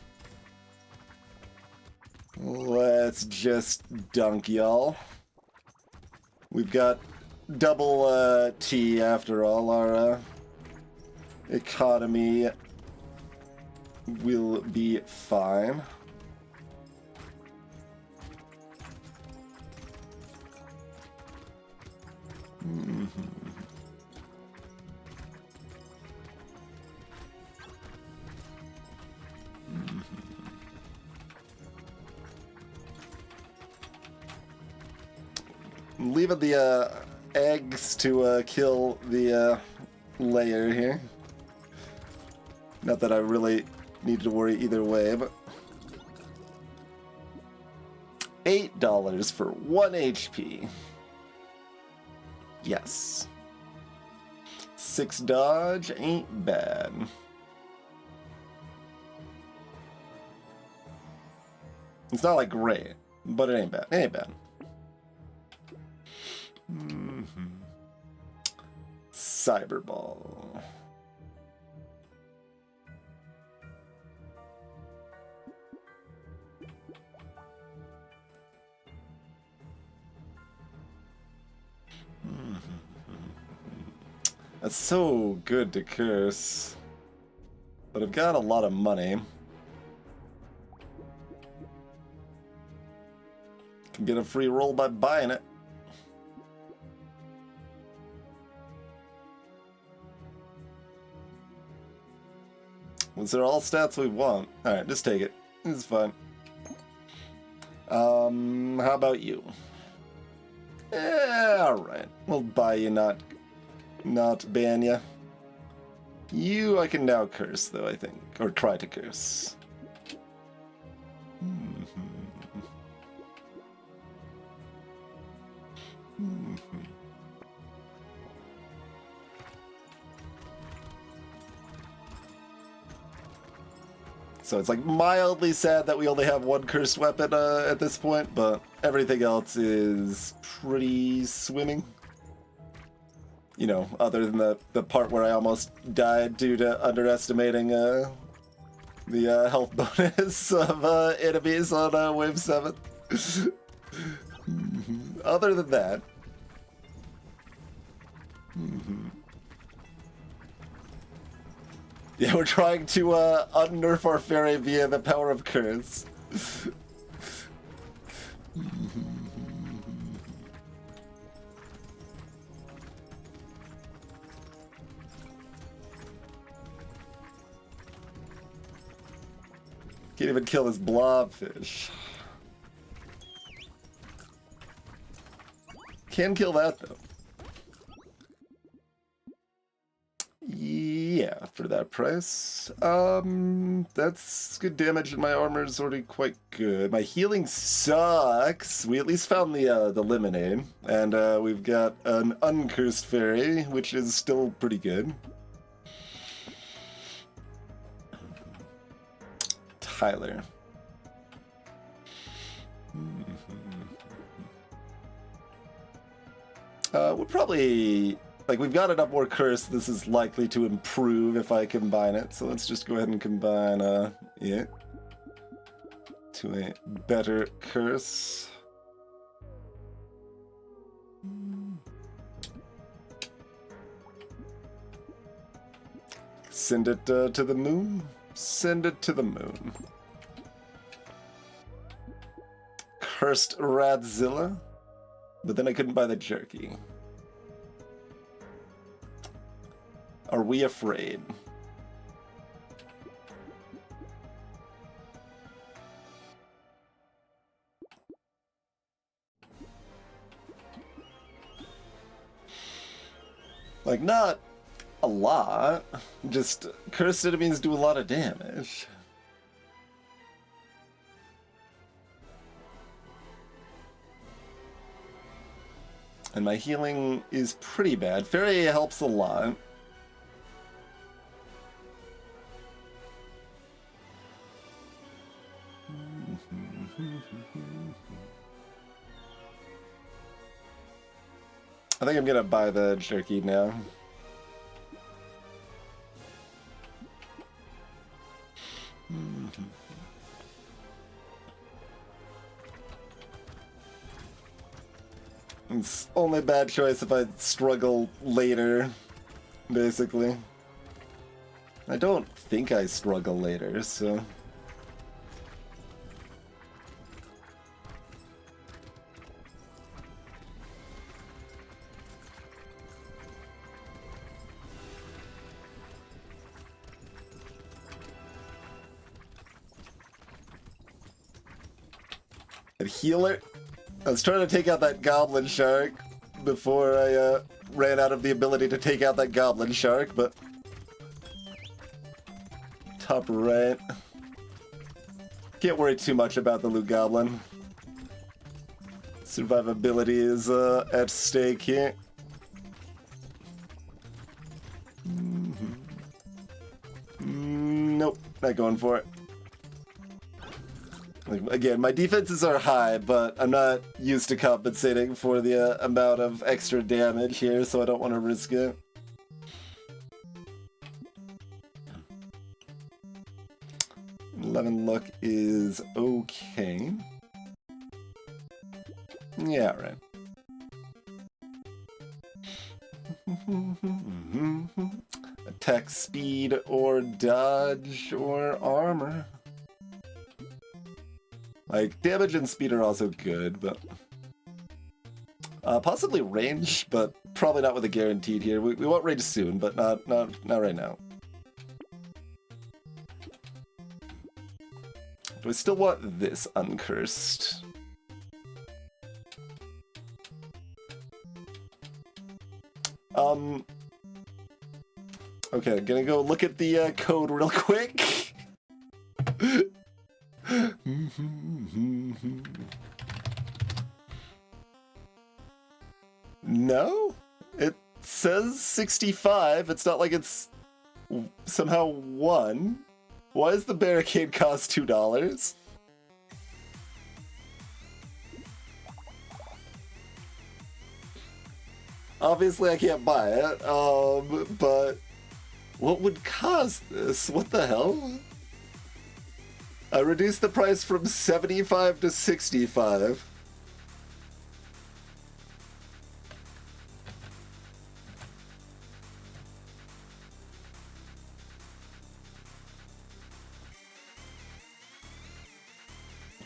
Let's just dunk y'all. We've got double T after all. Our economy will be fine. Leaving the eggs to kill the layer here. Not that I really need to worry either way, but $8 for 1 HP. Yes. 6 dodge ain't bad. It's not like great, but it ain't bad. It ain't bad. Cyberball. That's so good to curse. But I've got a lot of money. Can get a free roll by buying it. Those are all stats we want. Alright, just take it. It's fine. How about you? Alright. We'll buy you, not ban you. You I can now curse, though, I think. Or try to curse. So it's like mildly sad that we only have one cursed weapon at this point, but everything else is pretty swimming. You know, other than the part where I almost died due to underestimating the health bonus of enemies on Wave 7. Other than that. Yeah, we're trying to unnerf our fairy via the power of curse. Can't even kill this blobfish. Can kill that though. Yeah. Yeah, for that price. That's good damage, and my armor's already quite good. My healing sucks. We at least found the lemonade, and we've got an uncursed fairy, which is still pretty good. Tyler. We'll probably... Like, we've got enough more curse, this is likely to improve if I combine it. So let's just go ahead and combine it to a better curse. Send it to the moon. Send it to the moon. Cursed Radzilla. But then I couldn't buy the jerky. Are we afraid? Like, not a lot. Just cursed enemies do a lot of damage. And my healing is pretty bad. Fairy helps a lot. I think I'm gonna buy the jerky now. It's only a bad choice if I struggle later, basically. I don't think I struggle later, so... Healer. I was trying to take out that goblin shark before I ran out of the ability to take out that goblin shark, but top right. Can't worry too much about the loot goblin. Survivability is at stake here. Nope, not going for it. Like, again, my defenses are high, but I'm not used to compensating for the amount of extra damage here, so I don't want to risk it. $11 luck is okay. Yeah, right. Attack speed or dodge or armor. Like, damage and speed are also good, but... possibly range, but probably not with a guaranteed here. We want range soon, but not right now. Do I still want this uncursed? Okay, gonna go look at the code real quick. No? It says 65. It's not like it's somehow 1. Why does the barricade cost $2? Obviously I can't buy it, but what would cause this? What the hell? I reduced the price from 75 to 65.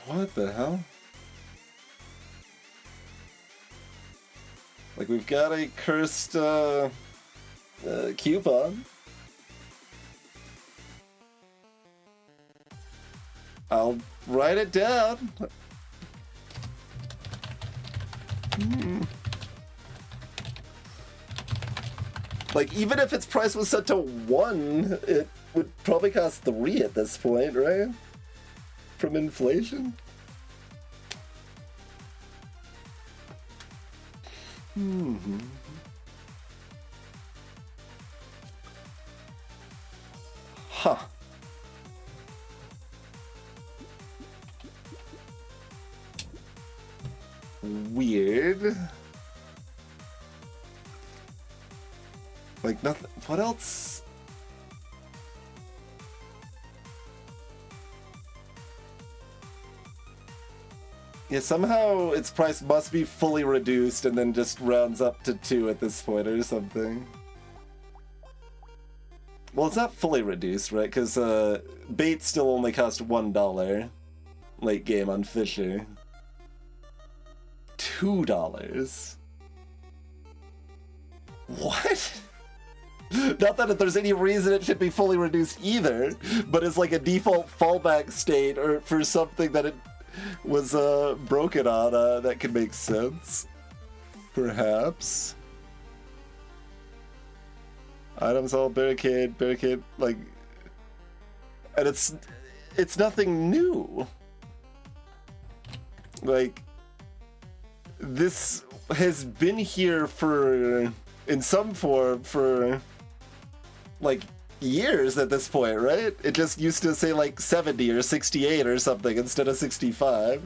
What the hell? Like, we've got a cursed coupon. I'll write it down. Like, even if its price was set to 1, it would probably cost 3 at this point, right? From inflation? Mm-hmm. Huh. Weird. Like, nothing. What else? Yeah, somehow its price must be fully reduced and then just rounds up to 2 at this point or something. Well, it's not fully reduced, right? Because bait still only cost $1 late game on Fisher. $2. What? Not that there's any reason it should be fully reduced either, but it's like a default fallback state or for something that it was broken on. That could make sense. Perhaps. Items all barricade, like... And it's nothing new. Like... This has been here for... in some form for... like, years at this point, right? It just used to say, like, 70 or 68 or something instead of 65.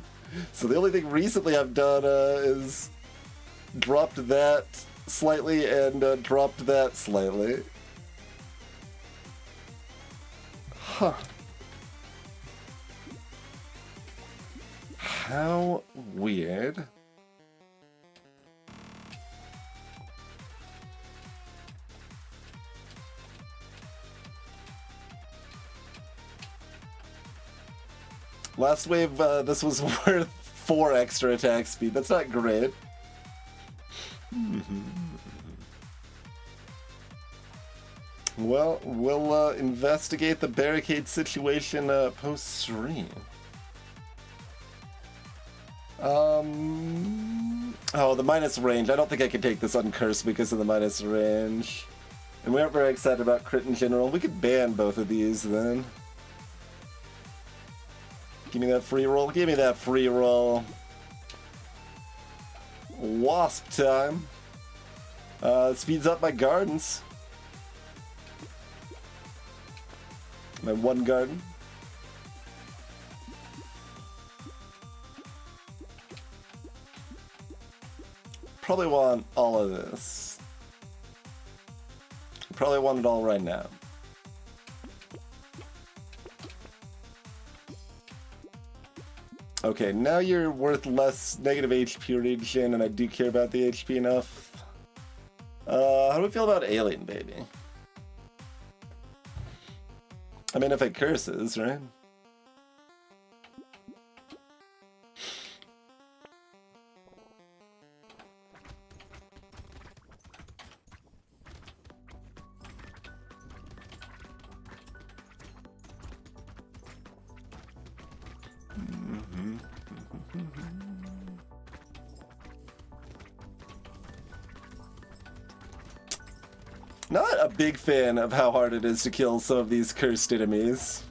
So the only thing recently I've done is... dropped that slightly and dropped that slightly. Huh. How weird. Last wave, this was worth 4 extra attack speed. That's not great. Well, we'll investigate the barricade situation post-stream. Oh, the minus range. I don't think I can take this uncursed because of the minus range. And we aren't very excited about crit in general. We could ban both of these then. Give me that free roll. Give me that free roll. Wasp time. Speeds up my gardens. My 1 garden. Probably want all of this. Probably want it all right now. Okay, now you're worth less negative HP regen, and I do care about the HP enough. How do we feel about Alien Baby? I mean, if it curses, right? Not a big fan of how hard it is to kill some of these cursed enemies.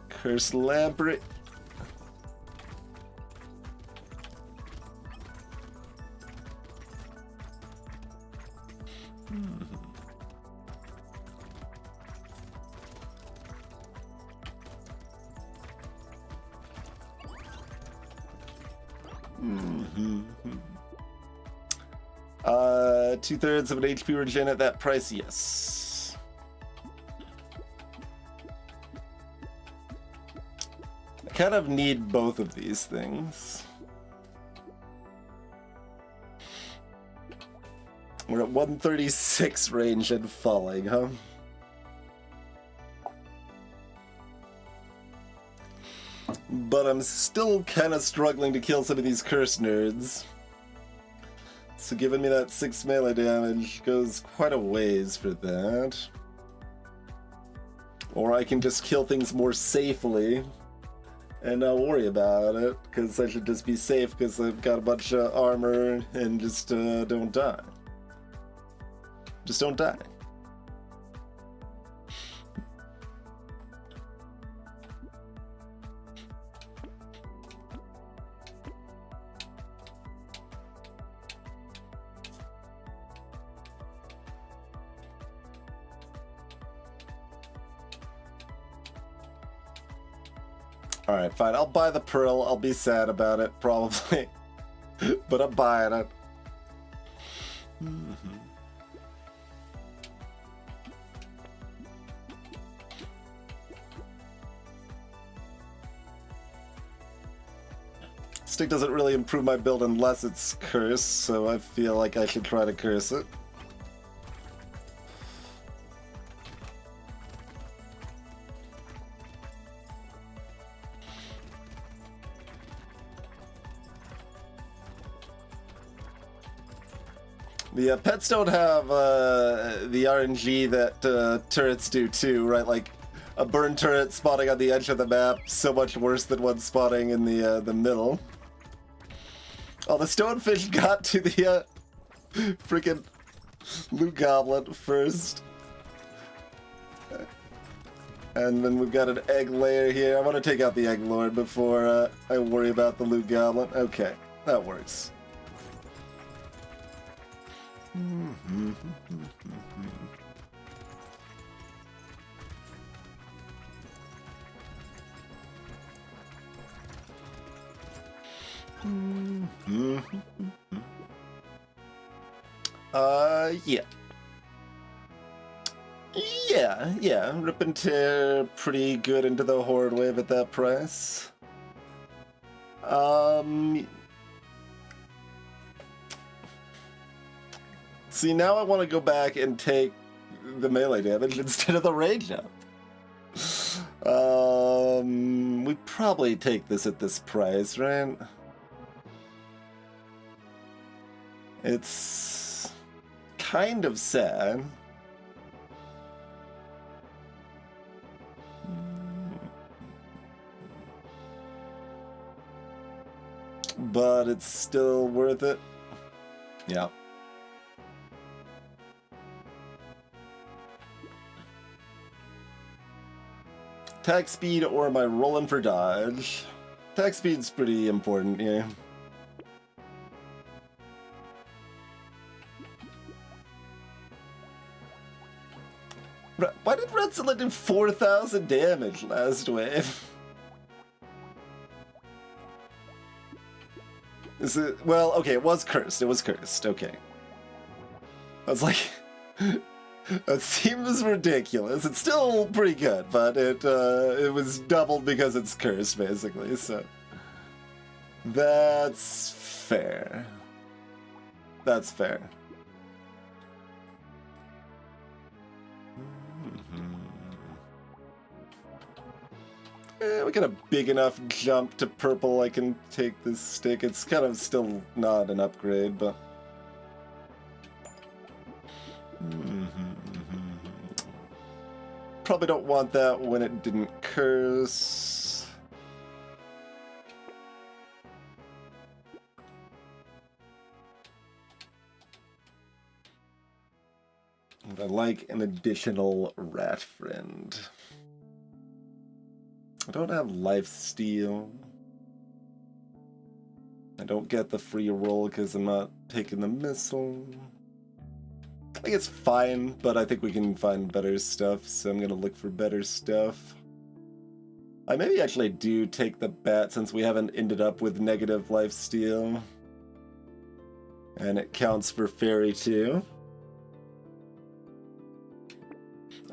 Cursed Lamprey. Two-thirds of an HP regen at that price, yes. I kind of need both of these things. We're at 136 range and falling, huh? But I'm still kind of struggling to kill some of these cursed nerds. So giving me that 6 melee damage goes quite a ways for that. Or I can just kill things more safely and not worry about it, because I should just be safe because I've got a bunch of armor and just don't die. Just don't die. Alright, fine. I'll buy the pearl. I'll be sad about it, probably. But I'm buying it. Stick doesn't really improve my build unless it's cursed, so I feel like I should try to curse it. The pets don't have the RNG that turrets do too, right? Like a burn turret spawning on the edge of the map, so much worse than one spawning in the middle. Oh, the stonefish got to the freaking loot goblet first. And then we've got an egg layer here. I want to take out the egg lord before I worry about the loot goblet. Okay, that works. Yeah. Rip and tear pretty good into the horde wave at that price. See, now I want to go back and take the melee damage instead of the range up. We probably take this at this price, right? It's kind of sad. But it's still worth it. Yeah. Attack speed or am I rolling for dodge? Attack speed's pretty important here. Why did Redsela do 4,000 damage last wave? Is it? Well, okay, it was cursed. It was cursed. Okay. I was like, that seems ridiculous. It's still pretty good, but it was doubled because it's cursed, basically. So that's fair. That's fair. We got a big enough jump to purple. I can take this stick. It's kind of still not an upgrade, but... Probably don't want that when it didn't curse. I like an additional rat friend. I don't have lifesteal. I don't get the free roll because I'm not taking the missile. I think it's fine, but I think we can find better stuff, so I'm gonna look for better stuff. I maybe actually do take the bat since we haven't ended up with negative lifesteal. And it counts for fairy too.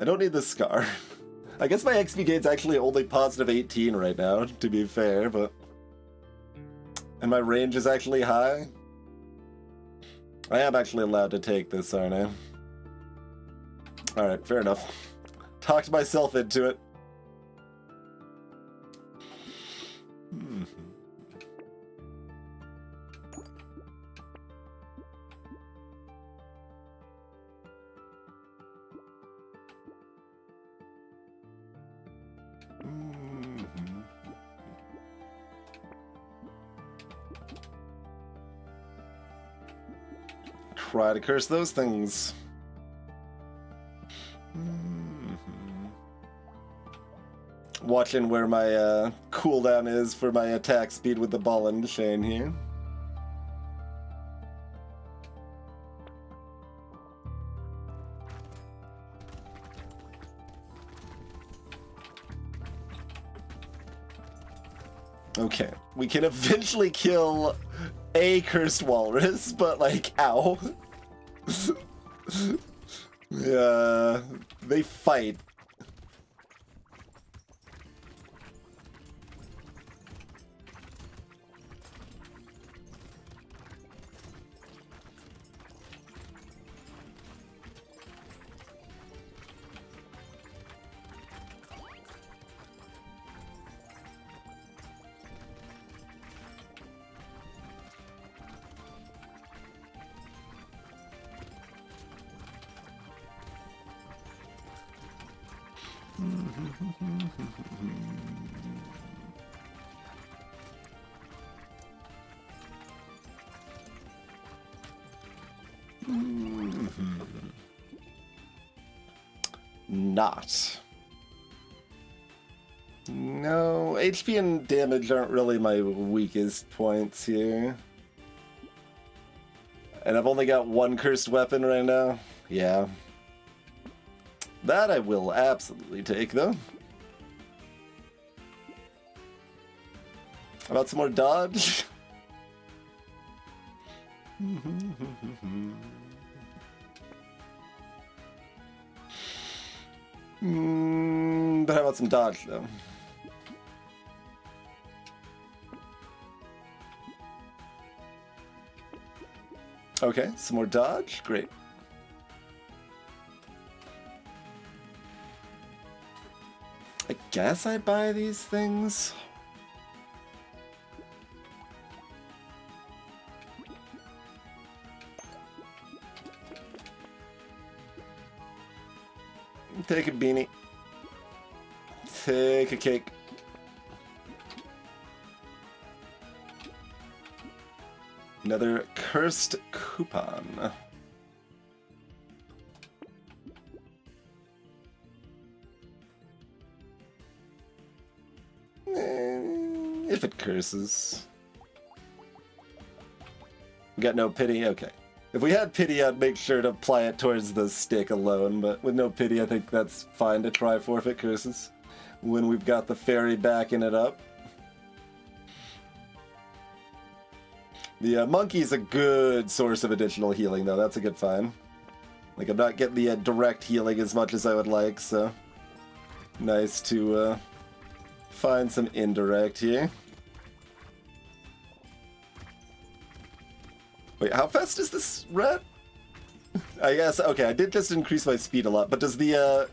I don't need the scar. I guess my XP gain's actually only positive 18 right now, to be fair, but... And my range is actually high. I am actually allowed to take this, aren't I? Alright, fair enough. Talked myself into it. try to curse those things. Watching where my cooldown is for my attack speed with the ball and chain here. Okay, we can eventually kill a cursed walrus, but like, ow. They fight. Not. No, HP and damage aren't really my weakest points here. And I've only got one cursed weapon right now. Yeah. That I will absolutely take, though. How about some more dodge? But how about some dodge, though? Okay, some more dodge. Great. I guess I buy these things. Take a beanie. Take a cake. Another cursed coupon. If it curses. We got no pity? Okay. If we had pity, I'd make sure to apply it towards the stick alone, but with no pity, I think that's fine to try forfeit curses when we've got the fairy backing it up. The monkey's a good source of additional healing, though. That's a good find. Like, I'm not getting the direct healing as much as I would like, so nice to find some indirect here. Wait, how fast is this rat? I guess, okay, I did just increase my speed a lot, but does the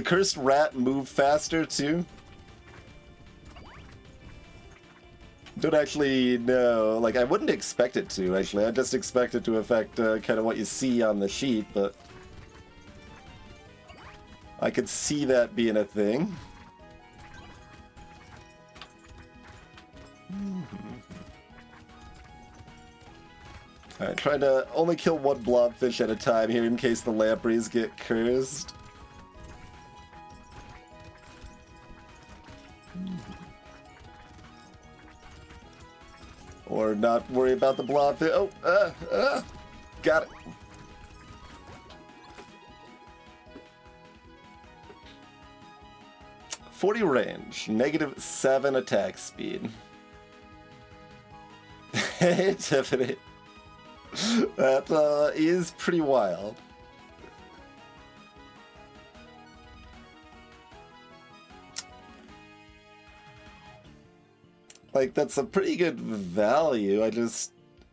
cursed rat move faster too? Don't actually know. Like, I wouldn't expect it to, actually. I just expect it to affect kind of what you see on the sheet, but I could see that being a thing. Alright, trying to only kill one blobfish at a time here in case the lampreys get cursed. Or not worry about the blobfish. Oh, got it. .40 range, -7 attack speed. Tiffany. That is pretty wild. Like, that's a pretty good value.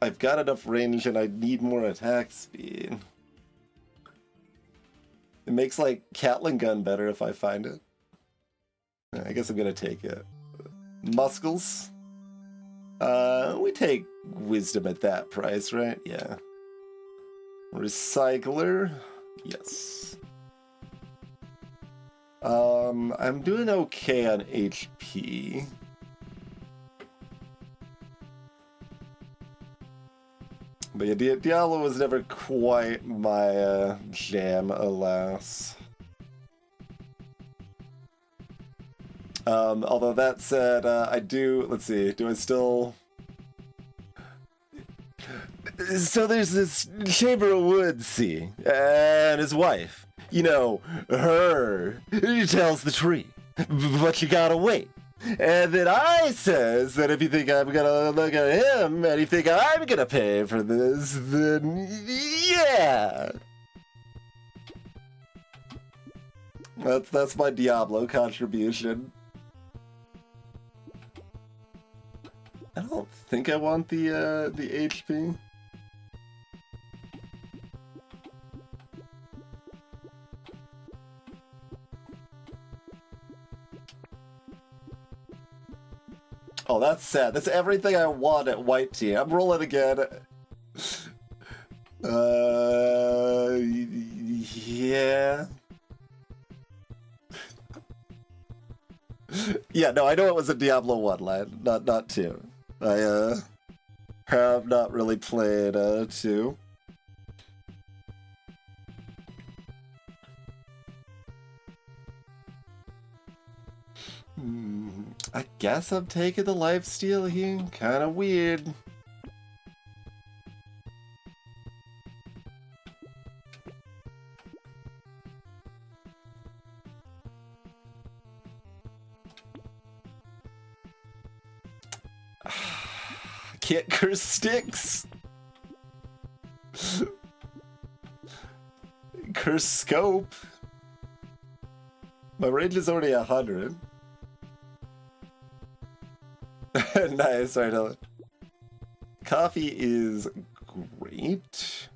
I've got enough range and I need more attack speed. It makes, like, Catling Gun better if I find it. I guess I'm gonna take it. Muscles. We take wisdom at that price, right? Yeah. Recycler. Yes. I'm doing okay on HP. But yeah, Diablo was never quite my jam, alas. Although that said, I do, let's see, do I still... So there's this Chamber of Woods, see, and his wife. You know, her, he tells the tree, but you gotta wait. And then I says that if you think I'm gonna look at him and you think I'm gonna pay for this, then yeah. That's my Diablo contribution. I don't think I want the HP. Oh, that's sad. That's everything I want at white team. I'm rolling again. Yeah. Yeah, no, I know it was a Diablo 1 line, not 2. I have not really played 2. I guess I'm taking the lifesteal here. Kinda weird. Can't curse sticks. Curse scope. My range is already 100. Nice, right on. Coffee is great.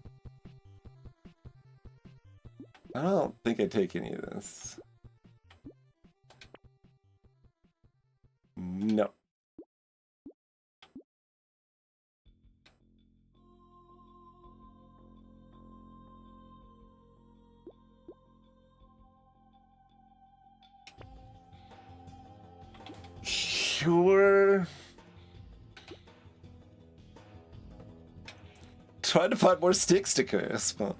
I don't think I take any of this. No. Sure. Trying to find more sticks to curse, but...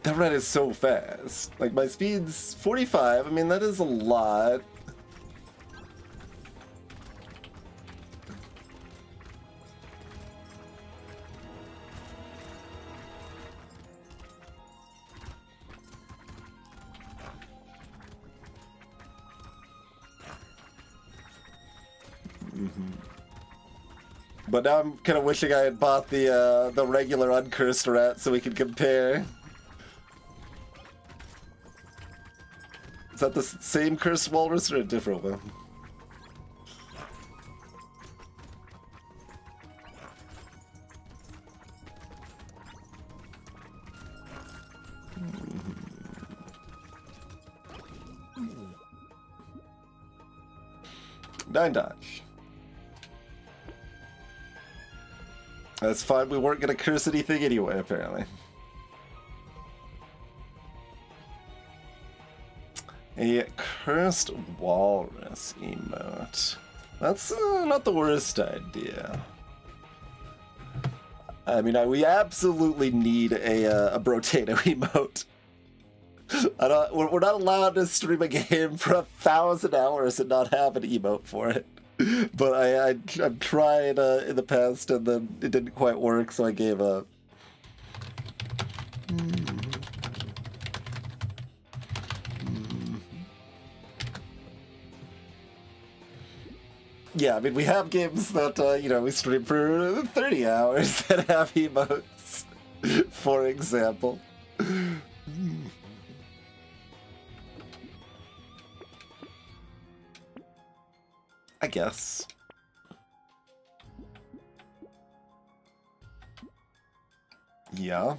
That red is so fast. Like, my speed's 45. I mean, that is a lot. But now I'm kind of wishing I had bought the regular uncursed rat so we could compare. Is that the same cursed walrus or a different one? Nine dodge. That's fine, we weren't gonna curse anything anyway, apparently. A cursed walrus emote. That's not the worst idea. I mean, we absolutely need a Brotato emote. We're not allowed to stream a game for 1,000 hours and not have an emote for it. But I've tried in the past and then it didn't quite work, so I gave up. Yeah, I mean, we have games that, you know, we stream for 30 hours that have emotes, for example. I guess. Yeah.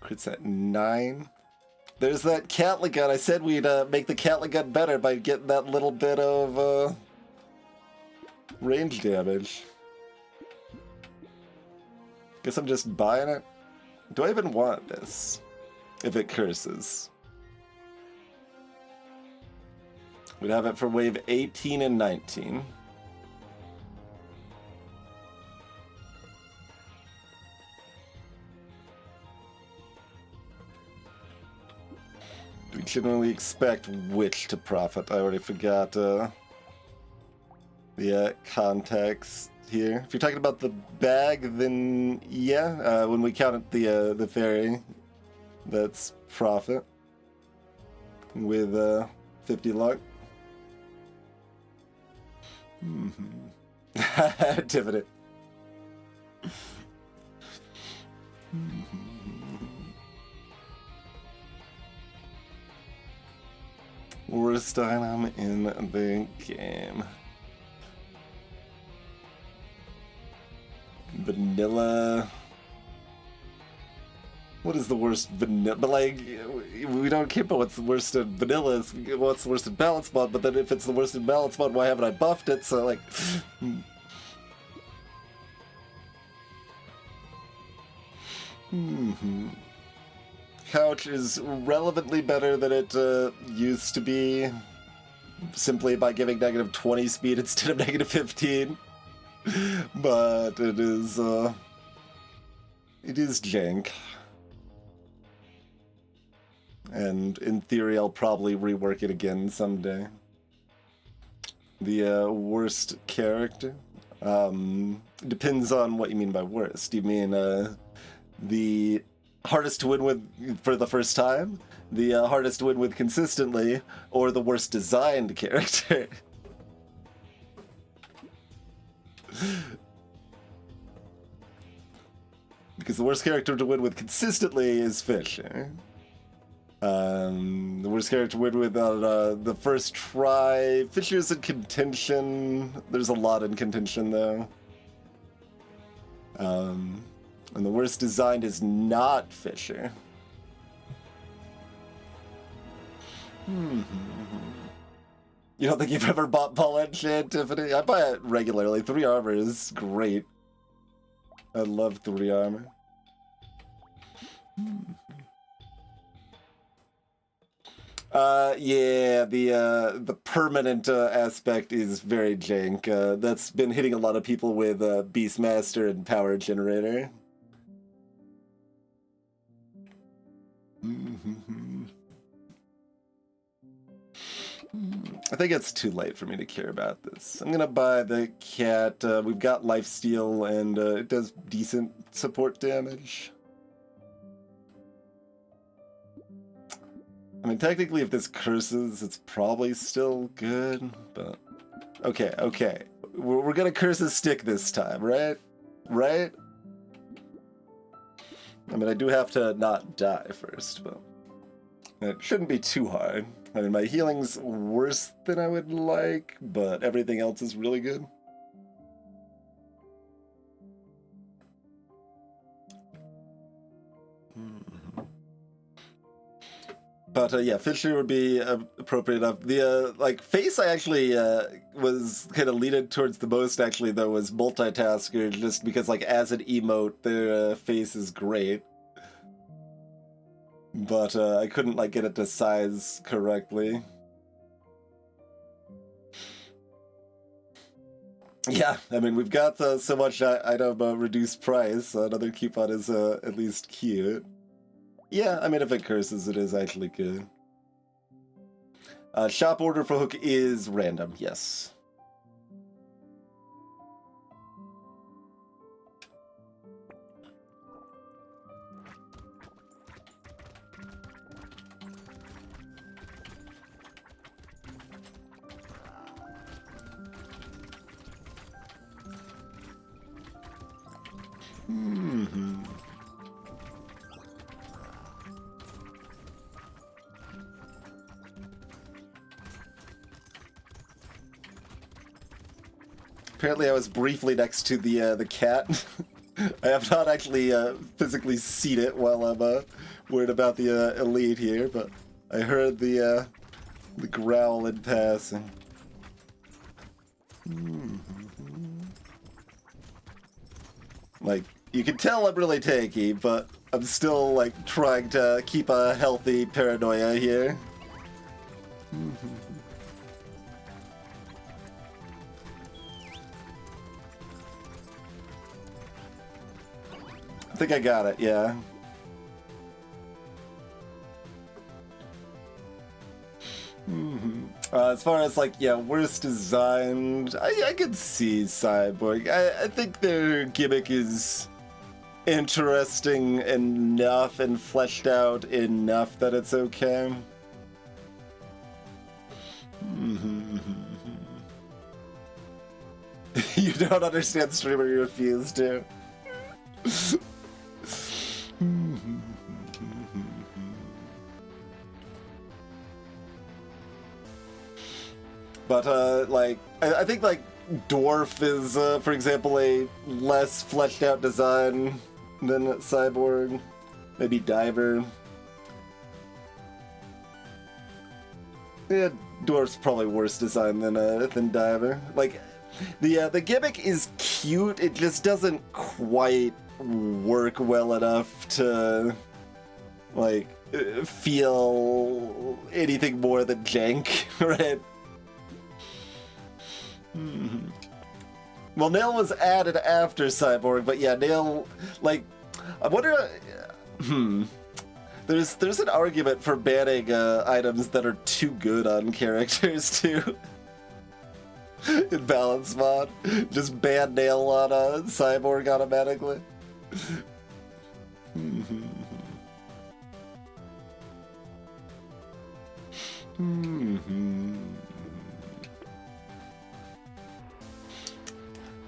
Crits at 9. There's that Catlet gun. I said we'd make the Catlet gun better by getting that little bit of range damage. Guess I'm just buying it. Do I even want this? If it curses. We'd have it for wave 18 and 19. We generally expect which to profit. I already forgot the context here. If you're talking about the bag, then yeah. When we count the fairy, that's profit with 50 luck. Dividend. Worst item in the game. Vanilla. What is the worst vanilla? But like, we don't care about what's the worst in vanilla, it's what's the worst in balance mod, but then if it's the worst in balance mod, why haven't I buffed it? So like... Couch is relevantly better than it used to be, simply by giving negative 20 speed instead of negative 15. But it is jank. And in theory, I'll probably rework it again someday. The worst character? Depends on what you mean by worst. You mean the hardest to win with for the first time, the hardest to win with consistently, or the worst designed character? Because the worst character to win with consistently is Fisher. The worst character to win with the first try. Fisher's in contention. There's a lot in contention though. And the worst designed is not Fisher. You don't think you've ever bought Paul Enchant, Tiffany? I buy it regularly. 3 armor is great. I love 3 armor. Yeah, the permanent aspect is very jank. That's been hitting a lot of people with Beastmaster and Power Generator. I think it's too late for me to care about this. I'm gonna buy the cat. We've got lifesteal and it does decent support damage. I mean, technically, if this curses, it's probably still good, but... Okay. We're gonna curse a stick this time, right? Right? I mean, I do have to not die first, but... It shouldn't be too hard. I mean, my healing's worse than I would like, but everything else is really good. But yeah, Fisher would be appropriate enough. The like face I actually was kind of leaning towards the most actually though was multitasker, just because like as an emote their face is great. But I couldn't like get it to size correctly. Yeah, I mean we've got so much item reduced price, so another coupon is at least cute. Yeah, I mean, if it curses, it is actually good. Shop order for hook is random, yes. Apparently I was briefly next to the cat. I have not actually physically seen it while I'm worried about the elite here, but I heard the growl in passing. Like, You can tell I'm really tanky, but I'm still, like, trying to keep a healthy paranoia here. I think I got it, yeah. As far as, like, yeah, worst designed, I could see Cyborg. I think their gimmick is interesting enough and fleshed out enough that it's okay. You don't understand streamer, you refuse to. But, like, I think, like, Dwarf is, for example, a less fleshed out design than Cyborg. Maybe Diver. Yeah, Dwarf's probably worse design than Diver. Like, the gimmick is cute, it just doesn't quite work well enough to, like, feel anything more than jank, right? Well, Nail was added after Cyborg, but yeah, Nail, like, I wonder, there's an argument for banning items that are too good on characters, too. In balance mod. Just ban Nail on Cyborg automatically.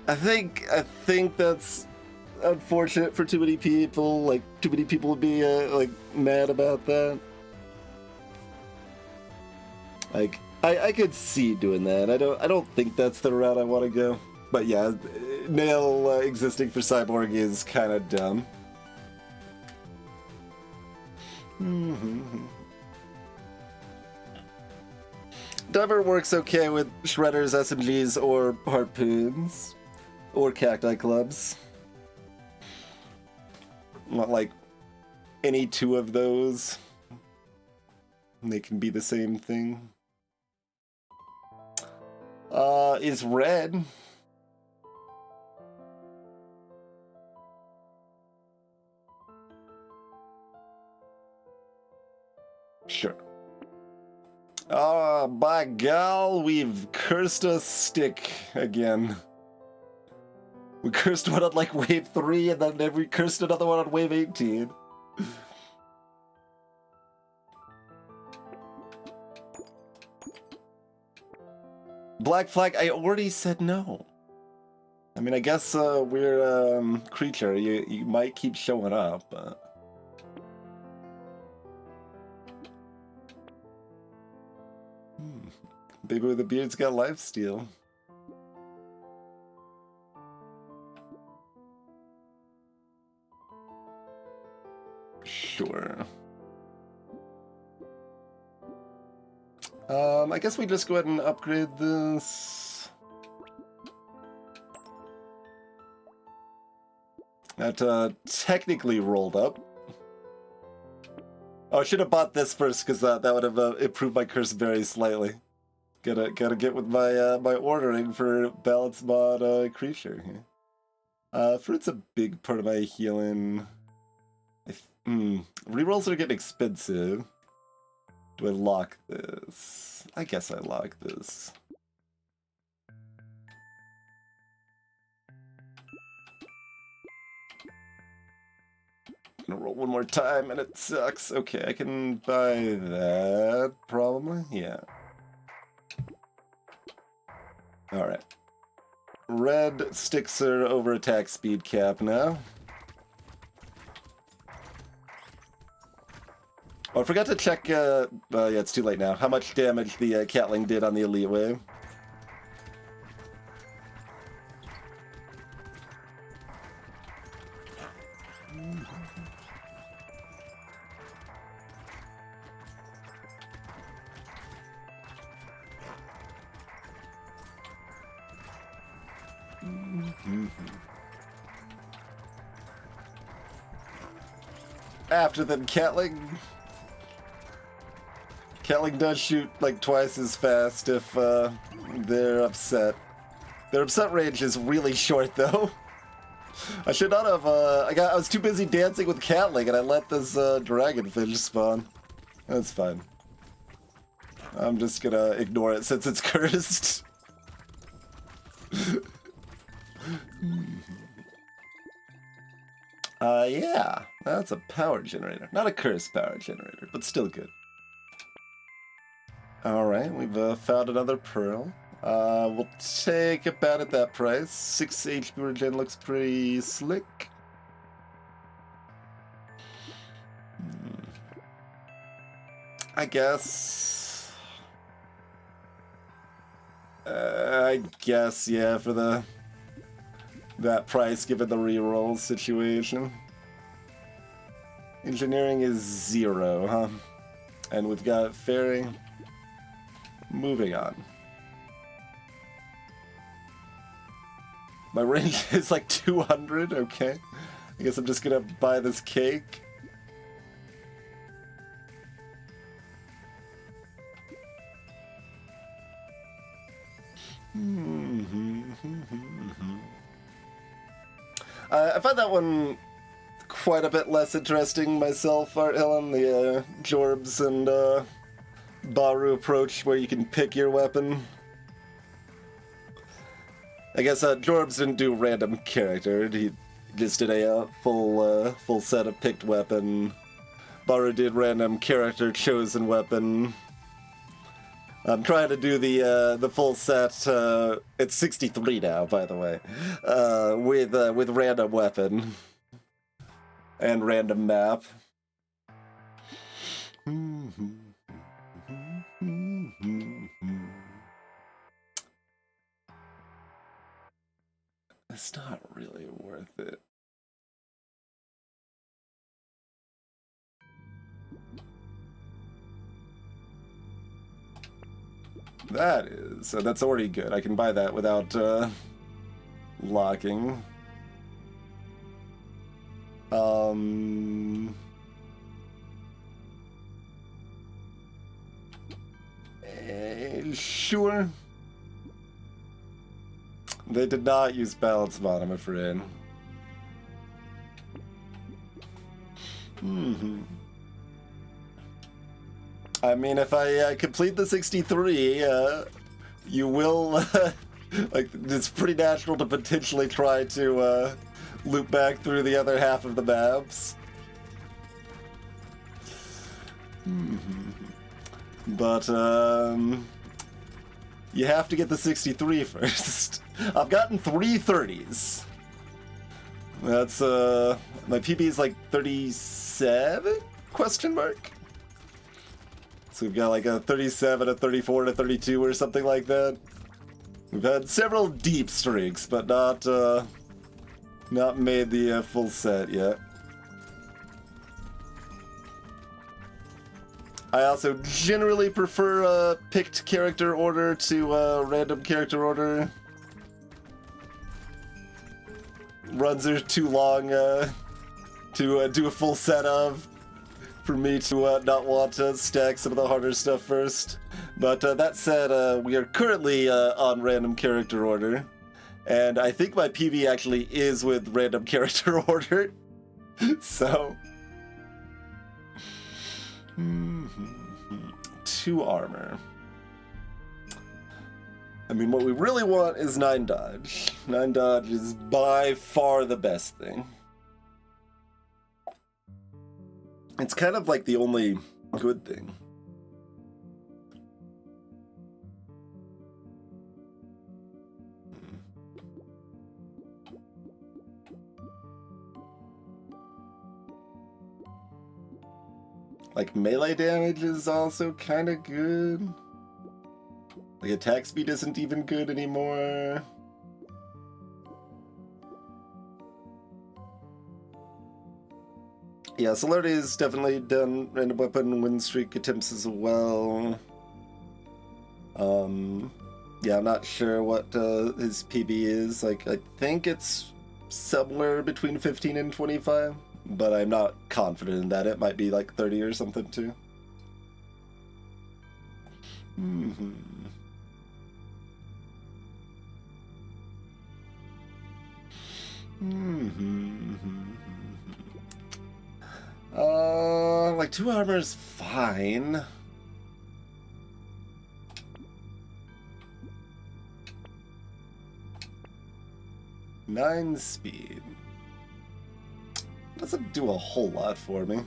I think that's unfortunate for too many people. Like, too many people would be like mad about that. Like, I could see doing that. I don't think that's the route I want to go. But yeah, Nail existing for Cyborg is kind of dumb. Diver works okay with shredders, SMGs, or harpoons. Or cacti clubs. Not like any two of those. They can be the same thing. Is red. Sure. By gal, we've cursed a stick again. We cursed one on, like, wave 3, and then we cursed another one on wave 18. Black flag, I already said no. I mean, I guess, we're, creature. You might keep showing up, but... Baby with a beard's got lifesteal. Sure. I guess we just go ahead and upgrade this. That, technically rolled up. Oh, I should have bought this first, because that would have improved my curse very slightly. Gotta get with my my ordering for balance mod creature here. Fruit's a big part of my healing. Rerolls are getting expensive. Do I lock this? I guess I lock this. I'm gonna roll one more time and it sucks. Okay, I can buy that, probably. Yeah. Alright. Red sticks her over attack speed cap now. Oh, I forgot to check, yeah, it's too late now, how much damage the Catling did on the Elite Wave. after them. Catling does shoot like twice as fast if they're upset. Their upset range is really short though. I should not have, I was too busy dancing with Catling and I let this dragonfish spawn. That's fine. I'm just gonna ignore it since it's cursed. Yeah, that's a power generator. Not a cursed power generator, but still good. Alright, we've found another pearl. We'll take a bat at that price. 6 HP regen looks pretty slick. I guess, yeah, for that price, given the reroll situation. Engineering is 0, huh? And we've got fairy. Moving on. My range is like 200, okay. I guess I'm just gonna buy this cake. I find that one quite a bit less interesting myself, Art Helen, the Jorbs and Baru approach where you can pick your weapon. I guess Jorbs didn't do random character, he just did a full set of picked weapon. Baru did random character chosen weapon. I'm trying to do the full set. It's 63 now, by the way, with random weapon and random map. It's not really worth it. That is, so that's already good. I can buy that without locking. Sure. They did not use balance mod, I'm afraid. I mean, if I complete the 63, you will, like, it's pretty natural to potentially try to loop back through the other half of the maps. But, you have to get the 63 first. I've gotten 3 30s. That's, my PB is like 37? Question mark? So we've got like a 37, a 34, and a 32 or something like that. We've had several deep streaks, but not made the full set yet. I also generally prefer picked character order to random character order. Runs are too long to do a full set of, for me to not want to stack some of the harder stuff first. But that said, we are currently on random character order, and I think my PB actually is with random character order. So 2 armor. I mean, what we really want is 9 dodge. 9 dodge is by far the best thing. It's kind of like the only good thing. Like, melee damage is also kind of good. Like, attack speed isn't even good anymore. Yeah, Solarity's definitely done random weapon Winstreak attempts as well. Yeah, I'm not sure what his PB is. Like, I think it's somewhere between 15 and 25. but I'm not confident in that. It might be like 30 or something too. Like 2 armor is fine. Nine speed. Doesn't do a whole lot for me.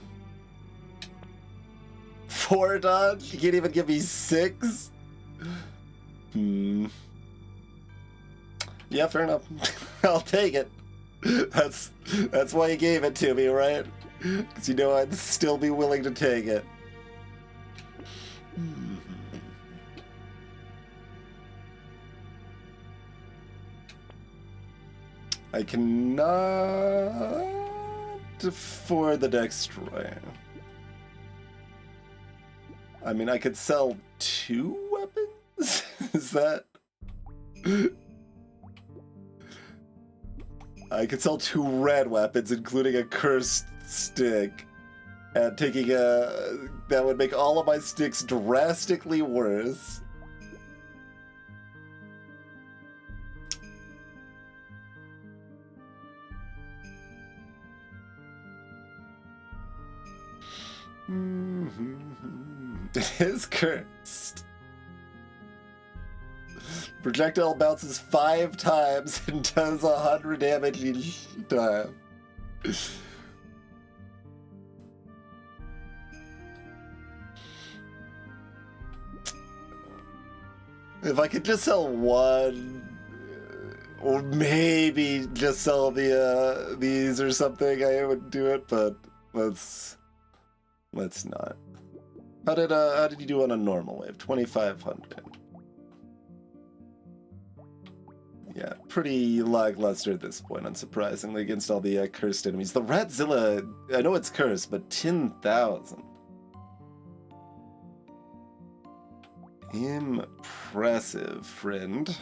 4 dodge? You can't even give me 6? Yeah, fair enough. I'll take it. That's why you gave it to me, right? Because you know I'd still be willing to take it. I cannot afford the Destroyer. I mean, I could sell 2 weapons? Is that... I could sell 2 red weapons, including a cursed stick. And taking a... that would make all of my sticks drastically worse. It is cursed. Projectile bounces 5 times and does 100 damage each time. If I could just sell 1, or maybe just sell the these or something, I would do it. But let's not. How did you do on a normal wave? 2,500. Yeah, pretty lackluster at this point, unsurprisingly, against all the cursed enemies. The Ratzilla, I know it's cursed, but 10,000. Impressive, friend.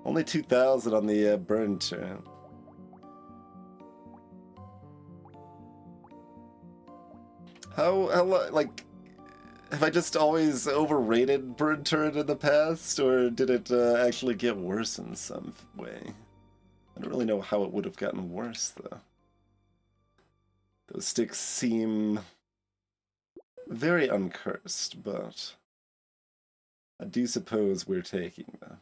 Only 2,000 on the burn turn. How, like, have I just always overrated burn turret in the past, or did it actually get worse in some way? I don't really know how it would have gotten worse, though. Those sticks seem very uncursed, but I do suppose we're taking them.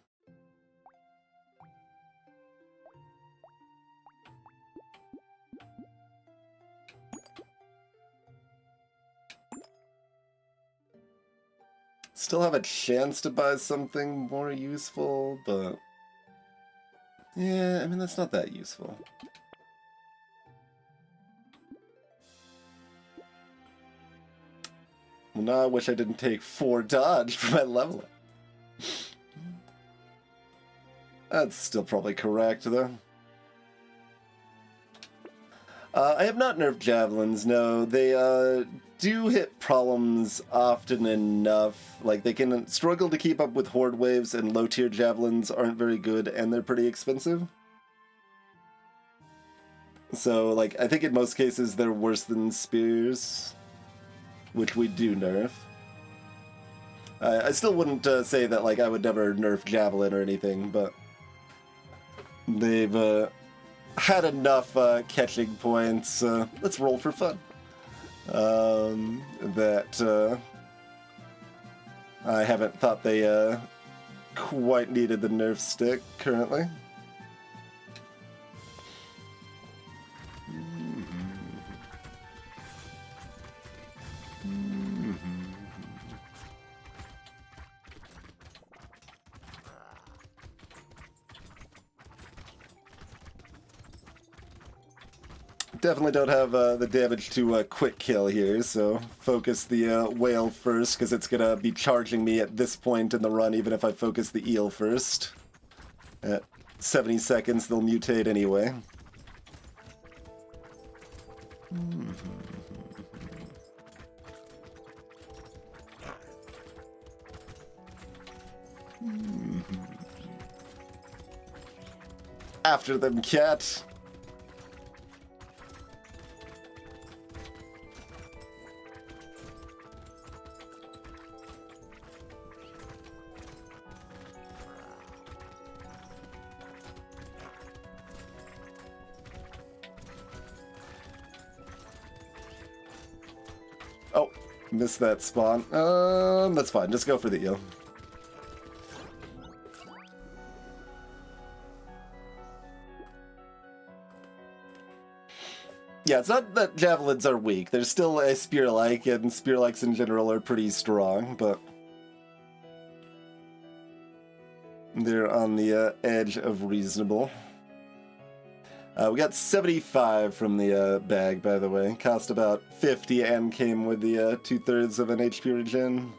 Still have a chance to buy something more useful, but yeah, I mean, that's not that useful. Well, now I wish I didn't take 4 dodge for my level up. That's still probably correct, though. I have not nerfed javelins, no. They do hit problems often enough. Like, they can struggle to keep up with horde waves, and low-tier javelins aren't very good, and they're pretty expensive. So, like, I think in most cases they're worse than spears, which we do nerf. I still wouldn't say that, like, I would never nerf javelin or anything, but they've had enough catching points. Let's roll for fun. That I haven't thought they quite needed the nerf stick currently. Definitely don't have the damage to quick kill here, so focus the whale first, because it's gonna be charging me at this point in the run, even if I focus the eel first. At 70 seconds, they'll mutate anyway. After them, cat! Missed that spawn. That's fine. Just go for the eel. Yeah, it's not that javelins are weak. They're still a spear-like, and spear-likes in general are pretty strong, but they're on the edge of reasonable. We got 75 from the bag, by the way. Cost about 50 and came with the 2/3 of an HP regen.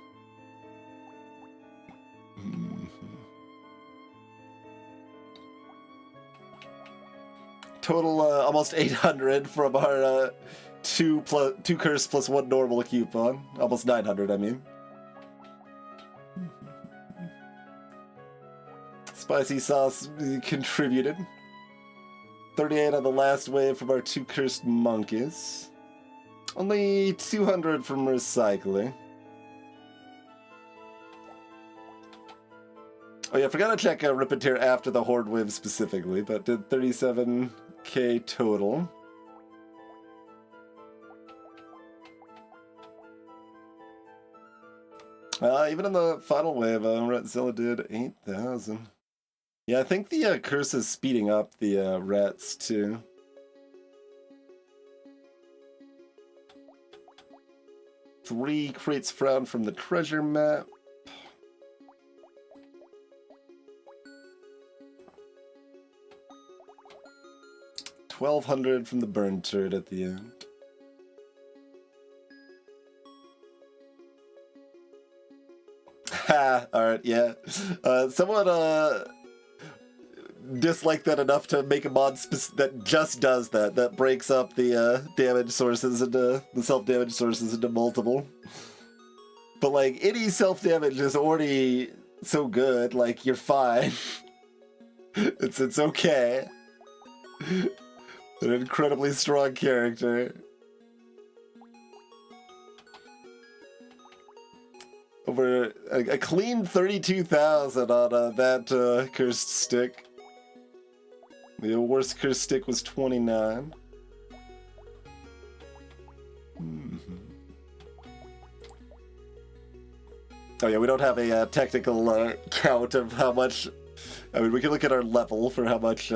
Total almost 800 from our 2 curse plus 1 normal coupon. Almost 900, I mean. Spicy sauce contributed. 38 on the last wave from our 2 cursed monkeys. Only 200 from recycling. Oh yeah, I forgot to check Rip and Tear after the Horde wave specifically, but did 37k total. Even in the final wave, Ratzilla did 8,000. Yeah, I think the curse is speeding up the rats too. Three crates found from the treasure map. $1,200 from the burn turret at the end. Ha! Alright, yeah. Someone disliked that enough to make a mod that just does that. That breaks up the damage sources into the self-damage sources into multiple. But like any self-damage is already so good, like you're fine. It's okay. An incredibly strong character. Over a clean 32,000 on that cursed stick. The worst cursed stick was 29. Oh yeah, we don't have a technical count of how much. I mean, we can look at our level for how much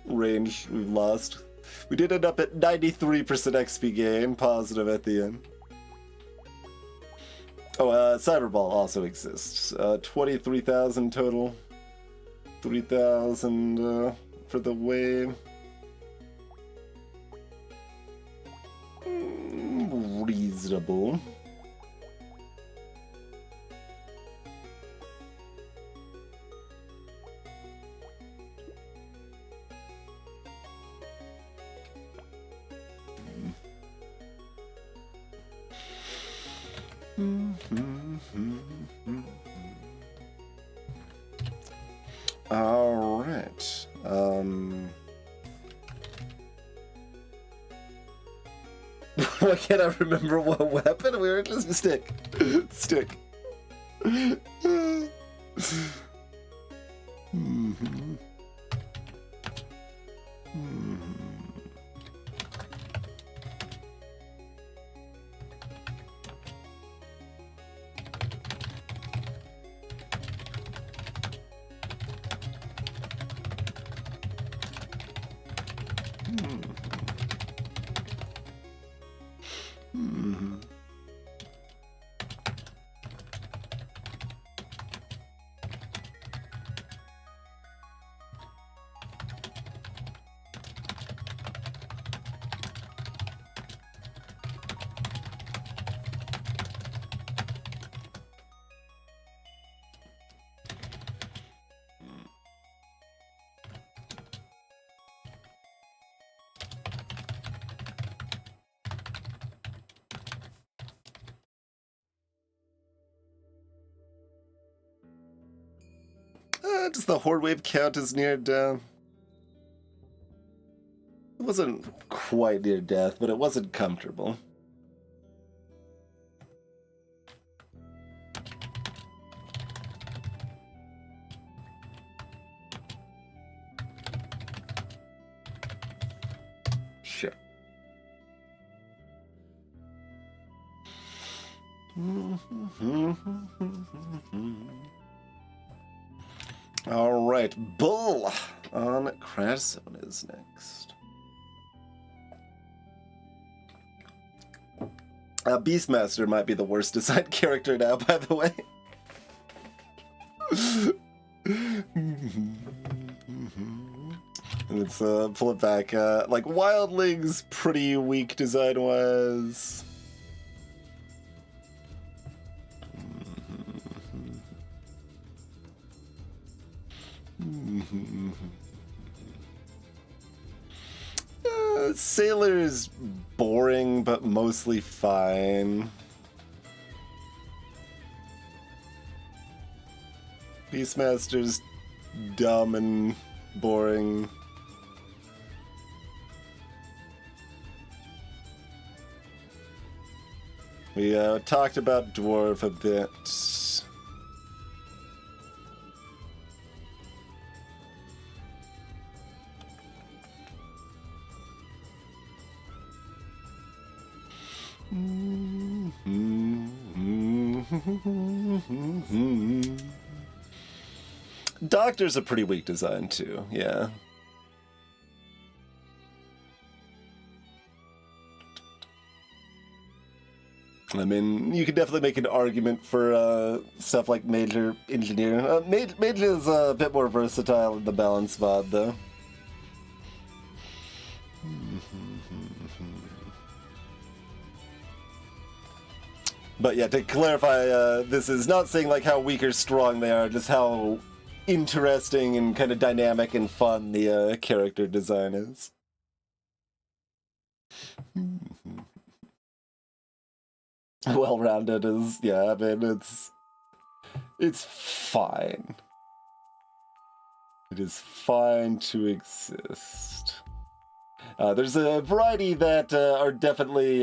range we've lost. We did end up at 93% XP gain, positive at the end. Oh, Cyberball also exists. 23,000 total. 3,000 for the wave. Reasonable. All right. Why can't I remember what weapon we were just stick? Stick. Does the Horde wave count as near death? It wasn't quite near death, but it wasn't comfortable. Sure. Alright, Bull on Crash Zone is next. Beastmaster might be the worst designed character now, by the way. Let's pull it back. Like, Wildling's pretty weak design-wise. Sailor's boring, but mostly fine. Beastmaster's dumb and boring. We talked about Dwarf a bit. Doctor's a pretty weak design too, yeah. I mean, you could definitely make an argument for stuff like Major Engineer. Major is a bit more versatile in the balance mod, though. But yeah, to clarify, this is not saying like how weak or strong they are, just how interesting and kind of dynamic and fun the character design is. Well-rounded is, yeah, I mean, it's fine. It is fine to exist. There's a variety that are definitely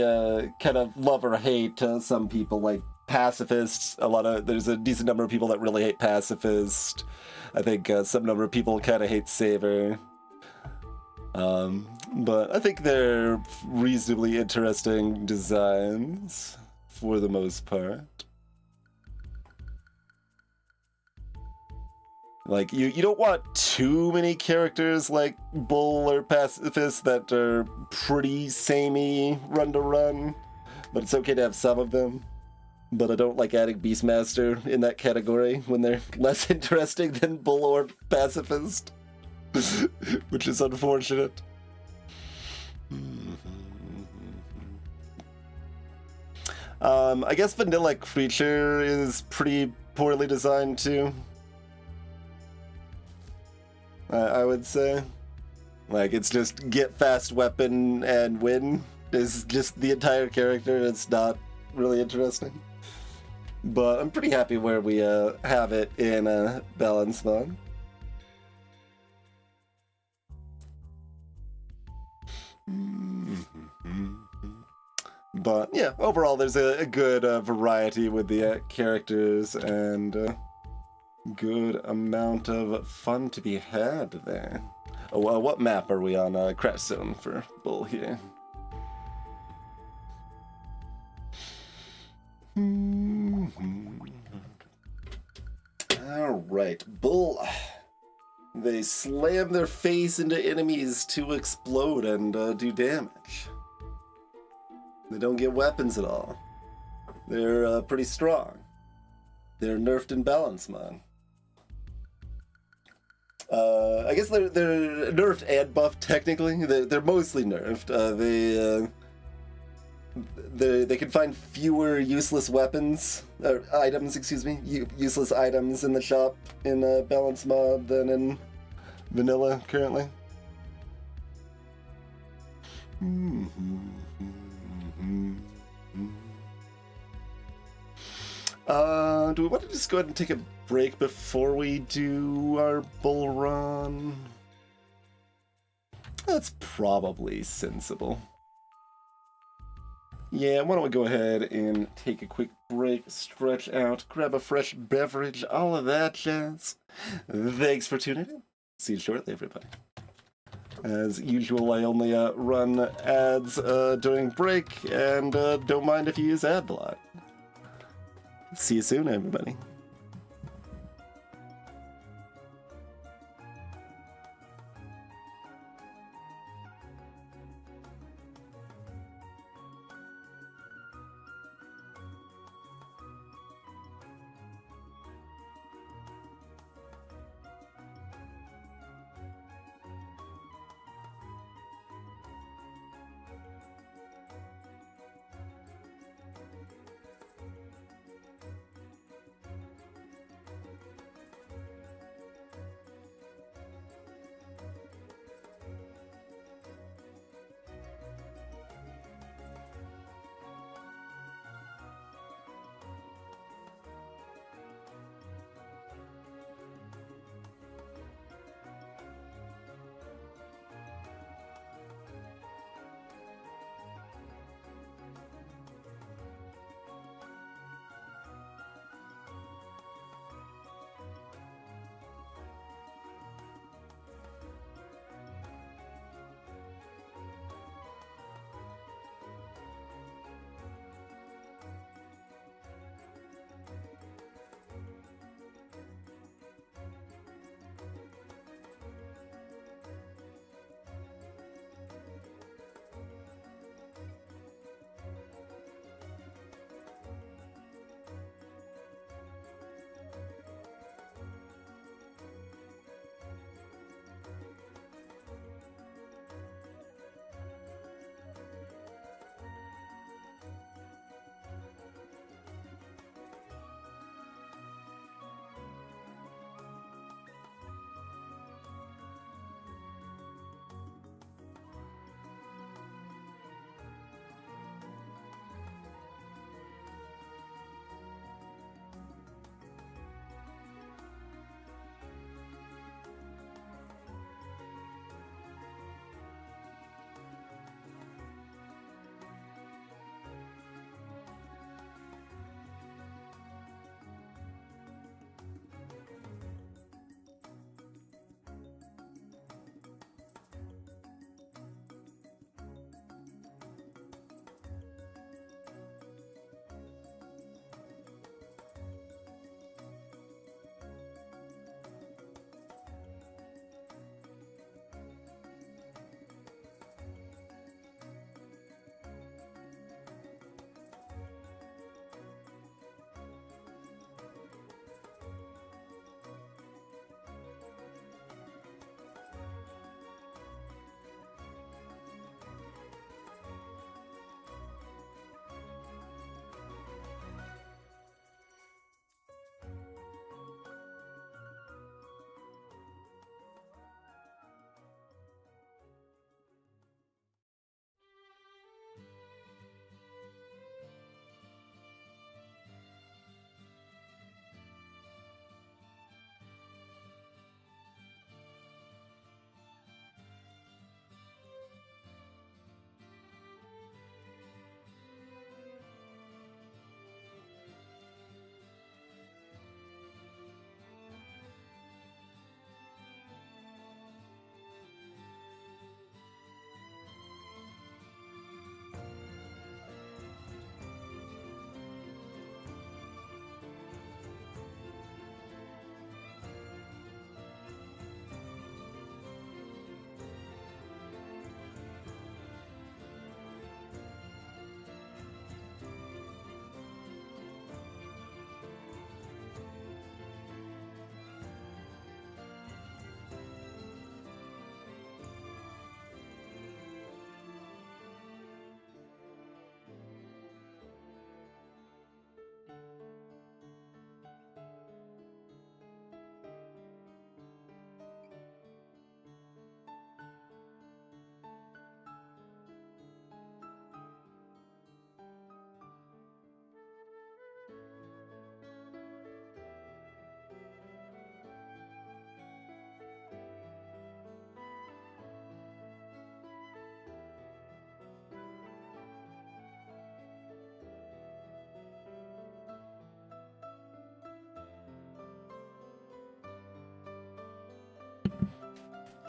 kind of love or hate. Some people like pacifists. There's a decent number of people that really hate pacifist. I think some number of people kind of hate saver. But I think they're reasonably interesting designs for the most part. Like, you don't want too many characters like Bull or Pacifist that are pretty samey run-to-run, but it's okay to have some of them. But I don't like adding Beastmaster in that category when they're less interesting than Bull or Pacifist, which is unfortunate. I guess Vanilla Creature is pretty poorly designed too. I would say. Like, it's just get fast weapon and win is just the entire character. It's not really interesting. But I'm pretty happy where we have it in balance mode. But yeah, overall there's a good variety with the characters and good amount of fun to be had there. Oh, what map are we on? Crash Zone for Bull here. Alright, Bull. They slam their face into enemies to explode and do damage. They don't get weapons at all. They're pretty strong. They're nerfed in balance mod. I guess they're nerfed and buffed technically. They're mostly nerfed. They can find fewer useless weapons or items. Excuse me, useless items in the shop in balance mod than in vanilla currently. Do we want to just go ahead and take a break before we do our bull run? That's probably sensible. Yeah, why don't we go ahead and take a quick break, stretch out, grab a fresh beverage, all of that jazz. Thanks for tuning in. See you shortly, everybody. As usual, I only run ads during break, and don't mind if you use ad block. See you soon, everybody.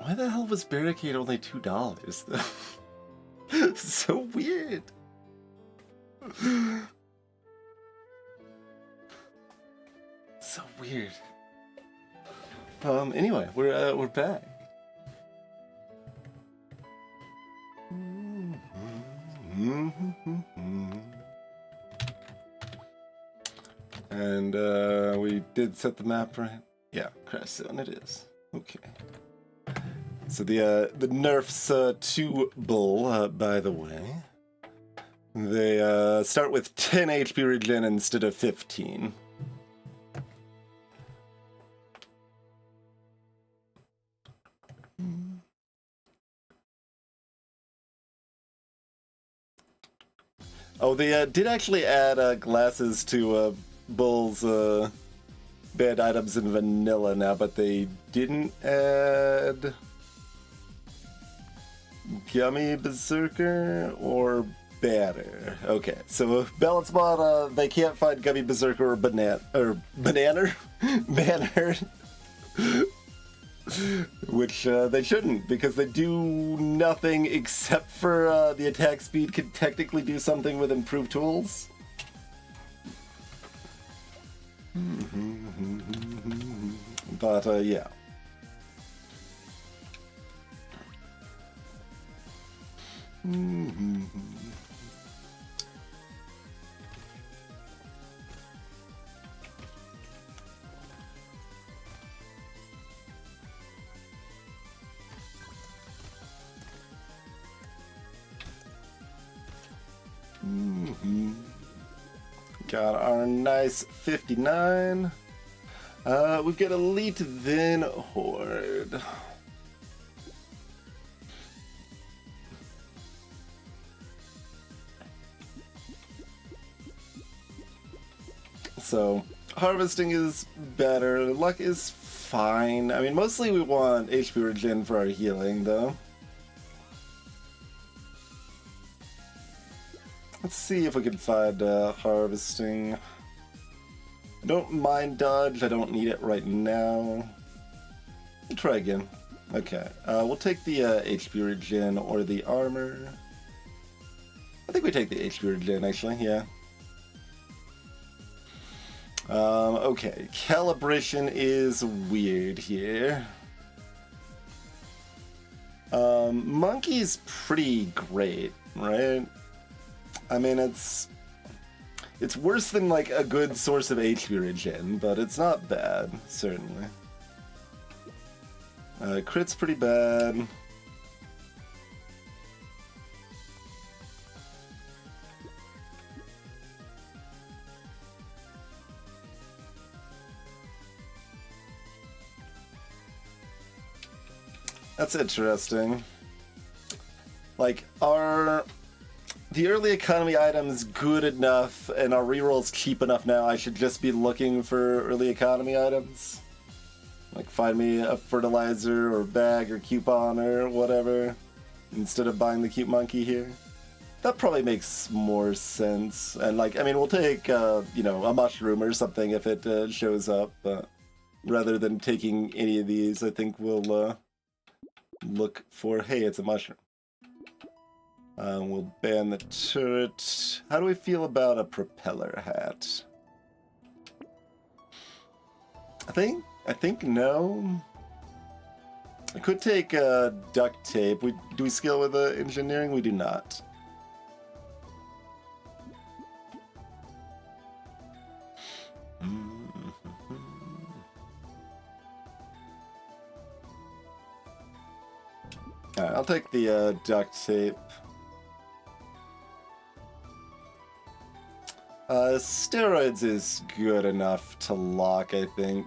Why the hell was Barricade only $2 though? So weird. weird. Anyway, we're back. And we did set the map right. Yeah, crash zone it is. Okay. So the nerfs to Bull, by the way, they start with 10 HP regen instead of 15. Oh, they did actually add glasses to Bull's banned items in vanilla now, but they didn't add Gummy Berserker or Banner. Okay, so balance mod, they can't find Gummy Berserker or Banner, Banner, which they shouldn't, because they do nothing except for the attack speed could technically do something with improved tools. But yeah. Got our nice 59. We've got Elite, then Horde. So, harvesting is better, luck is fine. I mean, mostly we want HP regen for our healing, though. Let's see if we can find harvesting. I don't mind dodge, I don't need it right now. We'll try again. Okay, we'll take the HP regen or the armor. I think we take the HP regen, actually, yeah. Okay, calibration is weird here. Monkey's pretty great, right? I mean, it's worse than, like, a good source of HP regen, but it's not bad, certainly. Crit's pretty bad. That's interesting. Like, the early economy items good enough and our reroll's cheap enough now, I should just be looking for early economy items? Like, find me a fertilizer or bag or coupon or whatever, instead of buying the cute monkey here. That probably makes more sense. And, like, I mean, we'll take, you know, a mushroom or something if it shows up, but rather than taking any of these, I think we'll look for, hey, it's a mushroom. We'll ban the turret. How do we feel about a propeller hat? I think no. I could take duct tape. Do we scale with engineering? We do not. Alright, I'll take the duct tape. Steroids is good enough to lock, I think.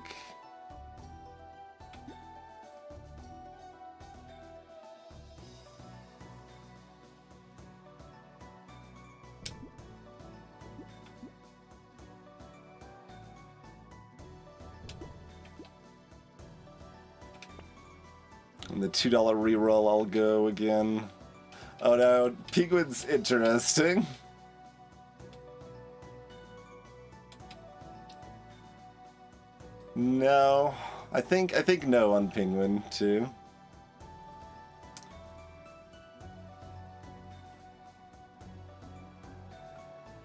And the $2 reroll, I'll go again. Oh no, Penguin's interesting. No, I think no on Penguin too.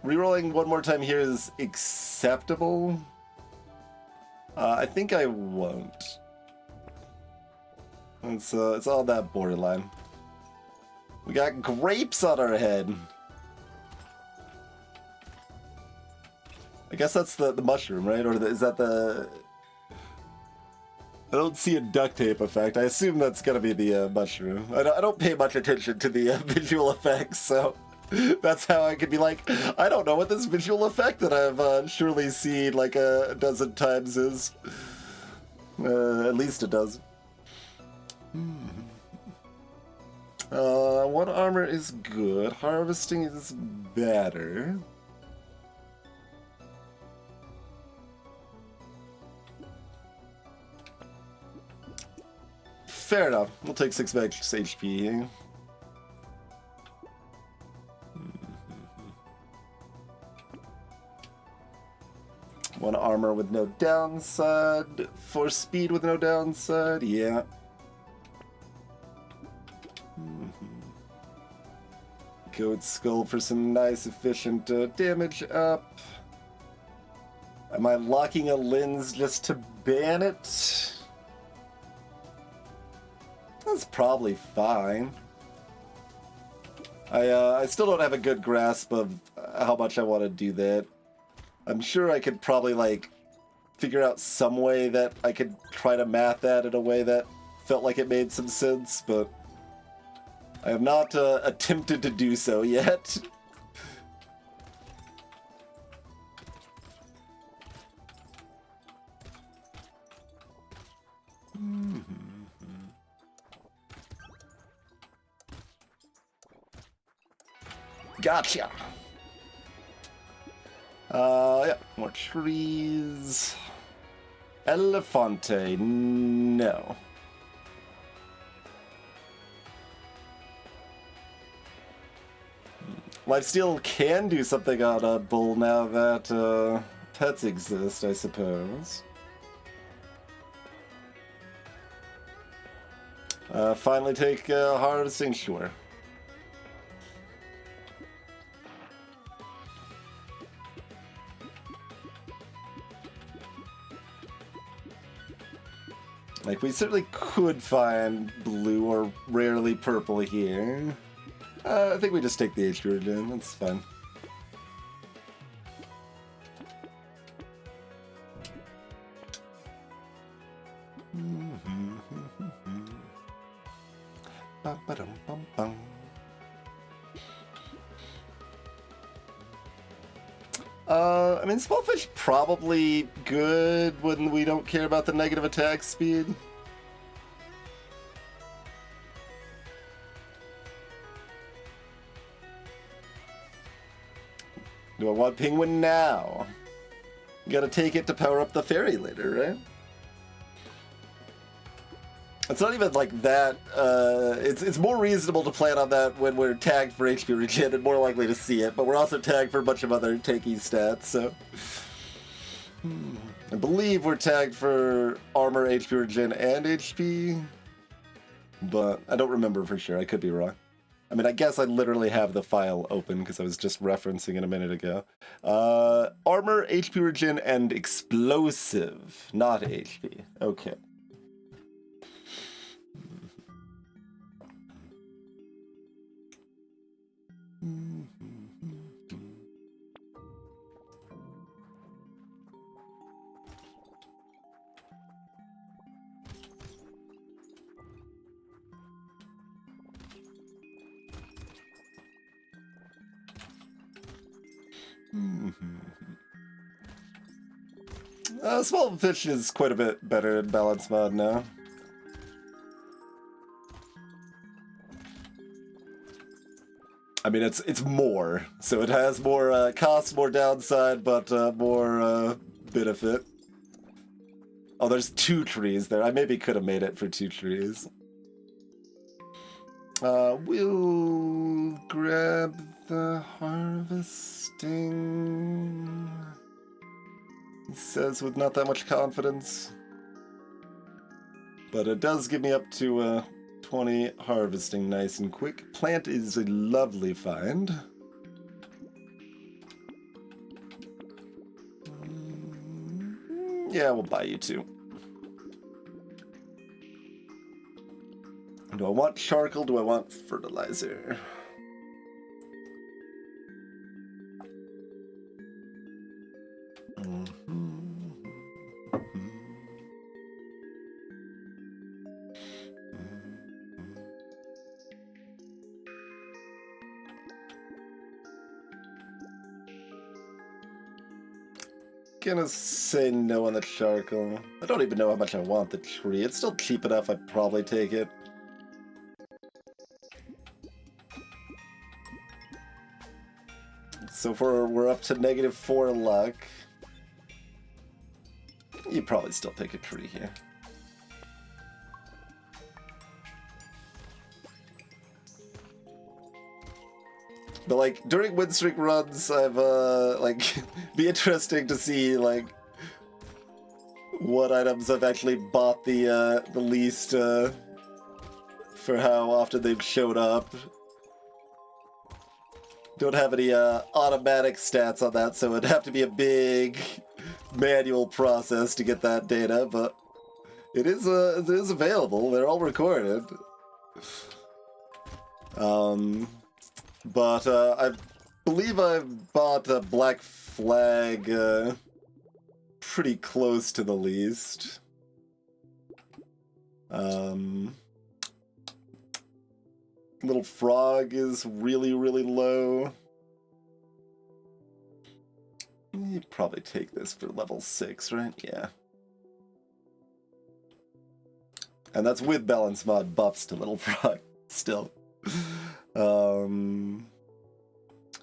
Rerolling one more time here is acceptable. I think I won't. It's on that borderline. We got grapes on our head. I guess that's the mushroom, right? Or is that the... I don't see a duct tape effect. I assume that's gonna be the mushroom. I don't pay much attention to the visual effects, so that's how I could be like, I don't know what this visual effect that I've surely seen like a dozen times is. At least a dozen. One armor is good. Harvesting is better. Fair enough. We'll take 6 max HP. One armor with no downside. 4 speed with no downside. Yeah. Goat skull for some nice efficient damage up. Am I locking a lens just to ban it? That's probably fine. I still don't have a good grasp of how much I want to do that. I'm sure I could probably like figure out some way that I could try to math that in a way that felt like it made some sense, but I have not attempted to do so yet. Gotcha. Yeah, more trees. Elefante, no. Lifesteal can do something on a bull now that pets exist, I suppose. Finally take harvesting, sure. Like, we certainly could find blue or rarely purple here. I think we just take the HP regen, that's fine. I mean, small fish probably good when we don't care about the negative attack speed. Do I want penguin now? You gotta take it to power up the fairy later, right? It's not even like that. It's more reasonable to plan on that when we're tagged for HP regen and more likely to see it, but we're also tagged for a bunch of other takey stats, so... I believe we're tagged for armor, HP regen, and HP, but I don't remember for sure. I could be wrong. I mean, I guess I literally have the file open because I was just referencing it a minute ago. Armor, HP regen, and explosive, not HP. Okay. Small fish is quite a bit better in balance mod now. I mean, it's more, so it has more cost, more downside, but more benefit. Oh, there's 2 trees there. I maybe could have made it for 2 trees. We'll grab the harvesting. He says with not that much confidence. But it does give me up to 20 harvesting nice and quick. Plant is a lovely find. Yeah, we'll buy you 2. Do I want charcoal? Do I want fertilizer? Gonna say no on the charcoal. I don't even know how much I want the tree. It's still cheap enough, I'd probably take it. So we're up to -4 luck. You'd probably still take a tree here. But like during Winstreak runs, I've like be interesting to see like what items I've actually bought the least for how often they've showed up. Don't have any automatic stats on that, so it'd have to be a big manual process to get that data. But it is available. They're all recorded. But I believe I've bought a Black Flag pretty close to the least. Little Frog is really, really low. You'd probably take this for level 6, right? Yeah. And that's with balance mod buffs to Little Frog, still.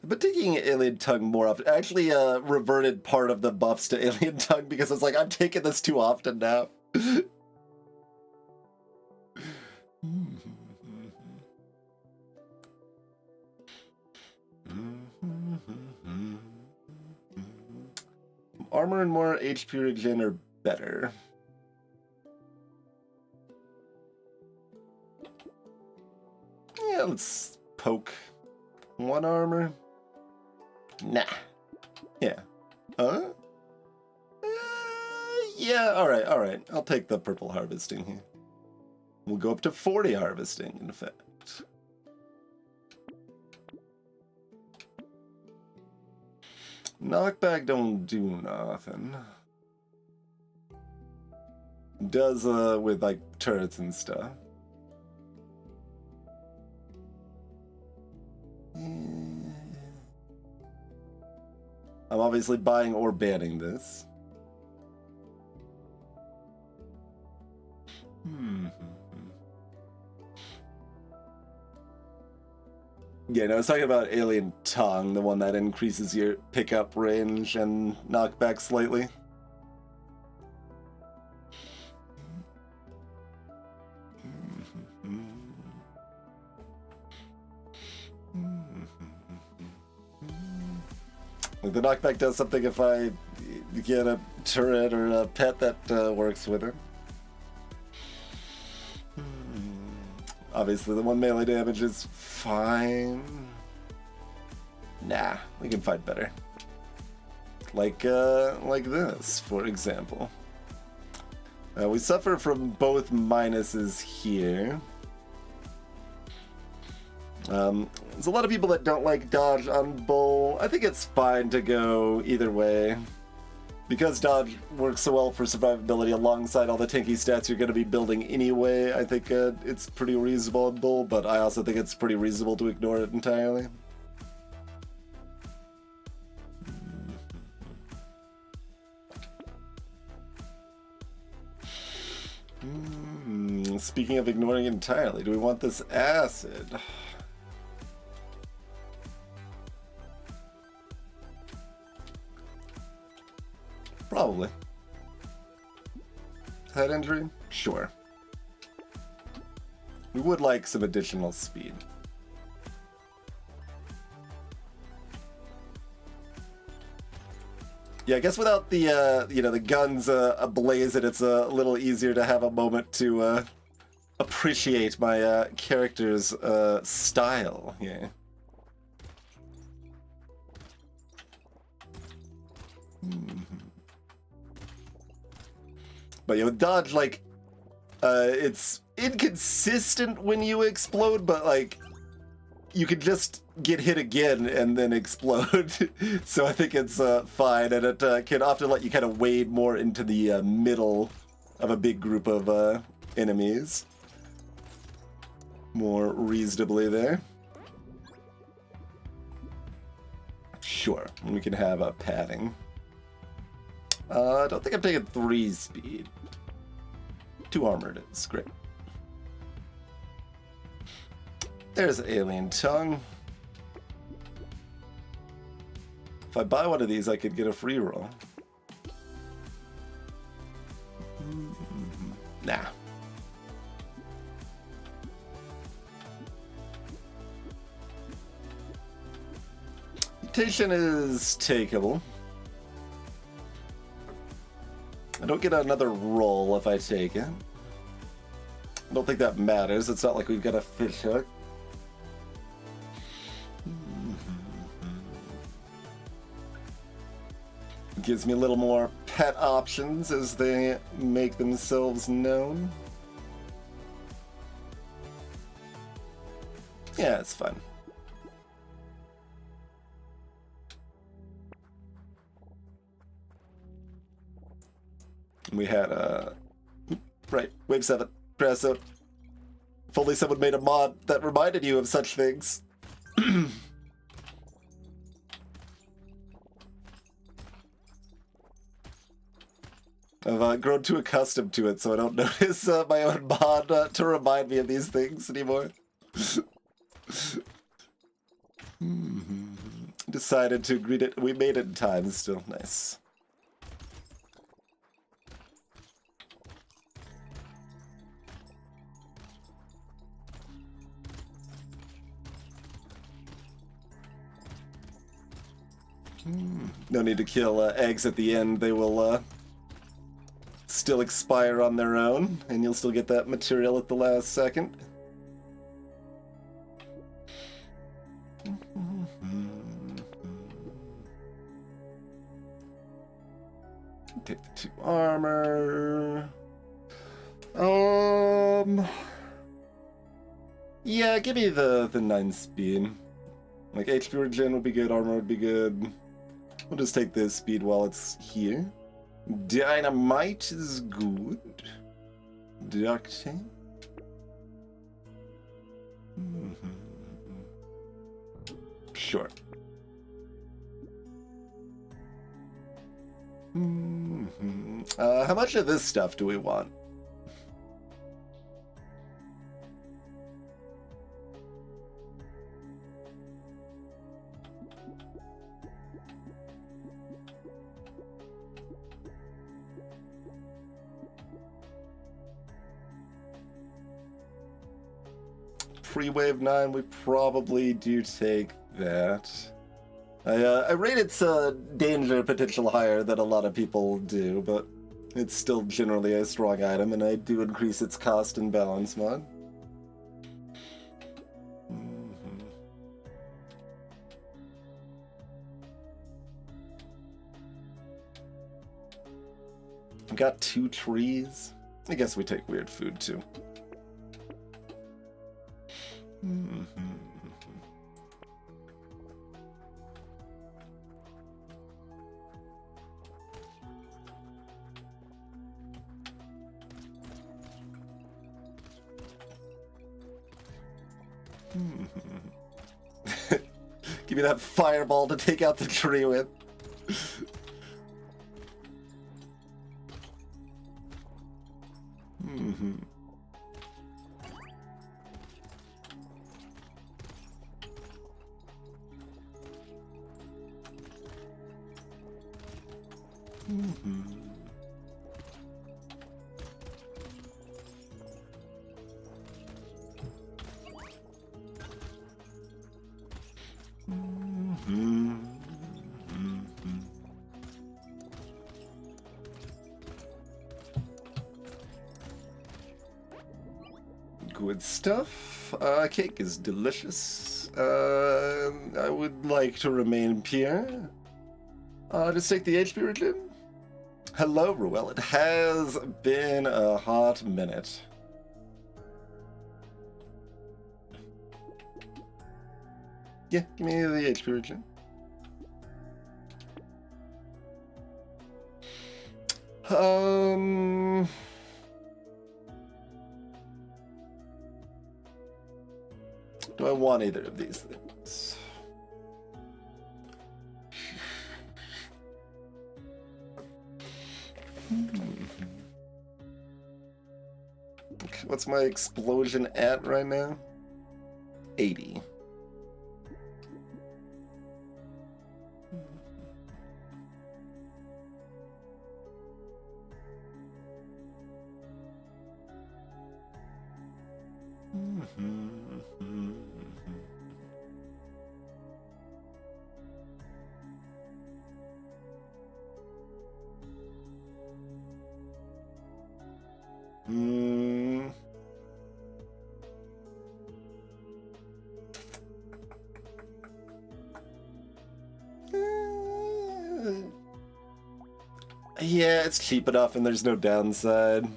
But taking Alien Tongue more often, I actually reverted part of the buffs to Alien Tongue because I was like, I'm taking this too often now. Armor and more HP regen are better. Yeah, let's poke 1 armor. Nah. Yeah. Yeah, alright. I'll take the purple harvesting here. We'll go up to 40 harvesting, in fact. Knockback don't do nothing. Does, with, like, turrets and stuff. I'm obviously buying or banning this. Yeah, no, I was talking about Alien Tongue, the one that increases your pickup range and knockback slightly. Like the knockback does something if I get a turret or a pet that works with it. Obviously, the 1 melee damage is fine. Nah, we can fight better. Like this, for example. We suffer from both minuses here. There's a lot of people that don't like dodge on bull. I think it's fine to go either way. Because dodge works so well for survivability alongside all the tanky stats you're going to be building anyway, I think it's pretty reasonable on bull, but I also think it's pretty reasonable to ignore it entirely. Speaking of ignoring it entirely, do we want this acid? Probably. Head injury? Sure. We would like some additional speed. Yeah, I guess without the, the guns ablazing, it's a little easier to have a moment to appreciate my character's style. Yeah. But you know, dodge, like, it's inconsistent when you explode, but like, you can just get hit again and then explode. So I think it's fine, and it can often let you kind of wade more into the middle of a big group of enemies. More reasonably there. Sure, we can have a padding. I don't think I'm taking 3 speed. 2 armored is great. There's alien tongue. If I buy one of these, I could get a free roll. Nah. Mutation is takeable. I don't get another roll if I take it. I don't think that matters. It's not like we've got a fish hook. Gives me a little more pet options as they make themselves known. Yeah, it's fun. We had right, wave 7, press out. If only someone made a mod that reminded you of such things. I've grown too accustomed to it, so I don't notice my own mod to remind me of these things anymore. Decided to greet it. We made it in time still. Nice. No need to kill eggs at the end. They will still expire on their own, and you'll still get that material at the last second. Take the 2 armor. Yeah, give me the 9 speed. Like, HP regen would be good, armor would be good. We'll just take this speed while it's here. Dynamite is good. Duct tape. Sure. How much of this stuff do we want? Pre-wave 9, we probably do take that. I rate its danger potential higher than a lot of people do, but it's still generally a strong item, and I do increase its cost in balance mod. Got 2 trees. I guess we take weird food too. Give me that fireball to take out the tree with. Good stuff. Cake is delicious. I would like to remain pure. Just take the HP regen. Hello, Ruel. It has been a hot minute. Yeah, give me the HP region. Do I want either of these things? Okay, what's my explosion at right now? 80. Yeah, it's cheap enough and there's no downside.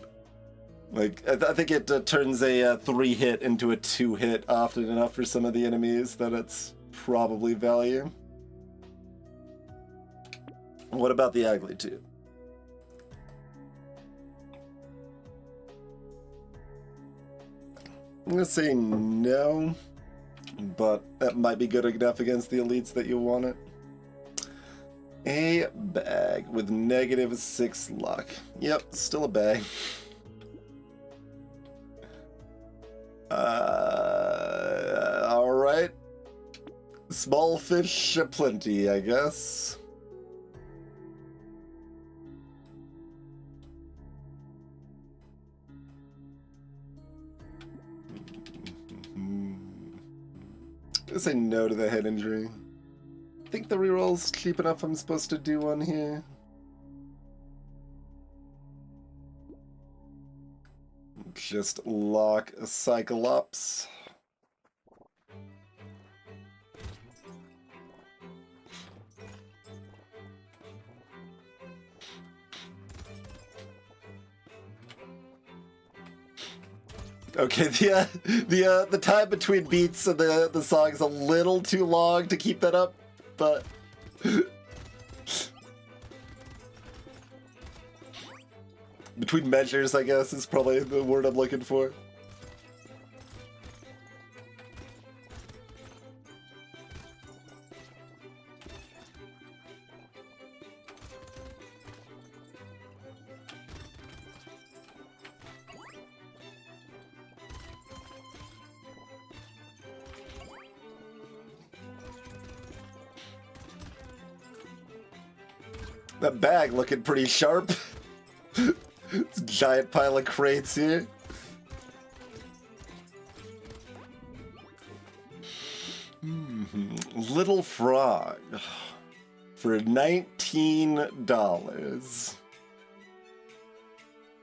Like, I think it turns a 3-hit into a 2-hit often enough for some of the enemies that it's probably value. What about the ugly tube? I'm gonna say no, but that might be good enough against the elites that you want it. A bag with -6 luck. Yep, still a bag. Alright. Small fish aplenty, I guess. I'm gonna say no to the head injury. I think the reroll's cheap enough I'm supposed to do one here. Just lock a Cyclops. Okay, the time between beats and the song is a little too long to keep that up, but between measures, I guess, is probably the word I'm looking for. That bag looking pretty sharp. Giant pile of crates here. Little frog for $19.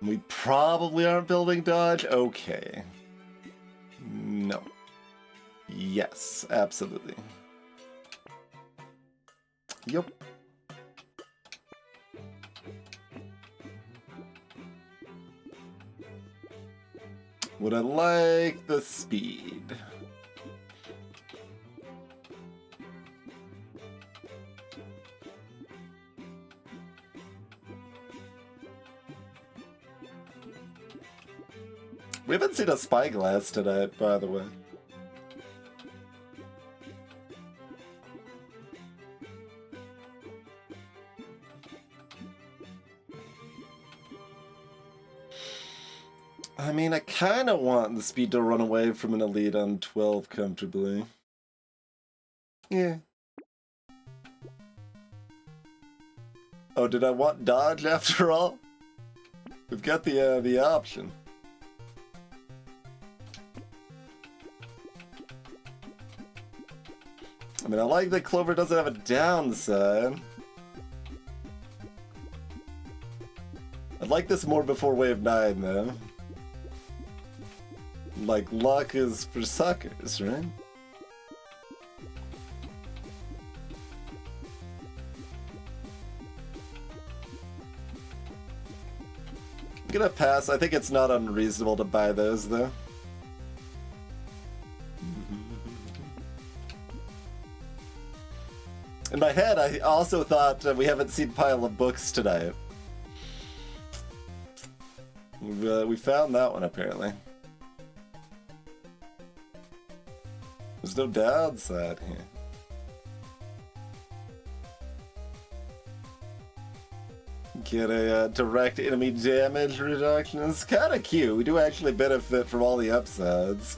We probably aren't building dodge. Okay. No. Yes, absolutely. Yep. Would I like the speed? We haven't seen a spyglass tonight, by the way. I mean, I kind of want the speed to run away from an elite on 12 comfortably. Yeah. Oh, did I want dodge after all? We've got the option. I mean, I like that Clover doesn't have a downside. I'd like this more before Wave 9, though. Like, luck is for suckers, right? I'm gonna pass. I think it's not unreasonable to buy those, though. In my head, I also thought we haven't seen Pile of Books tonight. We found that one, apparently. There's no downside here. Get a direct enemy damage reduction. It's kind of cute. We do actually benefit from all the upsides.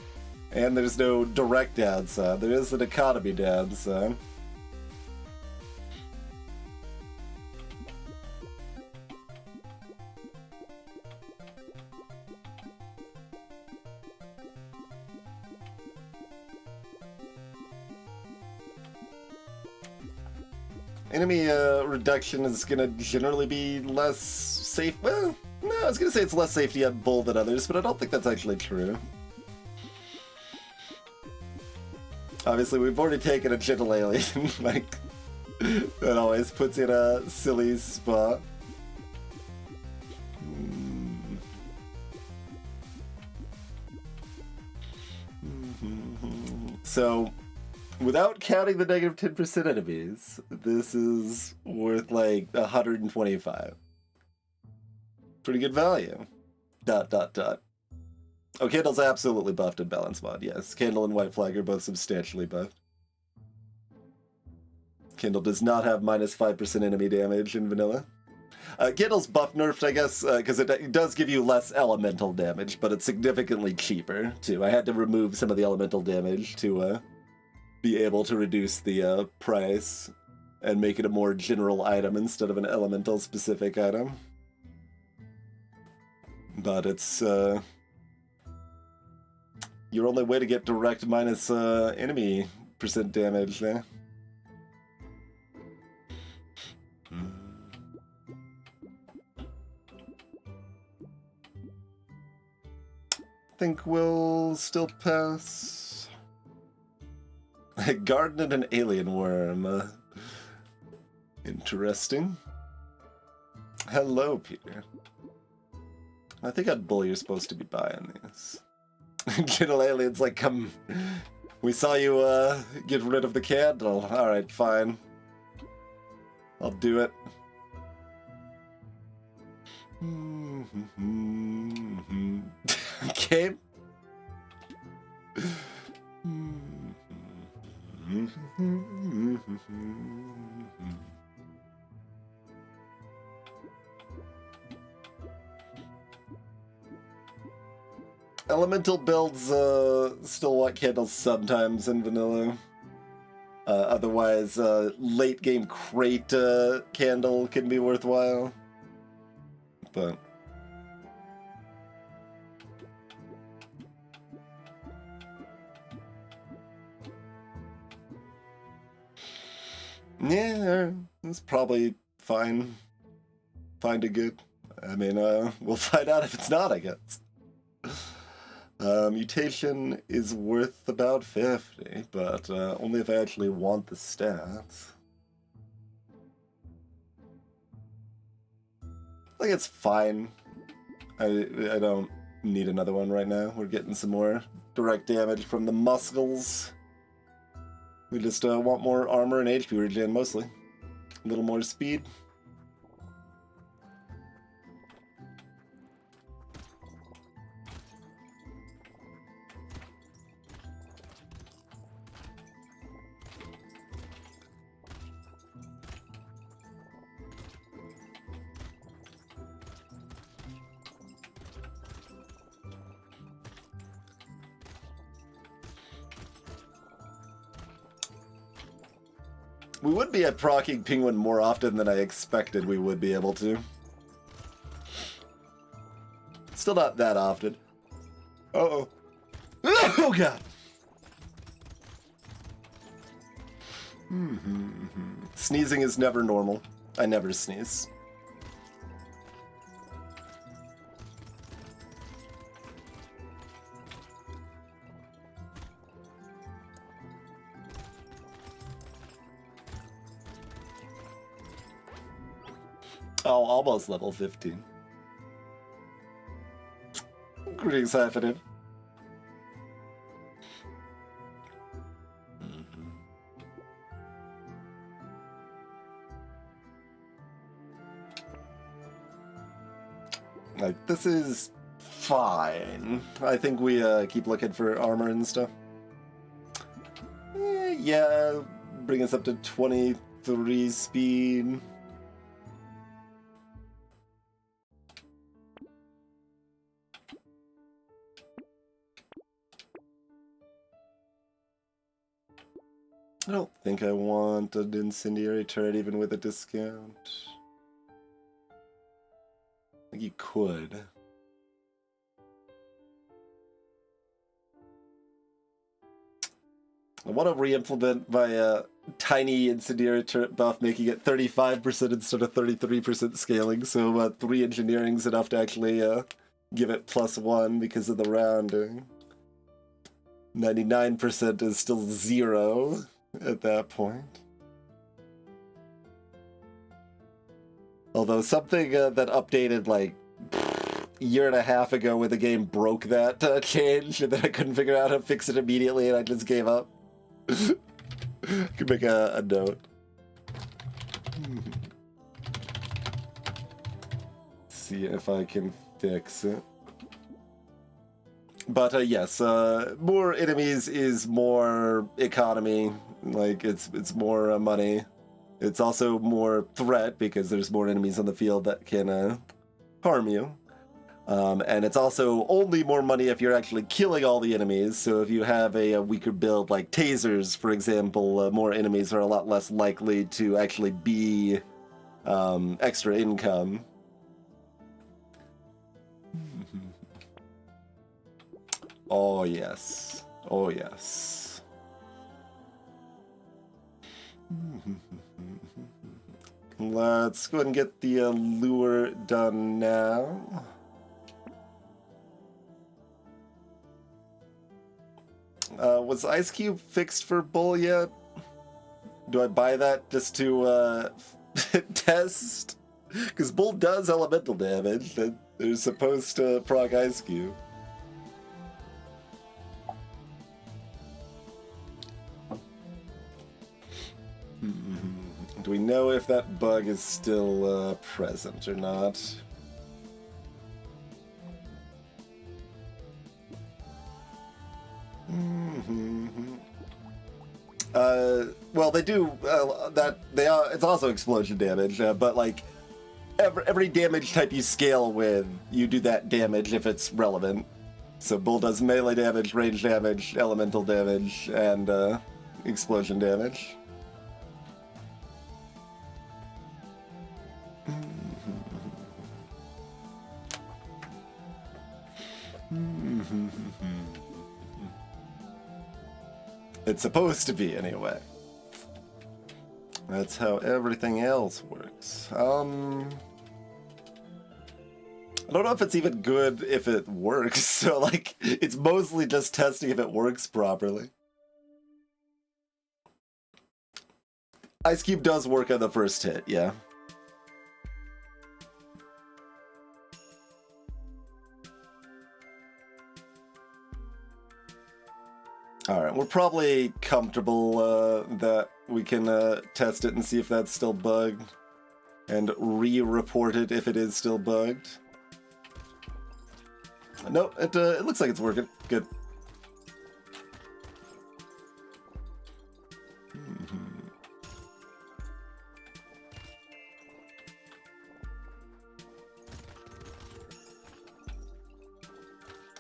And there's no direct downside. There is an economy downside. Enemy reduction is gonna generally be less safe. Well, no, I was gonna say it's less safety on bull than others, but I don't think that's actually true. Obviously, we've already taken a gentle alien, like, that always puts you in a silly spot. So, without counting the negative 10% enemies, this is worth like 125. Pretty good value. ... Oh, Candle's absolutely buffed in Balance Mod, yes. Candle and White Flag are both substantially buffed. Candle does not have minus 5% enemy damage in vanilla. Candle's buff nerfed, I guess, because it does give you less elemental damage, but it's significantly cheaper, too. I had to remove some of the elemental damage to be able to reduce the price and make it a more general item instead of an elemental specific item. But it's your only way to get direct minus enemy percent damage there. Think we'll still pass. Garden and an alien worm. Interesting. Hello, Peter. I think on Bull you're supposed to be buying these. Gentle alien's like, come. We saw you get rid of the candle. Alright, fine. I'll do it. Okay. Elemental builds still want candles sometimes in vanilla. Otherwise, late game crate candle can be worthwhile. But yeah, it's probably fine. Find it good. I mean, we'll find out if it's not, I guess. Mutation is worth about 50, but only if I actually want the stats. I think it's fine. I don't need another one right now. We're getting some more direct damage from the muscles. We just want more armor and HP regen, mostly. A little more speed. We would be at proccing Penguin more often than I expected we would be able to. Still not that often. Uh-oh. Oh, God! Sneezing is never normal. I never sneeze. Oh, almost level 15. Greetings happening. Like, this is fine. I think we keep looking for armor and stuff. Yeah, bring us up to 23 speed. I don't think I want an incendiary turret even with a discount. I think you could. I want to re-implement my tiny incendiary turret buff, making it 35% instead of 33% scaling, so 3 engineering's enough to actually give it +1 because of the rounding. 99% is still 0 at that point. Although something that updated like a year and a half ago when the game broke that change, and then I couldn't figure out how to fix it immediately, and I just gave up. Could make a note. See if I can fix it. But yes, more enemies is more economy. Like it's more money. It's also more threat because there's more enemies on the field that can harm you. And it's also only more money if you're actually killing all the enemies. So if you have a weaker build like tasers, for example, more enemies are a lot less likely to actually be extra income. Oh yes. Oh yes. Let's go ahead and get the lure done now. Was Ice Cube fixed for Bull yet? Do I buy that just to test? Because Bull does elemental damage, and they're supposed to proc Ice Cube. Do we know if that bug is still present or not? Well, they do that. It's also explosion damage, but like every damage type you scale with, you do that damage if it's relevant. So Bull does melee damage, range damage, elemental damage, and explosion damage. It's supposed to be, anyway. That's how everything else works. I don't know if it's even good if it works, so, like, it's mostly just testing if it works properly. Ice Cube does work on the first hit, yeah. Alright, we're probably comfortable that we can test it and see if that's still bugged. And re-report it if it is still bugged. No, it looks like it's working. Good.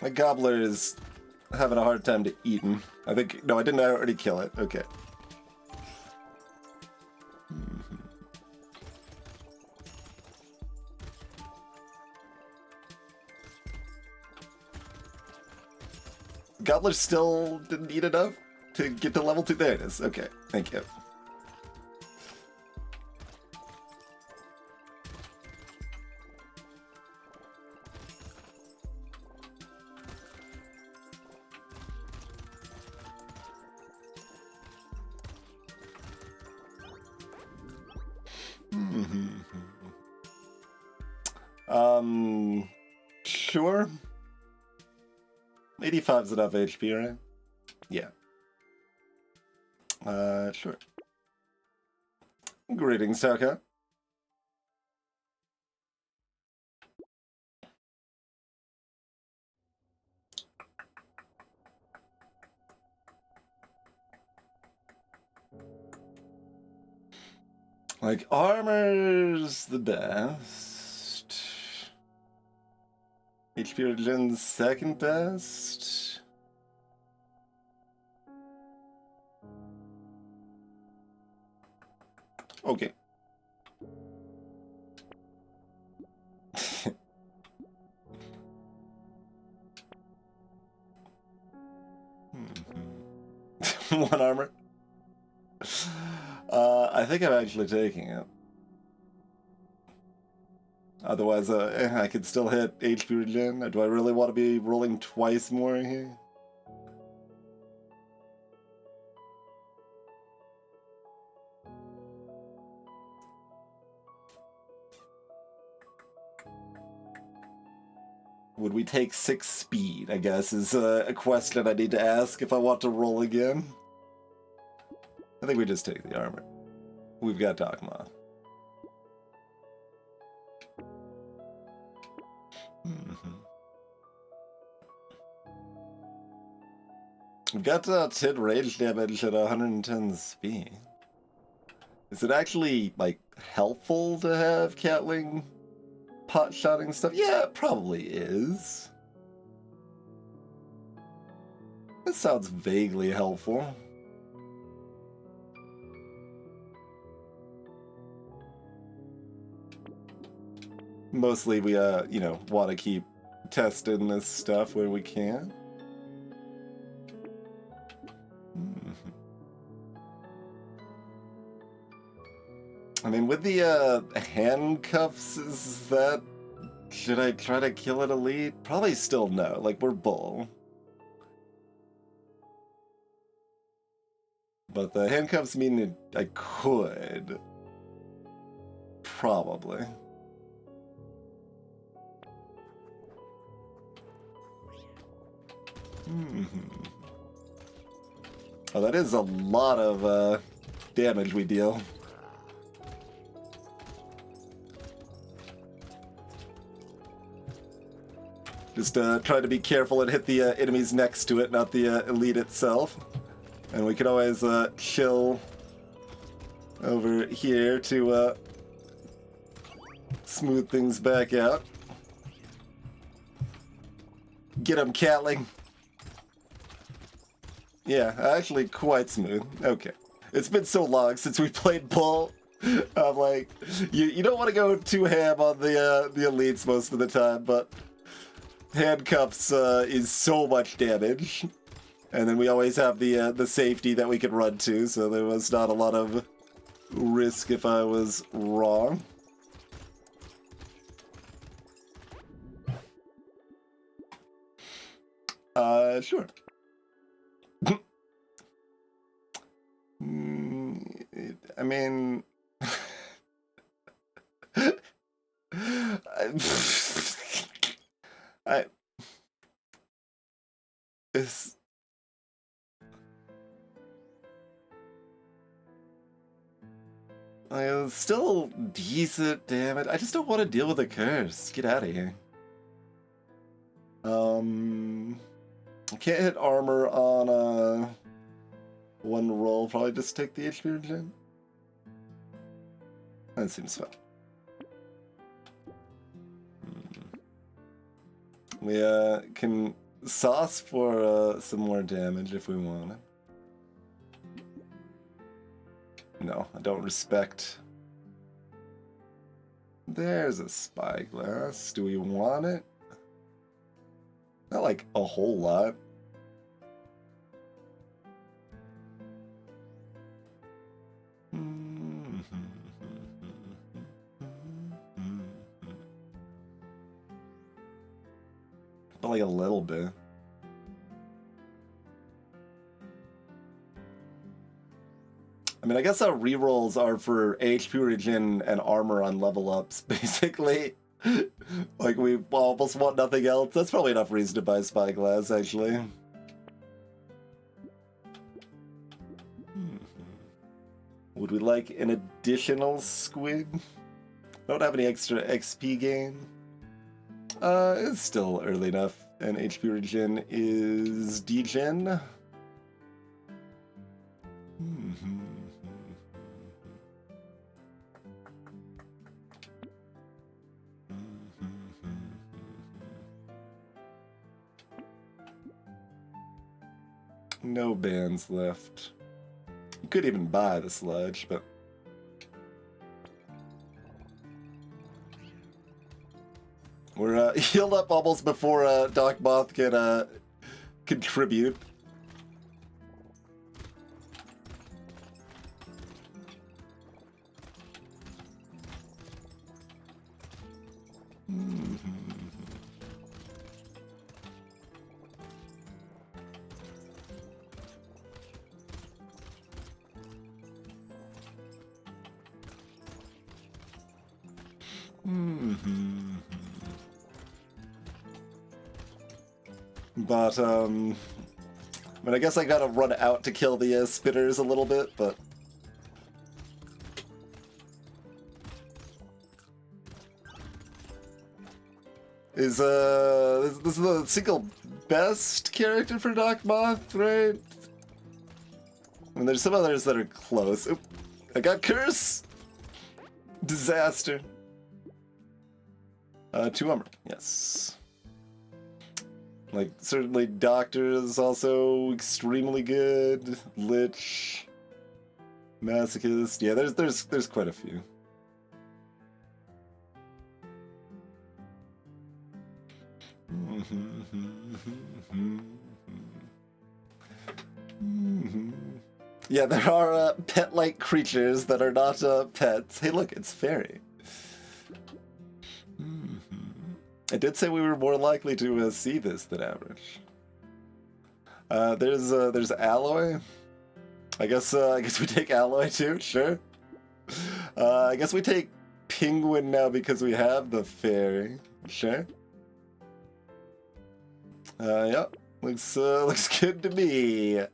My gobbler is having a hard time to eat him. I think... No, I didn't already kill it. Okay. Gobbler still didn't eat enough to get to level 2. There it is. Okay, thank you. Sure. 85's enough HP, right? Yeah. Sure. Greetings, Taka. Like, armor's the best. HP regen's second best. Okay. One armor. I think I'm actually taking it. Otherwise, I could still hit HP regen. Do I really want to be rolling twice more here? Would we take 6 speed, I guess, is a question I need to ask if I want to roll again. I think we just take the armor. We've got Dogma. We've got 10 range damage at 110 speed. Is it actually, like, helpful to have Catling pot-shotting stuff? Yeah, it probably is. That sounds vaguely helpful. Mostly we, you know, want to keep testing this stuff where we can. I mean, with the handcuffs, is that... Should I try to kill it elite? Probably still no. Like, we're bull. But the handcuffs mean I could. Probably. Oh, that is a lot of damage we deal. Just try to be careful and hit the enemies next to it, not the elite itself. And we can always chill over here to smooth things back out. Get him, Catling. Yeah, actually quite smooth. Okay. It's been so long since we played Bull. I'm like, you don't want to go too ham on the elites most of the time, but handcuffs is so much damage. And then we always have the safety that we could run to, so there was not a lot of risk if I was wrong. Sure. I mean... It's... It's still decent, damn it. I just don't want to deal with a curse. Get out of here. I can't hit armor on one roll. Probably just take the HP regen. That seems fine. We can sauce for some more damage if we want it. No, I don't respect. There's a spyglass. Do we want it? Not like a whole lot. But like a little bit. I mean, I guess our rerolls are for HP regen and armor on level ups, basically. Like, we almost want nothing else. That's probably enough reason to buy Spyglass, actually. Would we like an additional squid? Don't have any extra XP gain. It's still early enough, and HP regen is degen. No bands left. You could even buy the sludge, but... We're healed up almost before Doc Moth can contribute. But, I mean, I guess I gotta run out to kill the spitters a little bit, but... This is the single best character for Doc Moth, right? I mean, there's some others that are close. Oop, I got Curse! Disaster. 2 armor, yes. Like, certainly Doctor is also extremely good. Lich. Masochist. Yeah, there's quite a few. Yeah, there are pet-like creatures that are not pets. Hey, look, it's fairy. I did say we were more likely to see this than average. There's alloy. I guess we take alloy too. Sure. I guess we take penguin now because we have the fairy. Sure. Yep. Looks good to me.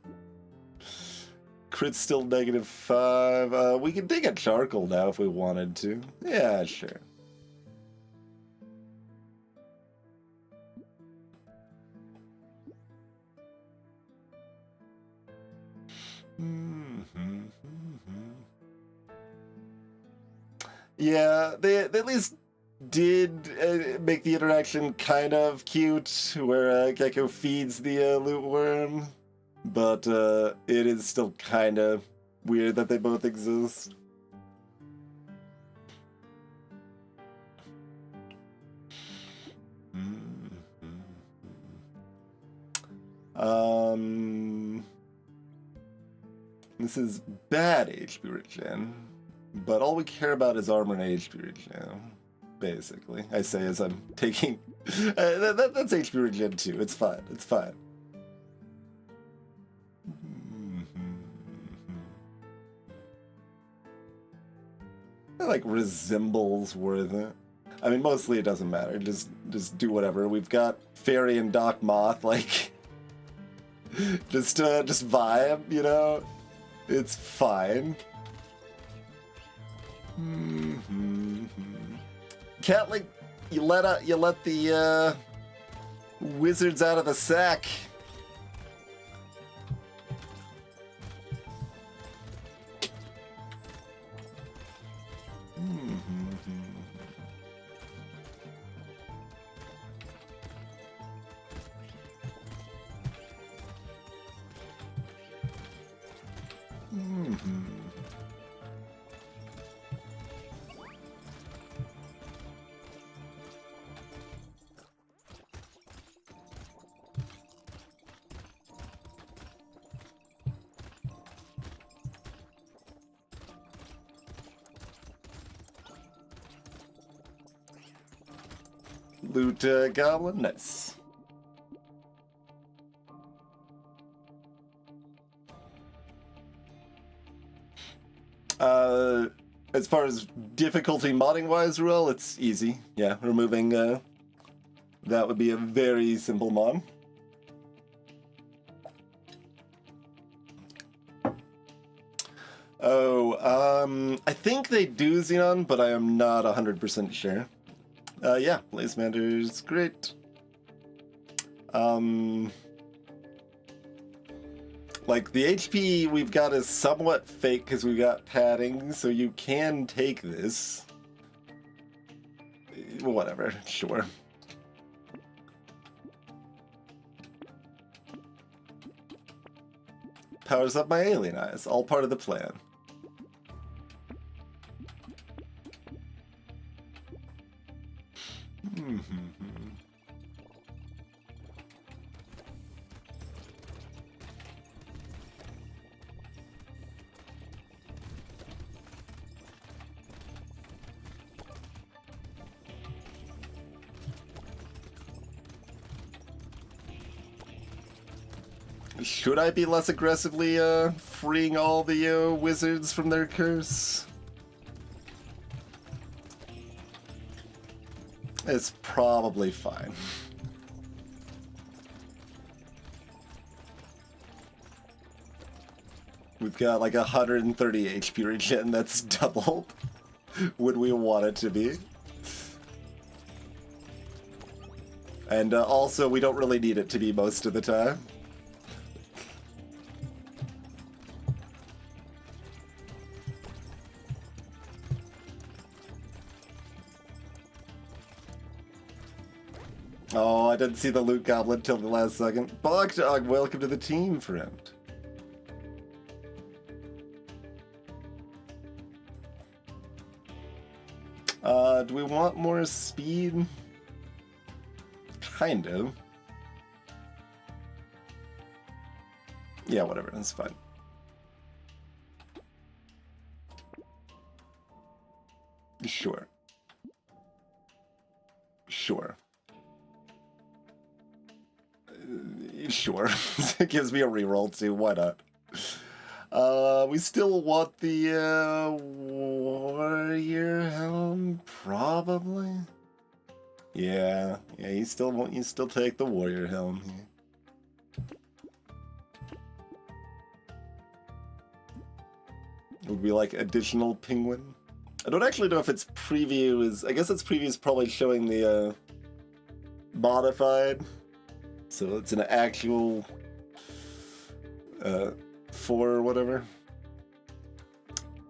Crit's still -5. We can take a charcoal now if we wanted to. Yeah, sure. Yeah, they at least did make the interaction kind of cute, where Gecko feeds the loot worm, but it is still kind of weird that they both exist. This is bad HP regen, but all we care about is armor and HP regen, basically. I say as I'm taking... that's HP regen too, it's fine, it's fine. It, like, resembles worth it. I mean, mostly it doesn't matter, just do whatever. We've got Fairy and Doc Moth, like... just vibe, you know? It's fine. Can't, like, you let the wizards out of the sack. Loot goblin, nice. As far as difficulty modding-wise, Ruel, it's easy. Yeah, removing, that would be a very simple mod. Oh, I think they do Xenon, but I am not 100% sure. Yeah, Blazemander's great. Like, the HP we've got is somewhat fake because we got padding, so you can take this. Whatever, sure. Powers up my alien eyes, all part of the plan. Should I be less aggressively freeing all the wizards from their curse? It's probably fine. We've got like 130 HP regen, that's doubled when we want it to be. And also, we don't really need it to be most of the time. Oh, I didn't see the loot goblin till the last second. Bogdog, welcome to the team, friend. Do we want more speed? Kind of. Yeah, whatever, that's fine. Sure. Sure. Sure. It gives me a reroll too, why not? We still want the warrior helm, probably. Yeah, you still take the warrior helm here. It would be like additional penguin. I don't actually know if its preview is. I guess its preview is probably showing the modified. So it's an actual 4 or whatever.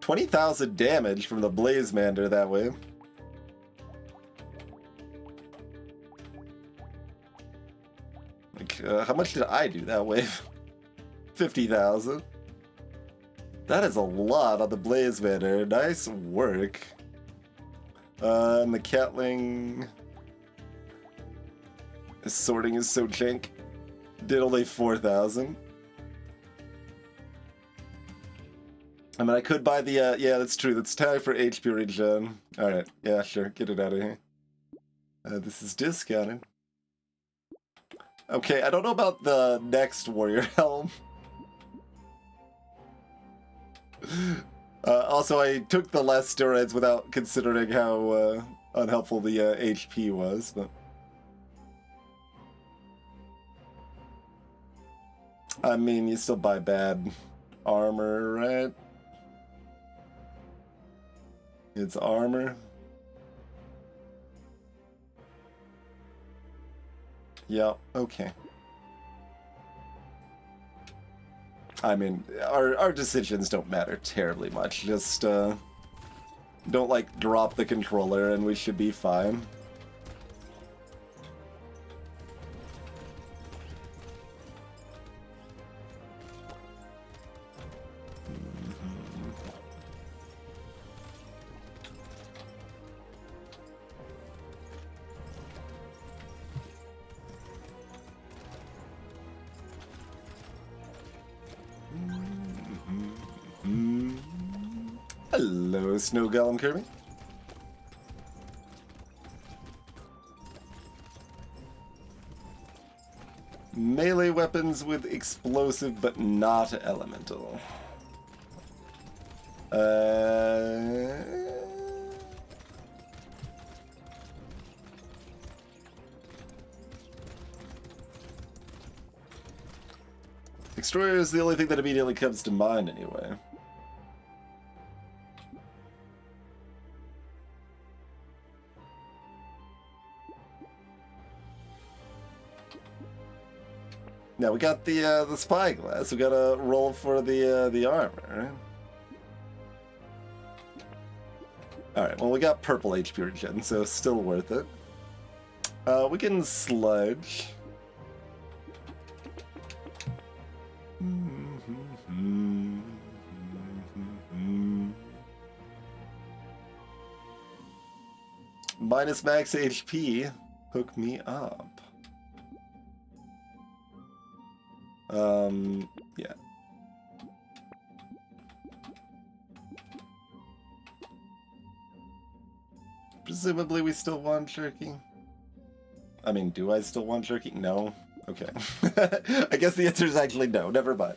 20,000 damage from the Blazemander that way. Like, how much did I do that way? 50,000. That is a lot on the Blazemander. Nice work. And the Catling. His sorting is so jank. Did only 4,000. I mean, I could buy the, yeah, that's true. That's time for HP regen. Alright, yeah, sure. Get it out of here. This is discounted. Okay, I don't know about the next warrior helm. Also, I took the less steroids without considering how unhelpful the HP was, but... I mean, you still buy bad armor, right? It's armor. Yeah, okay. I mean, our decisions don't matter terribly much. Just, don't, like, drop the controller and we should be fine. Hello, Snow Golem Kirby. Melee weapons with explosive but not elemental. Destroyer is the only thing that immediately comes to mind, anyway. Now we got the spyglass. We gotta roll for the armor. Right? All right. Well, we got purple HP regen, so still worth it. We can sludge. Minus max HP. Hook me up. Yeah. Presumably we still want jerky. I mean, do I still want jerky? No. Okay. I guess the answer is actually no. Never mind.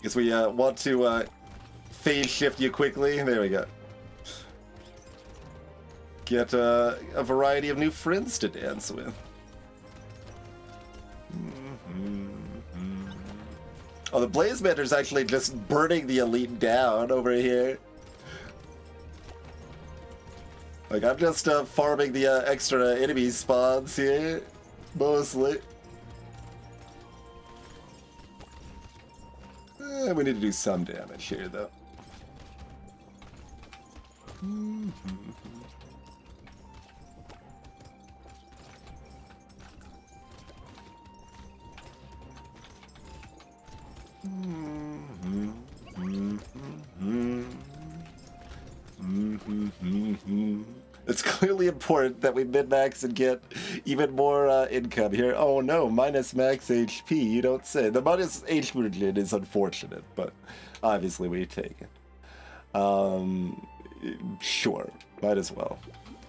Guess we want to phase shift you quickly. There we go. Get a variety of new friends to dance with. Oh, the Blaze Mander's actually just burning the elite down over here. Like, I'm just farming the extra enemy spawns here, mostly. We need to do some damage here, though. It's clearly important that we min-max and get even more income here. Oh no, minus max HP, you don't say. The minus HP regen is unfortunate, but obviously we take it. Sure, might as well.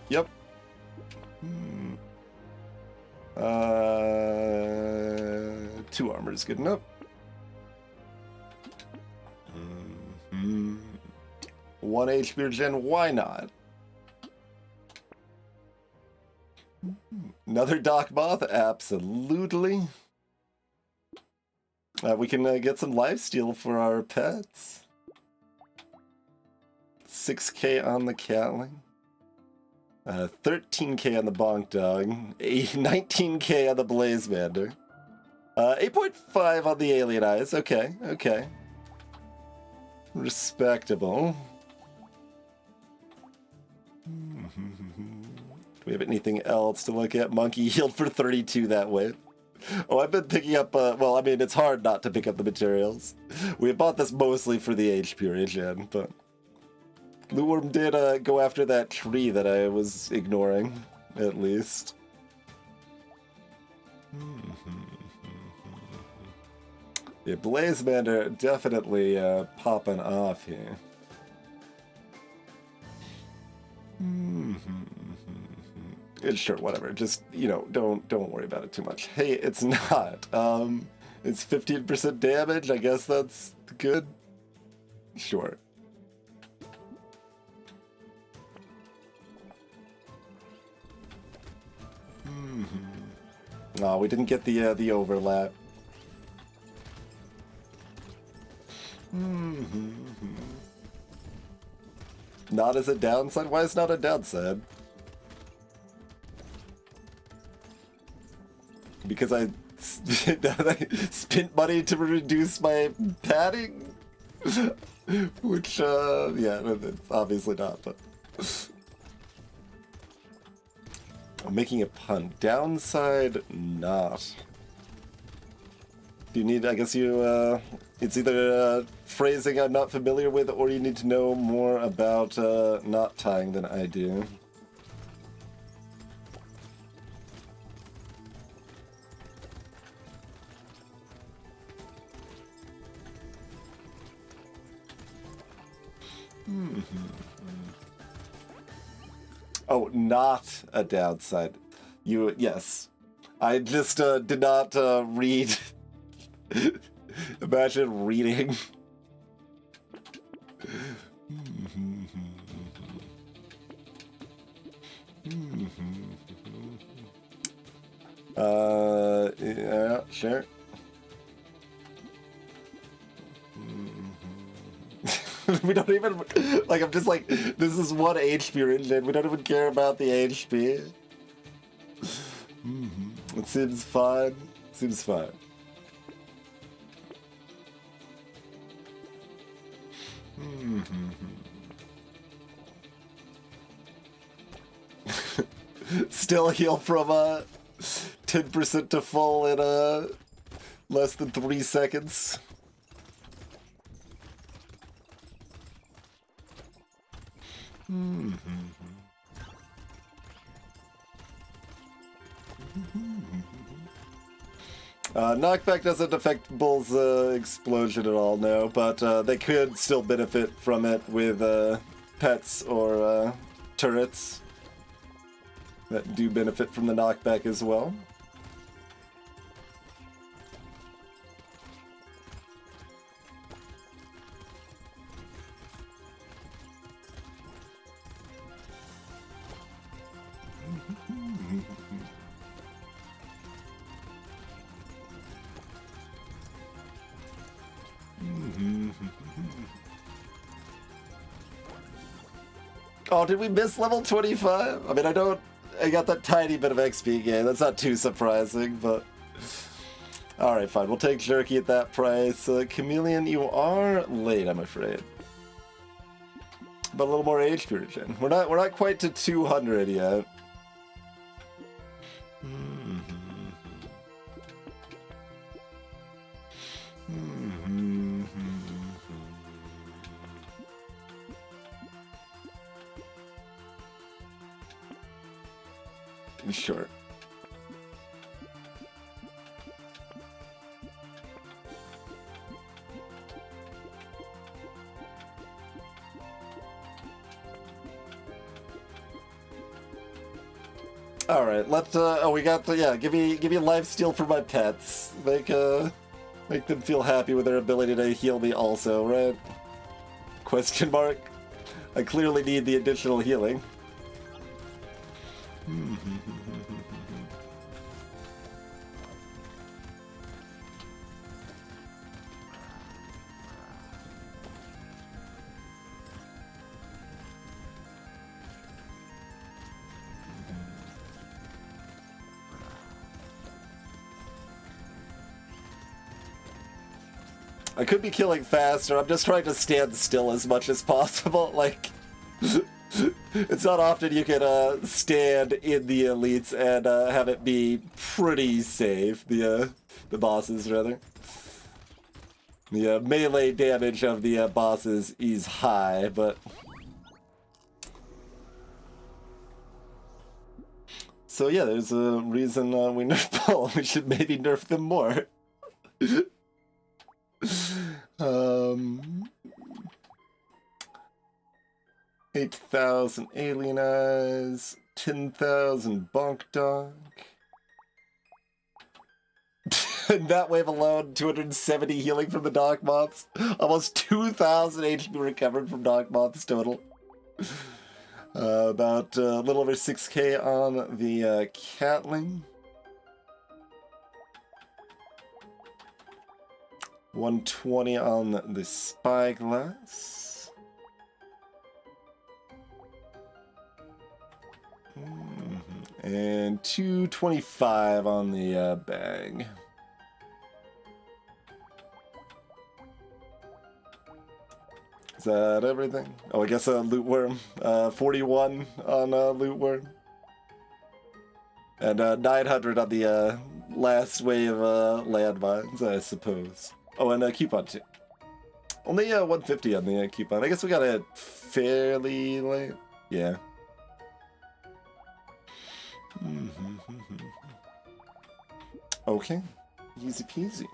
Yep. 2 armor is good enough. 1 HP regen, why not? Another Doc Moth? Absolutely. We can get some lifesteal for our pets. 6k on the Catling. 13k on the Bonk Dog. 19k on the Blaze Mander. 8.5 on the Alien Eyes. Okay, okay. Respectable. Do we have anything else to look at? Monkey healed for 32 that way. Oh, I've been picking up, well, I mean, it's hard not to pick up the materials. We bought this mostly for the HP regen, but Luworm did go after that tree that I was ignoring, at least. Yeah, Blaze Mander definitely popping off here. Sure, whatever. Just, you know, don't worry about it too much. Hey, it's not. It's 15% damage. I guess that's good. Sure. Oh, we didn't get the overlap. Not as a downside? Why is not a downside? Because I spent money to reduce my padding? Which, yeah, it's obviously not, but... I'm making a pun. Downside, not. Do you need, I guess you, it's either phrasing I'm not familiar with, or you need to know more about knot tying than I do. Oh, not a downside. Yes. I just did not read. Imagine reading. Yeah, sure. We don't even, like, I'm just like, this is one HP engine. We don't even care about the HP. It seems fine. Seems fine. Still heal from 10% to full in less than 3 seconds. Knockback doesn't affect Bull's explosion at all, no, but they could still benefit from it with pets or turrets that do benefit from the knockback as well. Oh, did we miss level 25? I mean, I got that tiny bit of XP gain. That's not too surprising, but... Alright, fine. We'll take Jerky at that price. Chameleon, you are late, I'm afraid. But a little more HP regen. We're not quite to 200 yet. Sure. All right, let's. Oh, we got the yeah. Give me lifesteal for my pets. Make them feel happy with their ability to heal me. Also, right? Question mark. I clearly need the additional healing. I could be killing faster. I'm just trying to stand still as much as possible. Like, it's not often you can stand in the elites and have it be pretty safe. The bosses, rather. The melee damage of the bosses is high, but... So yeah, there's a reason we nerf Bull. We should maybe nerf them more. 8,000 Alien Eyes, 10,000 Bonk Dog. In that wave alone, 270 healing from the Dog Moths. Almost 2,000 HP recovered from Dog Moths total. About a little over 6k on the Catling. 120 on the Spyglass. And 225 on the Bag. Is that everything? Oh, I guess Loot Worm. 41 on Loot Worm. And 900 on the last wave landmines, I suppose. Oh, and coupon too. Only 150 on the coupon. I guess we got it fairly late. Yeah. Okay. Easy peasy.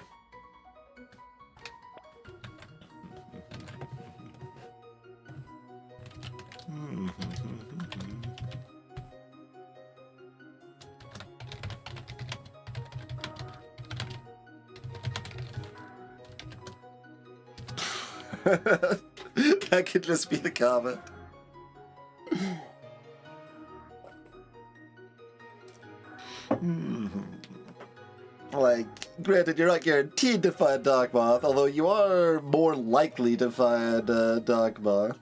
That could just be the comment. Like, granted, you're not guaranteed to find Dogmoth, although you are more likely to find Dogmoth.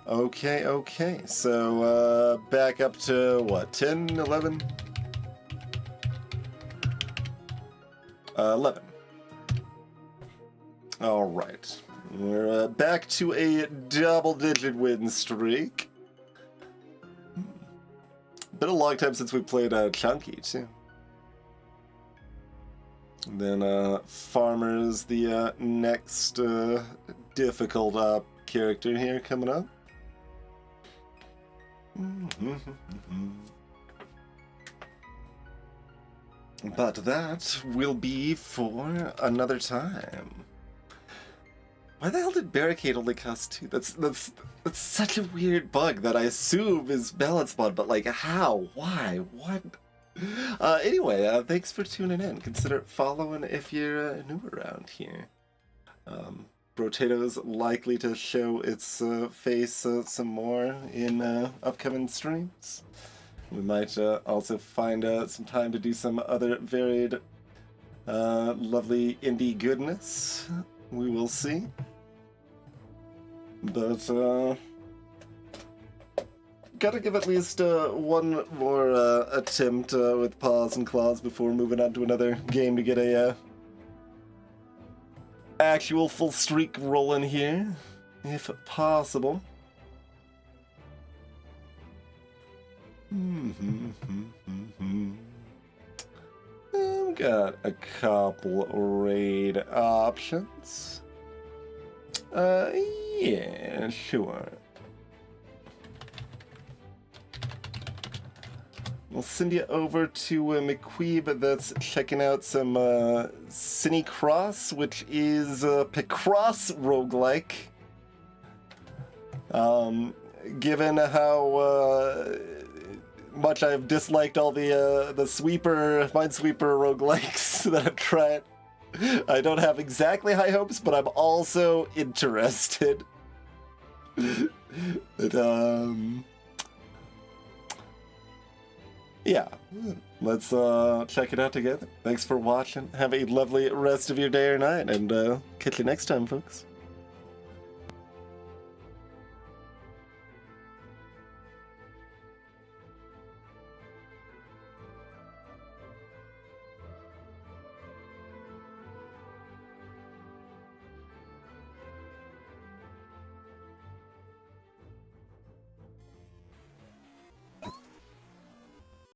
Okay, so back up to what, 10, 11? 11. Alright, we're back to a double-digit win streak. Been a long time since we played Chunky, too. And then Farmer's the next difficult character here coming up. But that will be for another time. Why the hell did Barricade only cost 2? That's such a weird bug that I assume is balance mod, but like how? Why? What? Anyway, thanks for tuning in. Consider following if you're new around here. Brotato is likely to show its face some more in upcoming streams. We might also find some time to do some other varied, lovely indie goodness. We will see. But, gotta give at least one more attempt with Paws and Claws before moving on to another game to get a actual full streak rolling here, if possible. I've got a couple raid options. Yeah, sure. We'll send you over to McQueeb that's checking out some Cine Cross, which is a Picross roguelike. Given how much I've disliked all the Minesweeper roguelikes that I've tried, I don't have exactly high hopes, but I'm also interested. Yeah, let's check it out together. Thanks for watching. Have a lovely rest of your day or night, and catch you next time, folks.